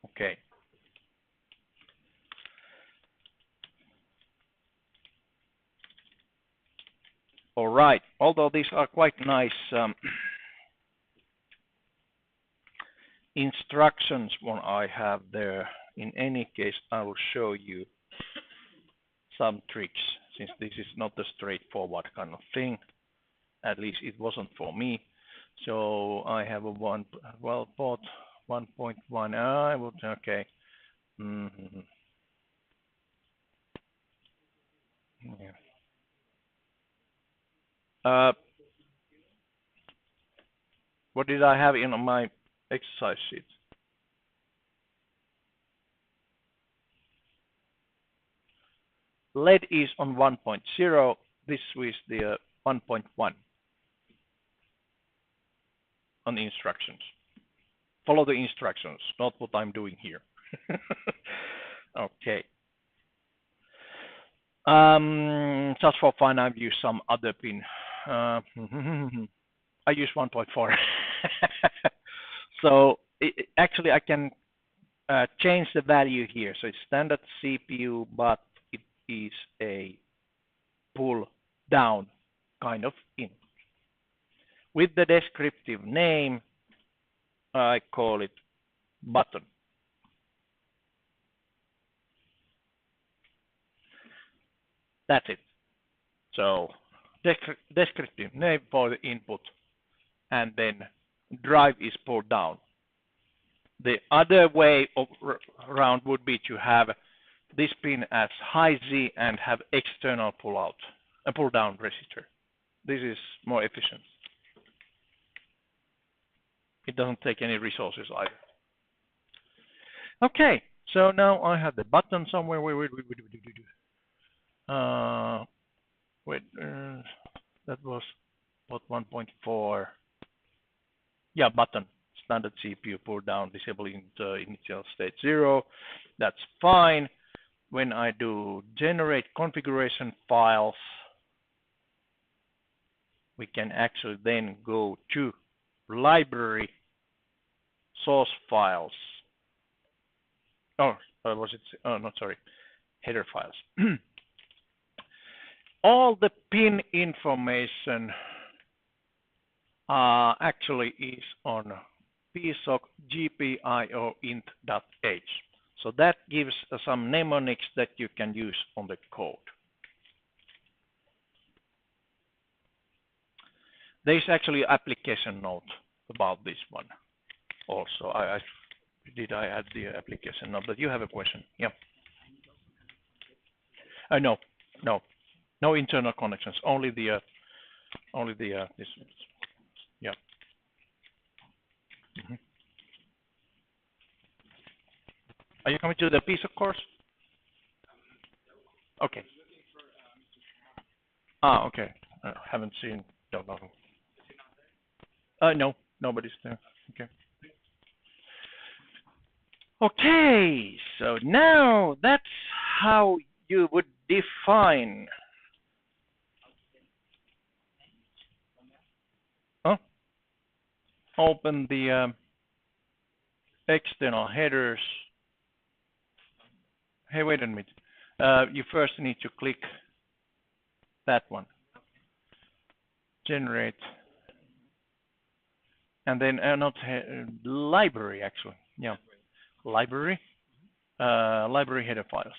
Okay. All right, although these are quite nice instructions one I have there, in any case I will show you some tricks, since this is not a straightforward kind of thing. At least it wasn't for me. So I have a port 1.1. I would okay. Yeah. What did I have in my exercise sheet? LED is on 1.0. This is the 1.1 on the instructions. Follow the instructions, not what I'm doing here. Okay. Just for fun, I've used some other pin. I use 1.4. So actually, I can change the value here. So it's standard CPU, but it is a pull down kind of input. With the descriptive name, I call it button. That's it. So descriptive name for the input, and then drive is pulled down. The other way around would be to have this pin as high Z and have external pull down resistor. This is more efficient. It doesn't take any resources either. Okay, so now I have the button somewhere. That was what 1.4. Yeah, button. Standard CPU pull down, disabling the initial state 0. That's fine. When I do generate configuration files, we can actually then go to library source files. Oh, was it? Oh, no, sorry. Header files. All the pin information actually is on PSoC GPIO.int.h. So that gives some mnemonics that you can use on the code. There's actually an application note about this one also. Did I add the application note? But you have a question. Yeah. No internal connections. Only the this. Yeah. Mm-hmm. Are you coming to the PSoC course? Okay. Okay. Haven't seen. Don't know. No, nobody's there. Okay. Okay, so now that's how you would define. Open the external headers. Hey, wait a minute. You first need to click that one. Generate. And then not library, actually. Yeah. Library. Library header files.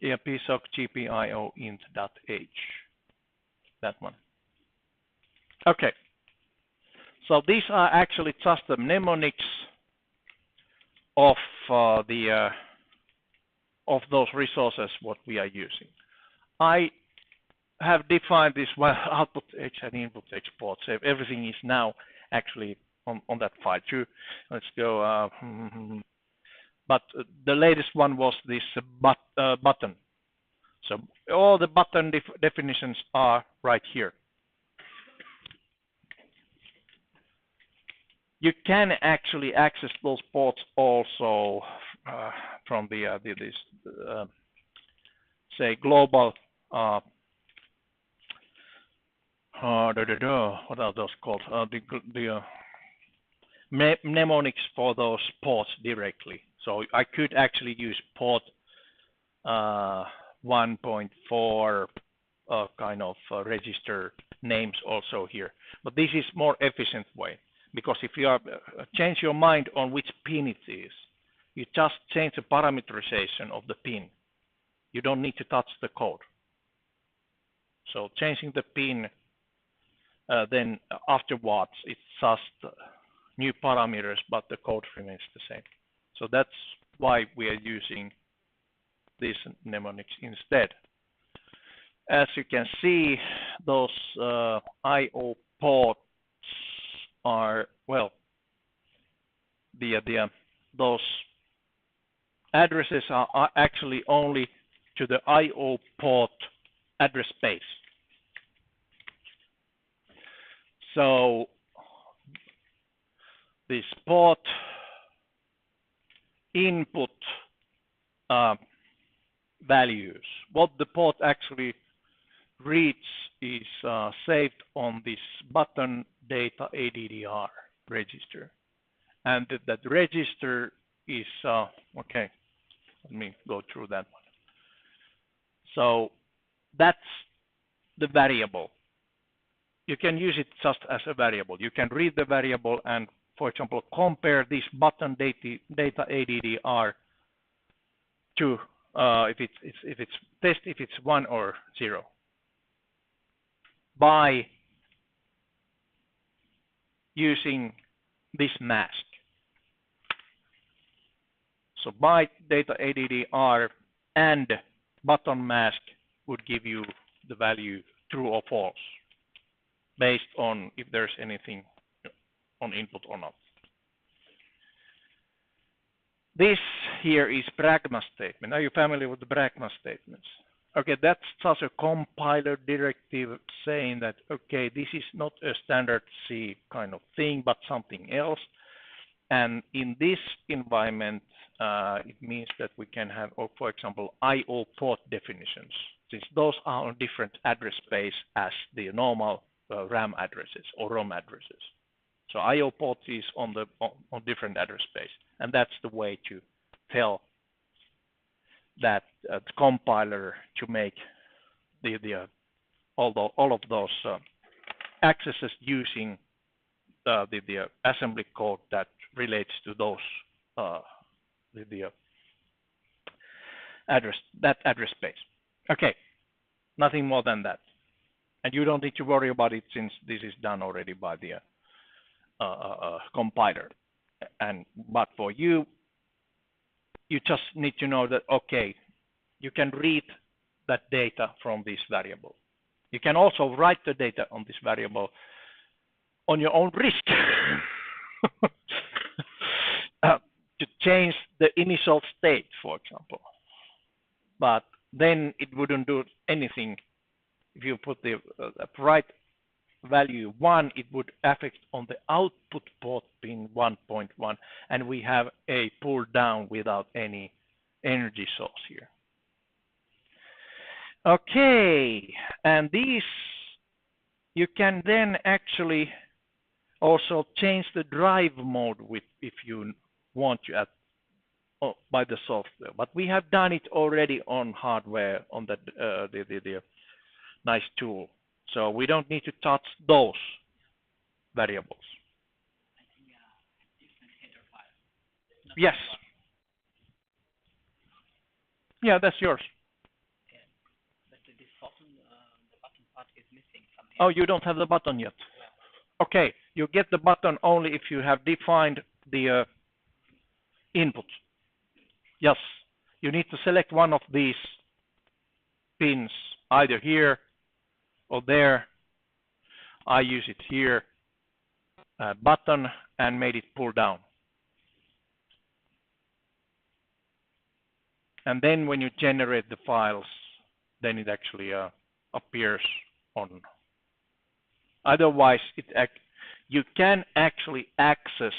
Yeah, PSoC GPIO.int.h. That one. Okay. So these are actually just the mnemonics of of those resources what we are using. I have defined this output H and input H ports. Everything is now actually on that file too. Let's go. But the latest one was this button. So all the button definitions are right here. You can actually access those ports also from this say global what are those called? The mnemonics for those ports directly. So I could actually use port 1.4 kind of register names also here. But this is more efficient way, because if you change your mind on which pin it is, you just change the parameterization of the pin. You don't need to touch the code. So changing the pin, then afterwards it's just new parameters, but the code remains the same. So that's why we are using these mnemonics instead. As you can see, those I/O ports are, well, those addresses are actually only to the I/O port address space. So this port input values, what the port actually reads is saved on this button data ADDR register. And that register is, okay, let me go through that one. So that's the variable. You can use it just as a variable. You can read the variable and, for example, compare this button data ADDR to if it's test if it's 1 or 0 by using this mask. So byte data ADDR and button mask would give you the value true or false based on if there's anything on input or not. This here is pragma statement. Are you familiar with the pragma statements? Okay, that's just a compiler directive saying that, okay, this is not a standard C kind of thing, but something else. And in this environment, it means that we can have, for example, I/O port definitions, since those are on different address space as the normal RAM addresses or ROM addresses. So I/O port is on different address space, and that's the way to tell that the compiler to make all of those accesses using the assembly code that relates to those address space. Okay, nothing more than that, and you don't need to worry about it since this is done already by the compiler. But for you just need to know that, okay, you can read that data from this variable. You can also write the data on this variable on your own risk to change the initial state, for example. But then it wouldn't do anything if you put the right value 1, it would affect on the output port pin 1.1, and we have a pull down without any energy source here. Okay, and these you can then actually also change the drive mode with if you want to by the software. But we have done it already on hardware on the nice tool. So we don't need to touch those variables. Yes. Yeah, that's yours. Yeah. But this button, the button part is missing from here. Oh, you don't have the button yet. Okay, you get the button only if you have defined the input. Yes, you need to select one of these pins, either here or there. I use it here, button, and made it pull down. And then when you generate the files, then it actually appears on. Otherwise, you can actually access.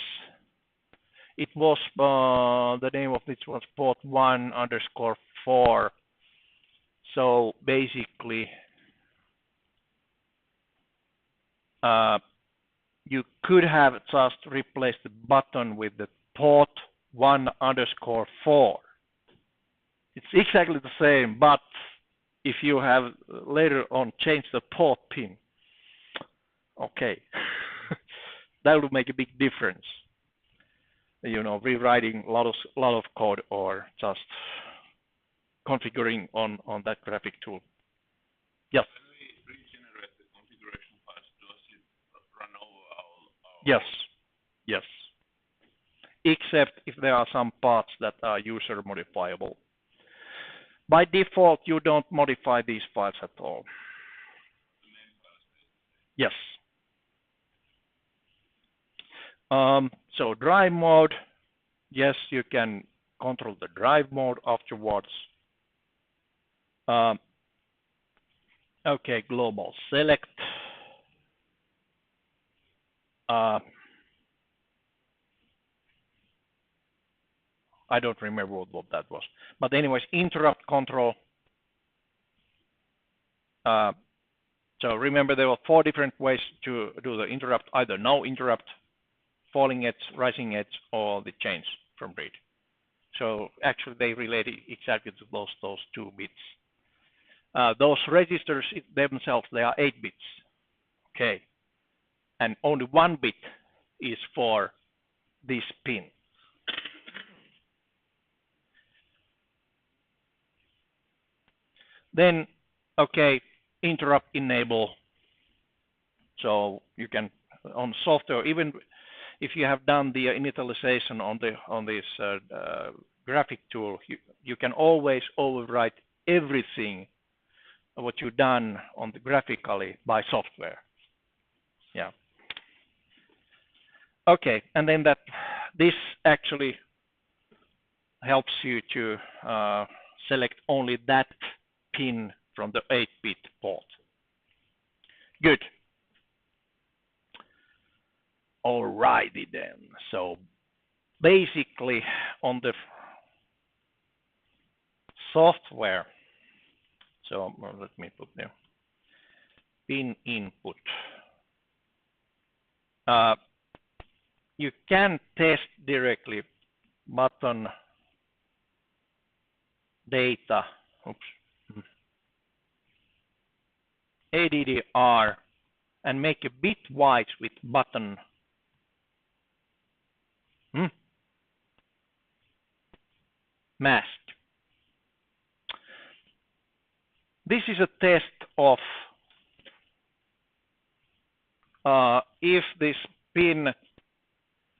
It was the name of it was port 1_4. So basically, you could have just replaced the button with the port 1_4. It's exactly the same, but if you have later on changed the port pin, okay, that would make a big difference. You know, rewriting a lot of code or just configuring on that graphic tool. Yes. When we regenerate the configuration files, does it run over our Yes. Yes. Except if there are some parts that are user modifiable. By default, you don't modify these files at all. the main files? Yes. So drive mode, yes, you can control the drive mode afterwards. Okay, global select. I don't remember what that was. But anyways, interrupt control. So remember there were 4 different ways to do the interrupt, either no interrupt, falling edge, rising edge, or the change from read. So actually they relate exactly to those 2 bits. Those registers themselves, they are 8 bits. Okay. And only 1 bit is for this pin. Then, okay, interrupt enable. So you can, on software, even if you have done the initialization on this graphic tool, you can always overwrite everything what you've done on the graphically by software. Yeah. Okay, and then this actually helps you to select only that pin from the 8-bit port. Good. Alrighty then. So basically on the software, so let me put there, pin input. You can test directly button data, ADDR, and make a bitwise with button mask. This is a test of if this pin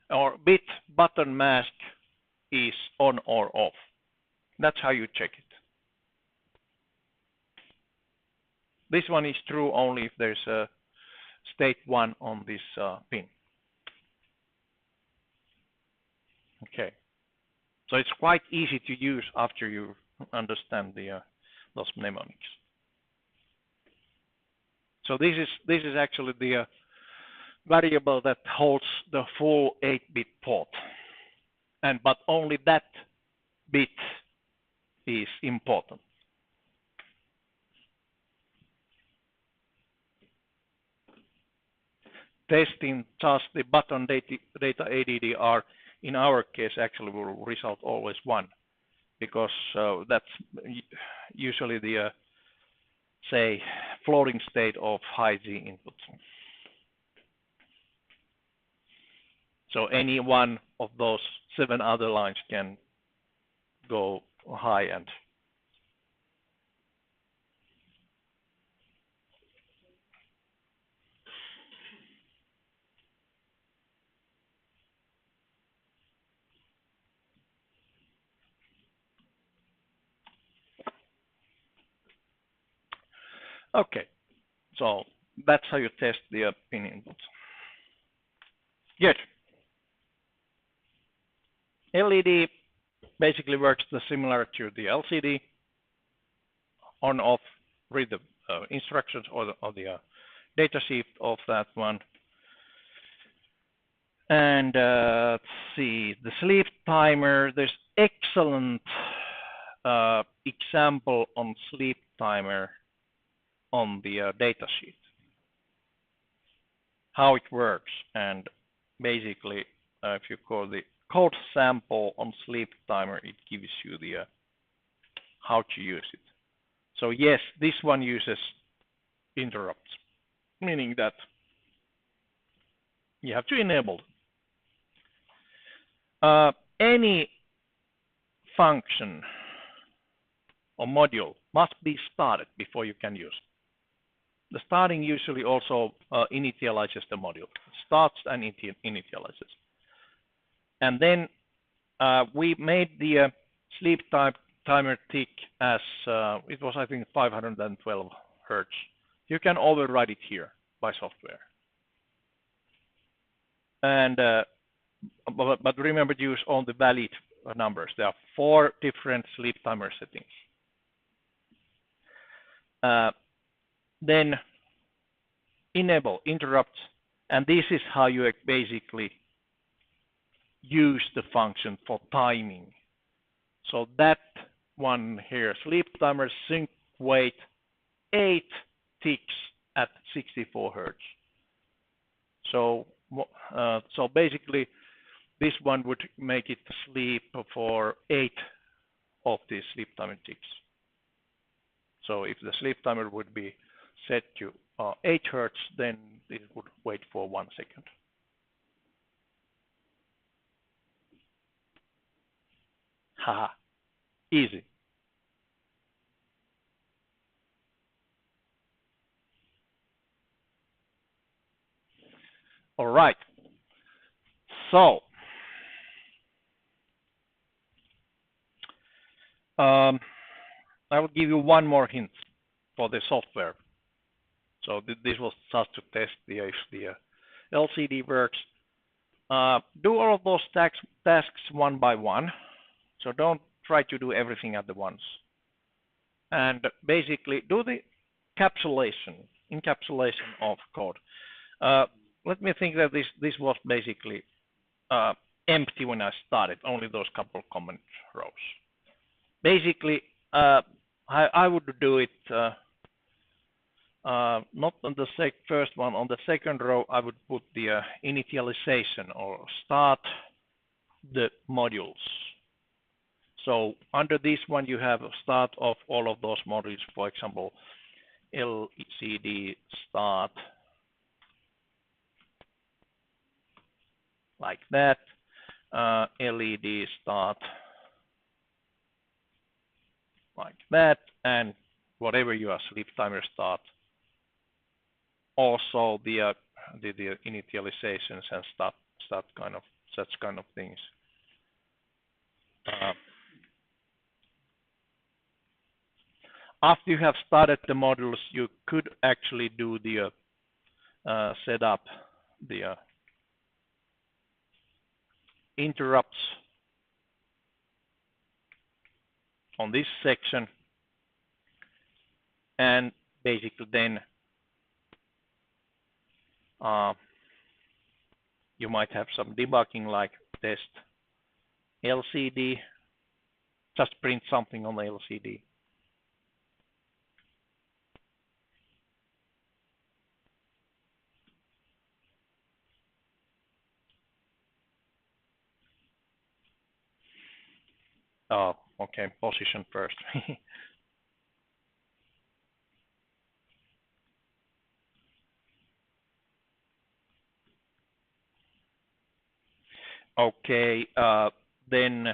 or bit button mask is on or off. That's how you check it. This one is true only if there's a state 1 on this pin. Okay. So it's quite easy to use after you understand those mnemonics. So this is actually the variable that holds the full 8-bit port, but only that bit is important. Testing just the button data ADDR in our case actually will result always 1, because that's usually the say floating state of high Z input. So any one of those 7 other lines can go high end. Okay, so that's how you test the pin input. Good. LED basically works similar to the LCD. On off, read the instructions or the data sheet of that one. And let's see, the SleepTimer. There's excellent example on SleepTimer on the data sheet, how it works. And basically, if you call the code sample on SleepTimer, it gives you the how to use it. So yes, this one uses interrupts, meaning that you have to enable any function or module must be started before you can use it. The starting usually also initializes the module. Starts and initializes. And then we made the sleep timer tick as it was, I think, 512 Hertz. You can override it here by software. And but remember to use all the valid numbers. There are 4 different sleep timer settings. Then enable interrupts, and this is how you basically use the function for timing. So that one here, sleep timer sync wait 8 ticks at 64 Hertz. So basically this one would make it sleep for 8 of these sleep timer ticks. So if the sleep timer would be set to 8 Hertz, then it would wait for 1 second. Haha, easy. All right. So, I will give you one more hint for the software. So this was just to test if the LCD works. Do all of those tasks one by one. So don't try to do everything at the once. And basically do the encapsulation of code. Let me think that this was basically empty when I started, only those couple comment rows. Basically, I would do it not on the first one. On the second row, I would put the initialization or start the modules. So under this one, you have a start of all of those modules. For example, LCD start like that, LED start like that, and whatever your SleepTimer start. Also the initializations and such kind of things. After you have started the modules, you could actually do the set up the interrupts on this section, and basically then you might have some debugging like test LCD, just print something on the LCD. Oh, okay, position first. Okay, then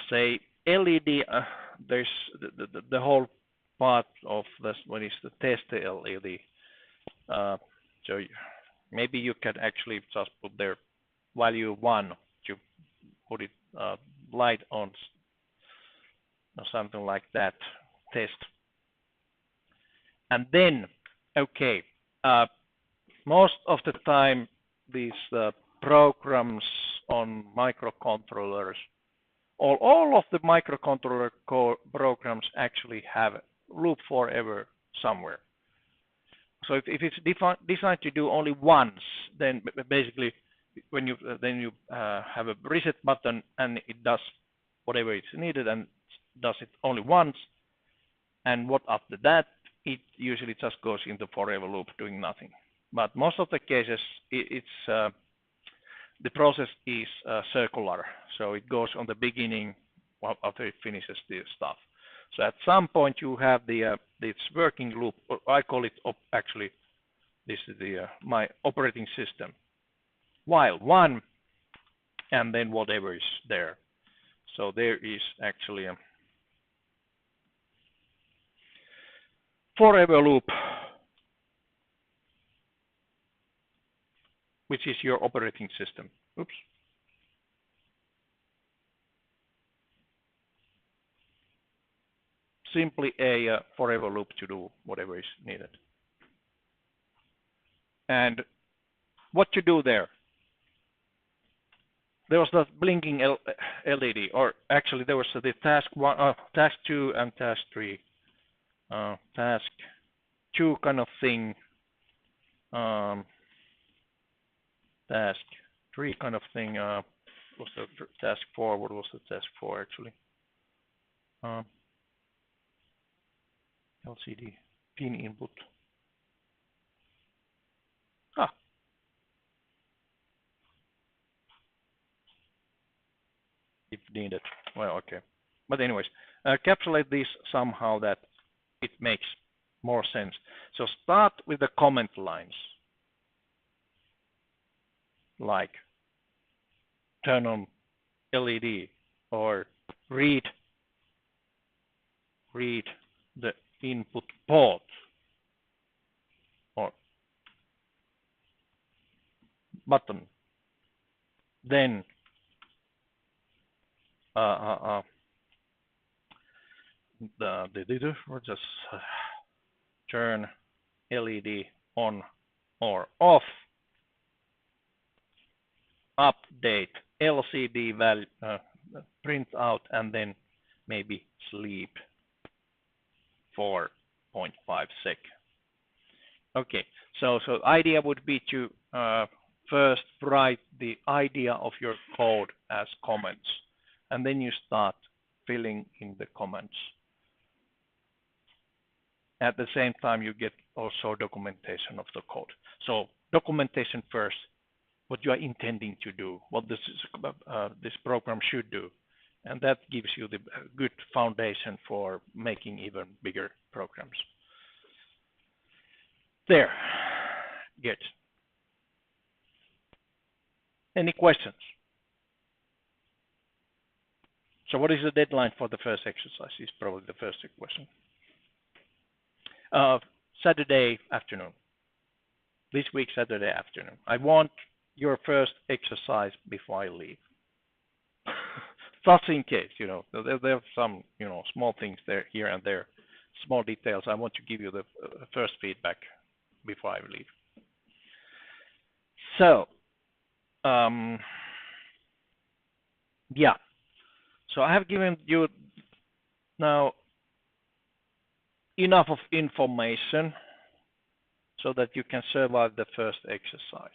say LED, there's the whole part of this one is the test LED. So maybe you can actually just put there value 1 to put it light on or something like that, test. And then, okay, most of the time these programs on microcontrollers, all of the microcontroller programs actually have loop forever somewhere. So if it's designed to do only once, then basically when you have a reset button and it does whatever it's needed and does it only once, and what after that, it usually just goes into forever loop doing nothing. But most of the cases, it's the process is circular, so it goes on the beginning after it finishes the stuff. So at some point you have the this working loop. I call it actually this is the my operating system. While one, and then whatever is there. So there is actually a forever loop, which is your operating system. Oops. Simply a forever loop to do whatever is needed. And what to do there? There was that blinking LED, or actually there was the task 1, task 2, and task 3. Task 2 kind of thing. Task 3 kind of thing. Was the task 4? What was the task 4 actually? LCD pin input. If needed. Well, okay. But anyways, encapsulate this somehow that it makes more sense. So start with the comment lines, like turn on LED or read the input port, or button, then we'll just turn LED on or off, update LCD value, print out, and then maybe sleep 4.5 sec. Okay, so idea would be to first write the idea of your code as comments, and then you start filling in the comments. At the same time, you get also documentation of the code. So documentation first, what you are intending to do, what this program should do, and that gives you the good foundation for making even bigger programs. There, good. Any questions? So what is the deadline for the first exercise is probably the first question. Saturday afternoon. This week, Saturday afternoon. I want your first exercise before I leave. Just in case, there are some, small things there, here and there, small details. I want to give you the first feedback before I leave. So, yeah. So I have given you now enough of information so that you can survive the first exercise.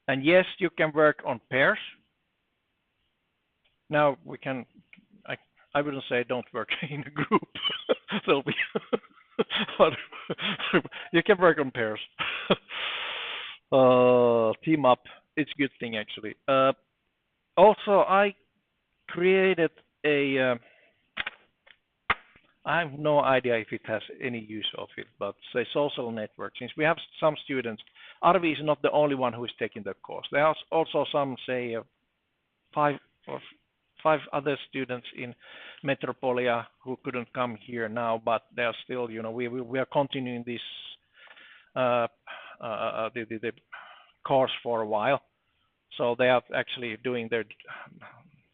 And yes, you can work on pairs. Now we can, I wouldn't say don't work in a group. There'll be, you can work on pairs. Team up, it's a good thing actually. Also, I created a, I have no idea if it has any use of it, but say social network. Since we have some students, Arvi is not the only one who is taking the course. There are also some, say, five other students in Metropolia who couldn't come here now, but they are still, we are continuing this the course for a while. So they are actually doing their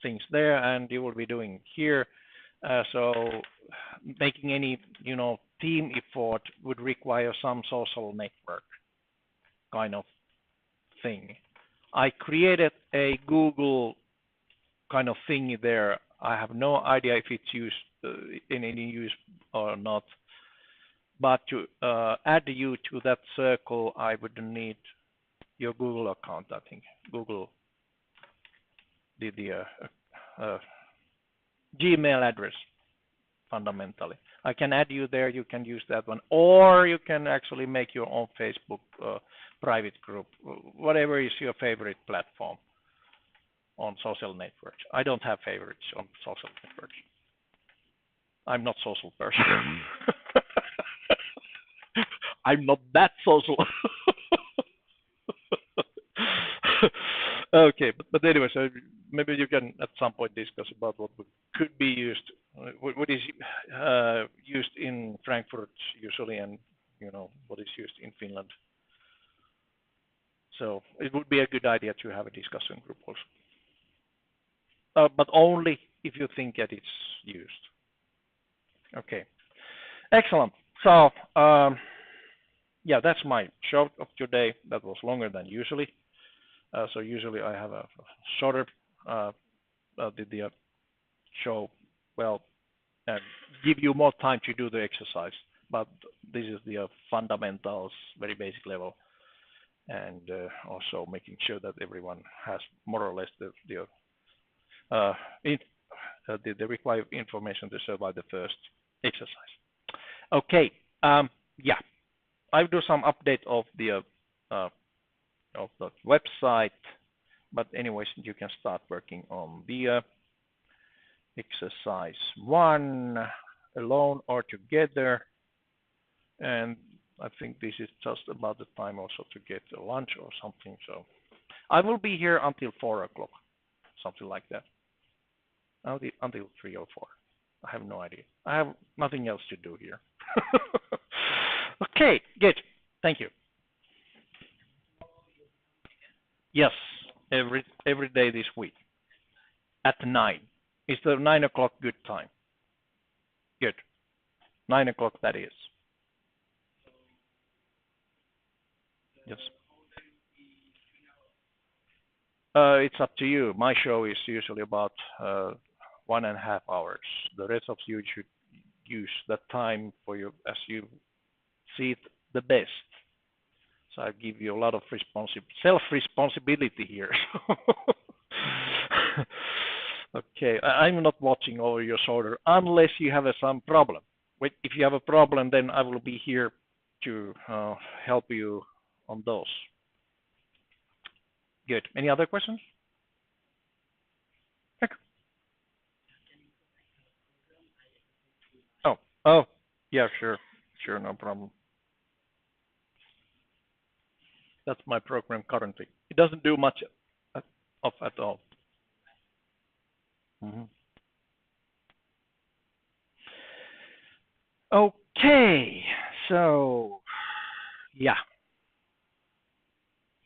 things there, and you will be doing here. So making any, team effort would require some social network kind of thing. I created a Google kind of thing there. I have no idea if it's used in any use or not. But to add you to that circle, I would need your Google account, I think. Google, the Gmail address, fundamentally. I can add you there, you can use that one, or you can actually make your own Facebook private group, whatever is your favorite platform on social networks. I don't have favorites on social networks. I'm not social person. I'm not that social. Okay, but anyway, so maybe you can at some point discuss about what could be used, what is used in Frankfurt usually, and what is used in Finland. So it would be a good idea to have a discussion group also, but only if you think that it's used. Okay, excellent. So yeah, that's my show of today. That was longer than usually. So usually I have a shorter the show, well, give you more time to do the exercise. But this is the fundamentals, very basic level, and also making sure that everyone has more or less the required information to survive the first exercise. Okay, yeah, I'll do some update of the website, but anyways, you can start working on the exercise 1 alone or together, and I think this is just about the time also to get a lunch or something. So I will be here until 4 o'clock, something like that, until 3 or 4. I have no idea. I have nothing else to do here. Okay, good. Thank you. Yes, every day this week at 9. Is the 9 o'clock good time? Good. 9 o'clock that is. Yes. It's up to you. My show is usually about 1.5 hours. The rest of you should use that time for you as you see it the best. So I give you a lot of self-responsibility here. Okay, I'm not watching over your shoulder unless you have some problem. If you have a problem, then I will be here to help you on those. Good. Any other questions? Okay. Oh, yeah, sure, no problem. That's my program currently. It doesn't do much of at all. Okay, so yeah,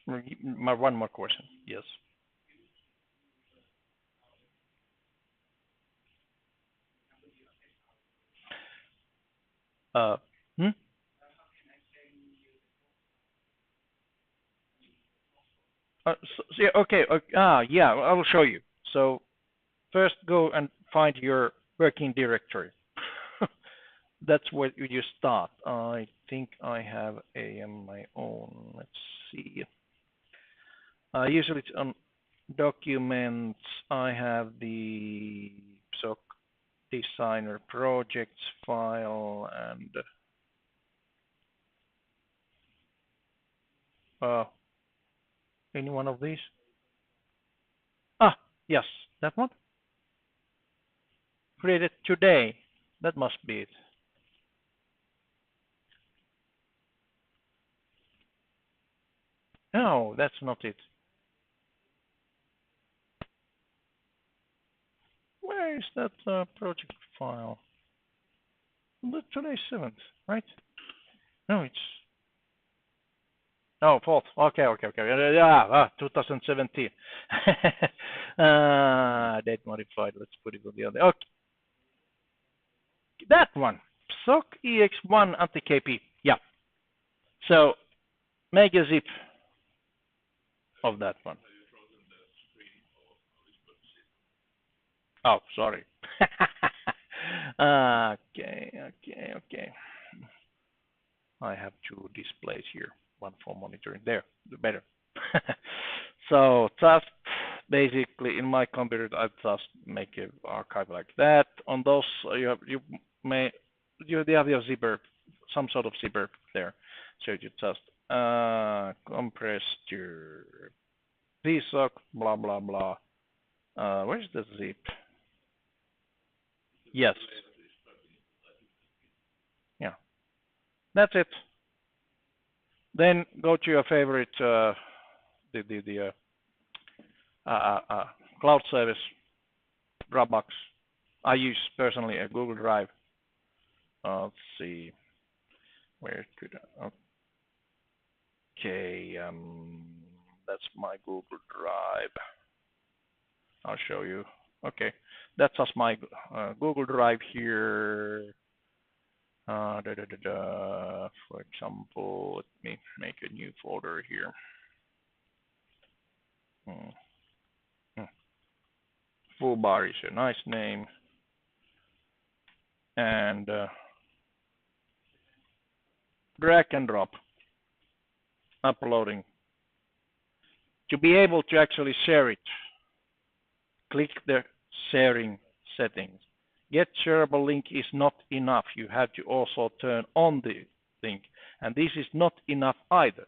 one more question. Yes. Uh, hmm? Yeah, okay. Yeah, I will show you. So first, go and find your working directory. That's where you start. I think I have my own. Let's see. Usually it's on documents. I have the PSoC Designer projects file and any one of these. Yes, that one. Created today. That must be it. No, that's not it. Where is that project file? Today's 7th, right? No, it's... Oh, 4th. Okay. Yeah, 2017. Date modified. Let's put it on the other. Okay. That one. PSoC EX1 anti-KP. Yeah. So, make a zip of that one. Oh, sorry. Okay. I have two displays here. One for monitoring. There, the better. So just basically in my computer, I just make an archive like that. On those, you have your zipper, some sort of zipper there. So you just compress your PSoC, blah blah blah. Where's the zip? Yes. Yeah, that's it. Then go to your favorite the cloud service, Dropbox. I use personally a Google Drive. Let's see, where could I? Okay, that's my Google Drive. I'll show you. Okay, that's just my Google Drive here. For example, let me make a new folder here. Fullbar is a nice name. And drag and drop. Uploading. To be able to actually share it, click the sharing settings. Get shareable link is not enough. You have to also turn on the link. And this is not enough either.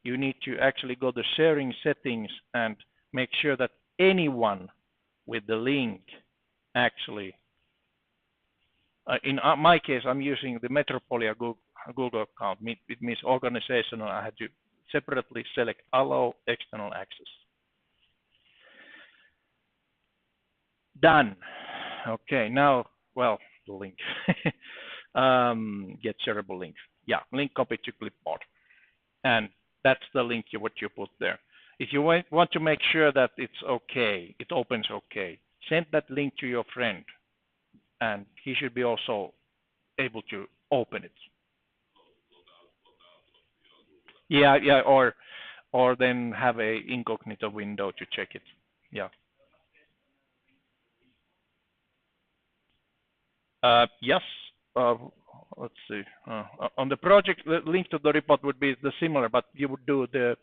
You need to actually go to sharing settings and make sure that anyone with the link actually, in my case, I'm using the Metropolia Google account. It means organizational. I had to separately select allow external access. Done. Okay, now, well, the link. Get shareable link. Yeah, link copy to clipboard. And that's the link what you put there. If you want to make sure that it's okay, it opens okay, send that link to your friend, and he should be also able to open it. Yeah, yeah, or then have a incognito window to check it. Yeah. Yes. Let's see. On the project, the link to the report would be the similar, but you would do the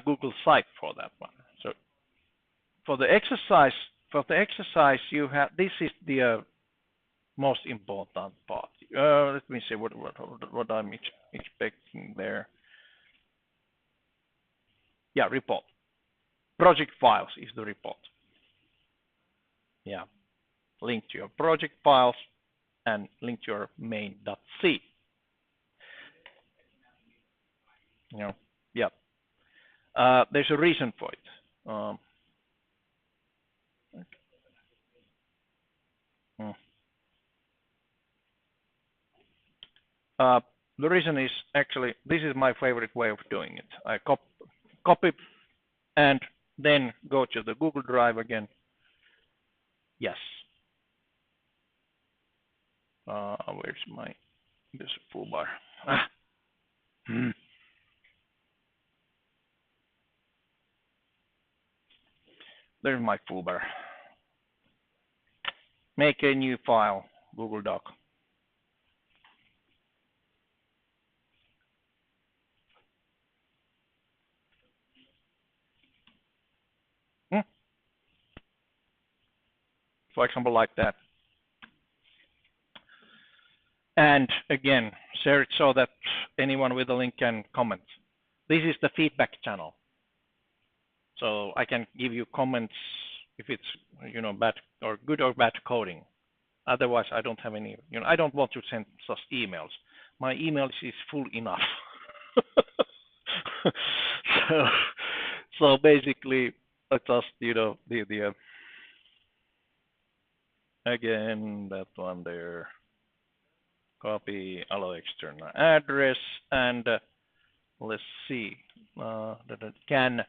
Google site for that one. So for the exercise, you have this is the most important part. Let me see what I'm expecting there. Yeah, report. Project files is the report. Yeah, link to your project files and link to your main.c. You know, yeah. There's a reason for it. The reason is actually this is my favorite way of doing it. I copy and then go to the Google Drive again. Yes. Where's this full bar? There's my full bar. Make a new file, Google Doc. For example, like that. And again, share it so that anyone with a link can comment. This is the feedback channel. So I can give you comments if it's bad or good or bad coding. Otherwise, I don't have any. I don't want to send such emails. My email is full enough. so basically, I just the again that one there. Copy allow external address and let's see can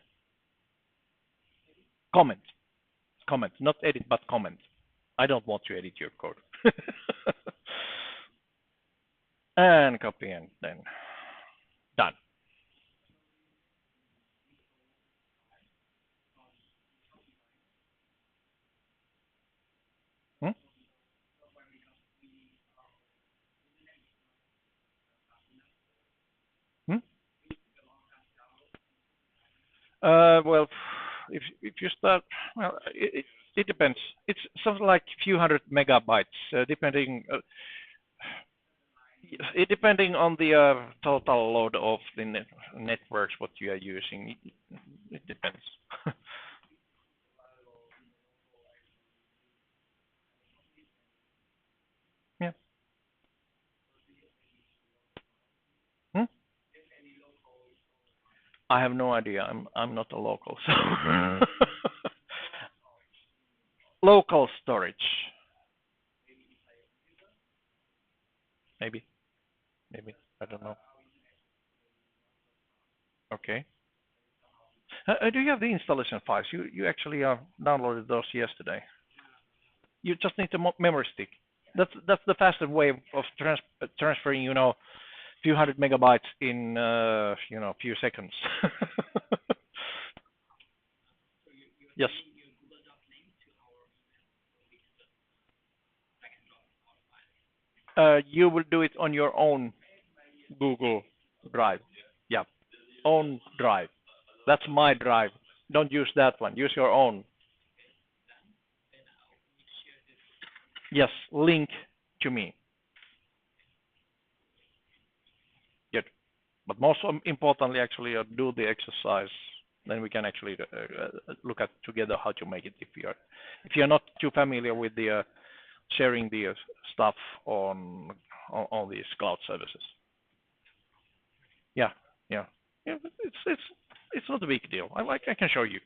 comment, not edit but comment. I don't want to edit your code. And copy and then done. Well, if you start, well, it depends. It's something like a few hundred megabytes, depending. It depending on the total load of the networks what you are using. It depends. Yeah. Hmm? I have no idea. I'm not a local, so local storage. Maybe. I don't know. Okay. Do you have the installation files? You actually downloaded those yesterday. You just need the memory stick. That's the fastest way of transferring, few hundred megabytes in a few seconds. Yes. You will do it on your own Google Drive. Yeah, own drive. That's my drive. Don't use that one. Use your own. Yes, link to me. Good. But most importantly, actually, do the exercise. Then we can actually look at together how to make it if you're not too familiar with the sharing the stuff on these cloud services. Yeah, yeah, yeah. It's not a big deal. I can show you.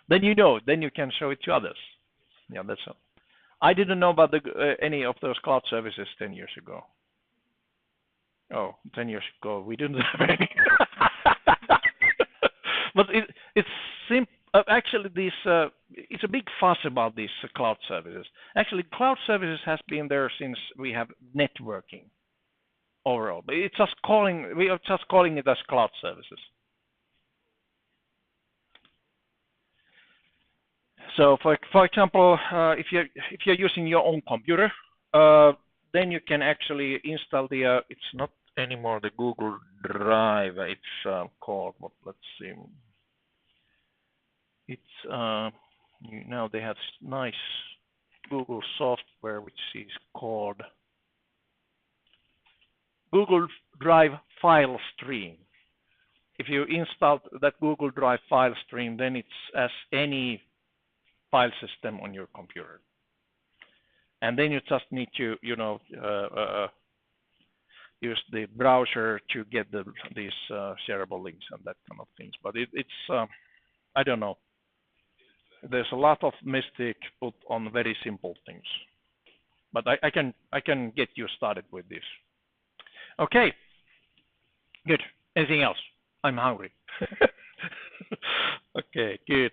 Then you can show it to others. Yeah, that's all. I didn't know about any of those cloud services 10 years ago. Oh, 10 years ago, we didn't have any. But it's simple. Actually, it's a big fuss about these cloud services. Actually, cloud services has been there since we have networking overall. But we are just calling it as cloud services. So, for example, if you're using your own computer, then you can actually install it's not anymore the Google Drive. It's called what? Let's see. It's now they have nice Google software which is called Google Drive File Stream. If you install that Google Drive file stream, then it's as any file system on your computer. And then you just need to, use the browser to get these shareable links and that kind of things. But it's I don't know. There's a lot of mistake put on very simple things. But I can get you started with this. Okay. Good. Anything else? I'm hungry. Okay, good.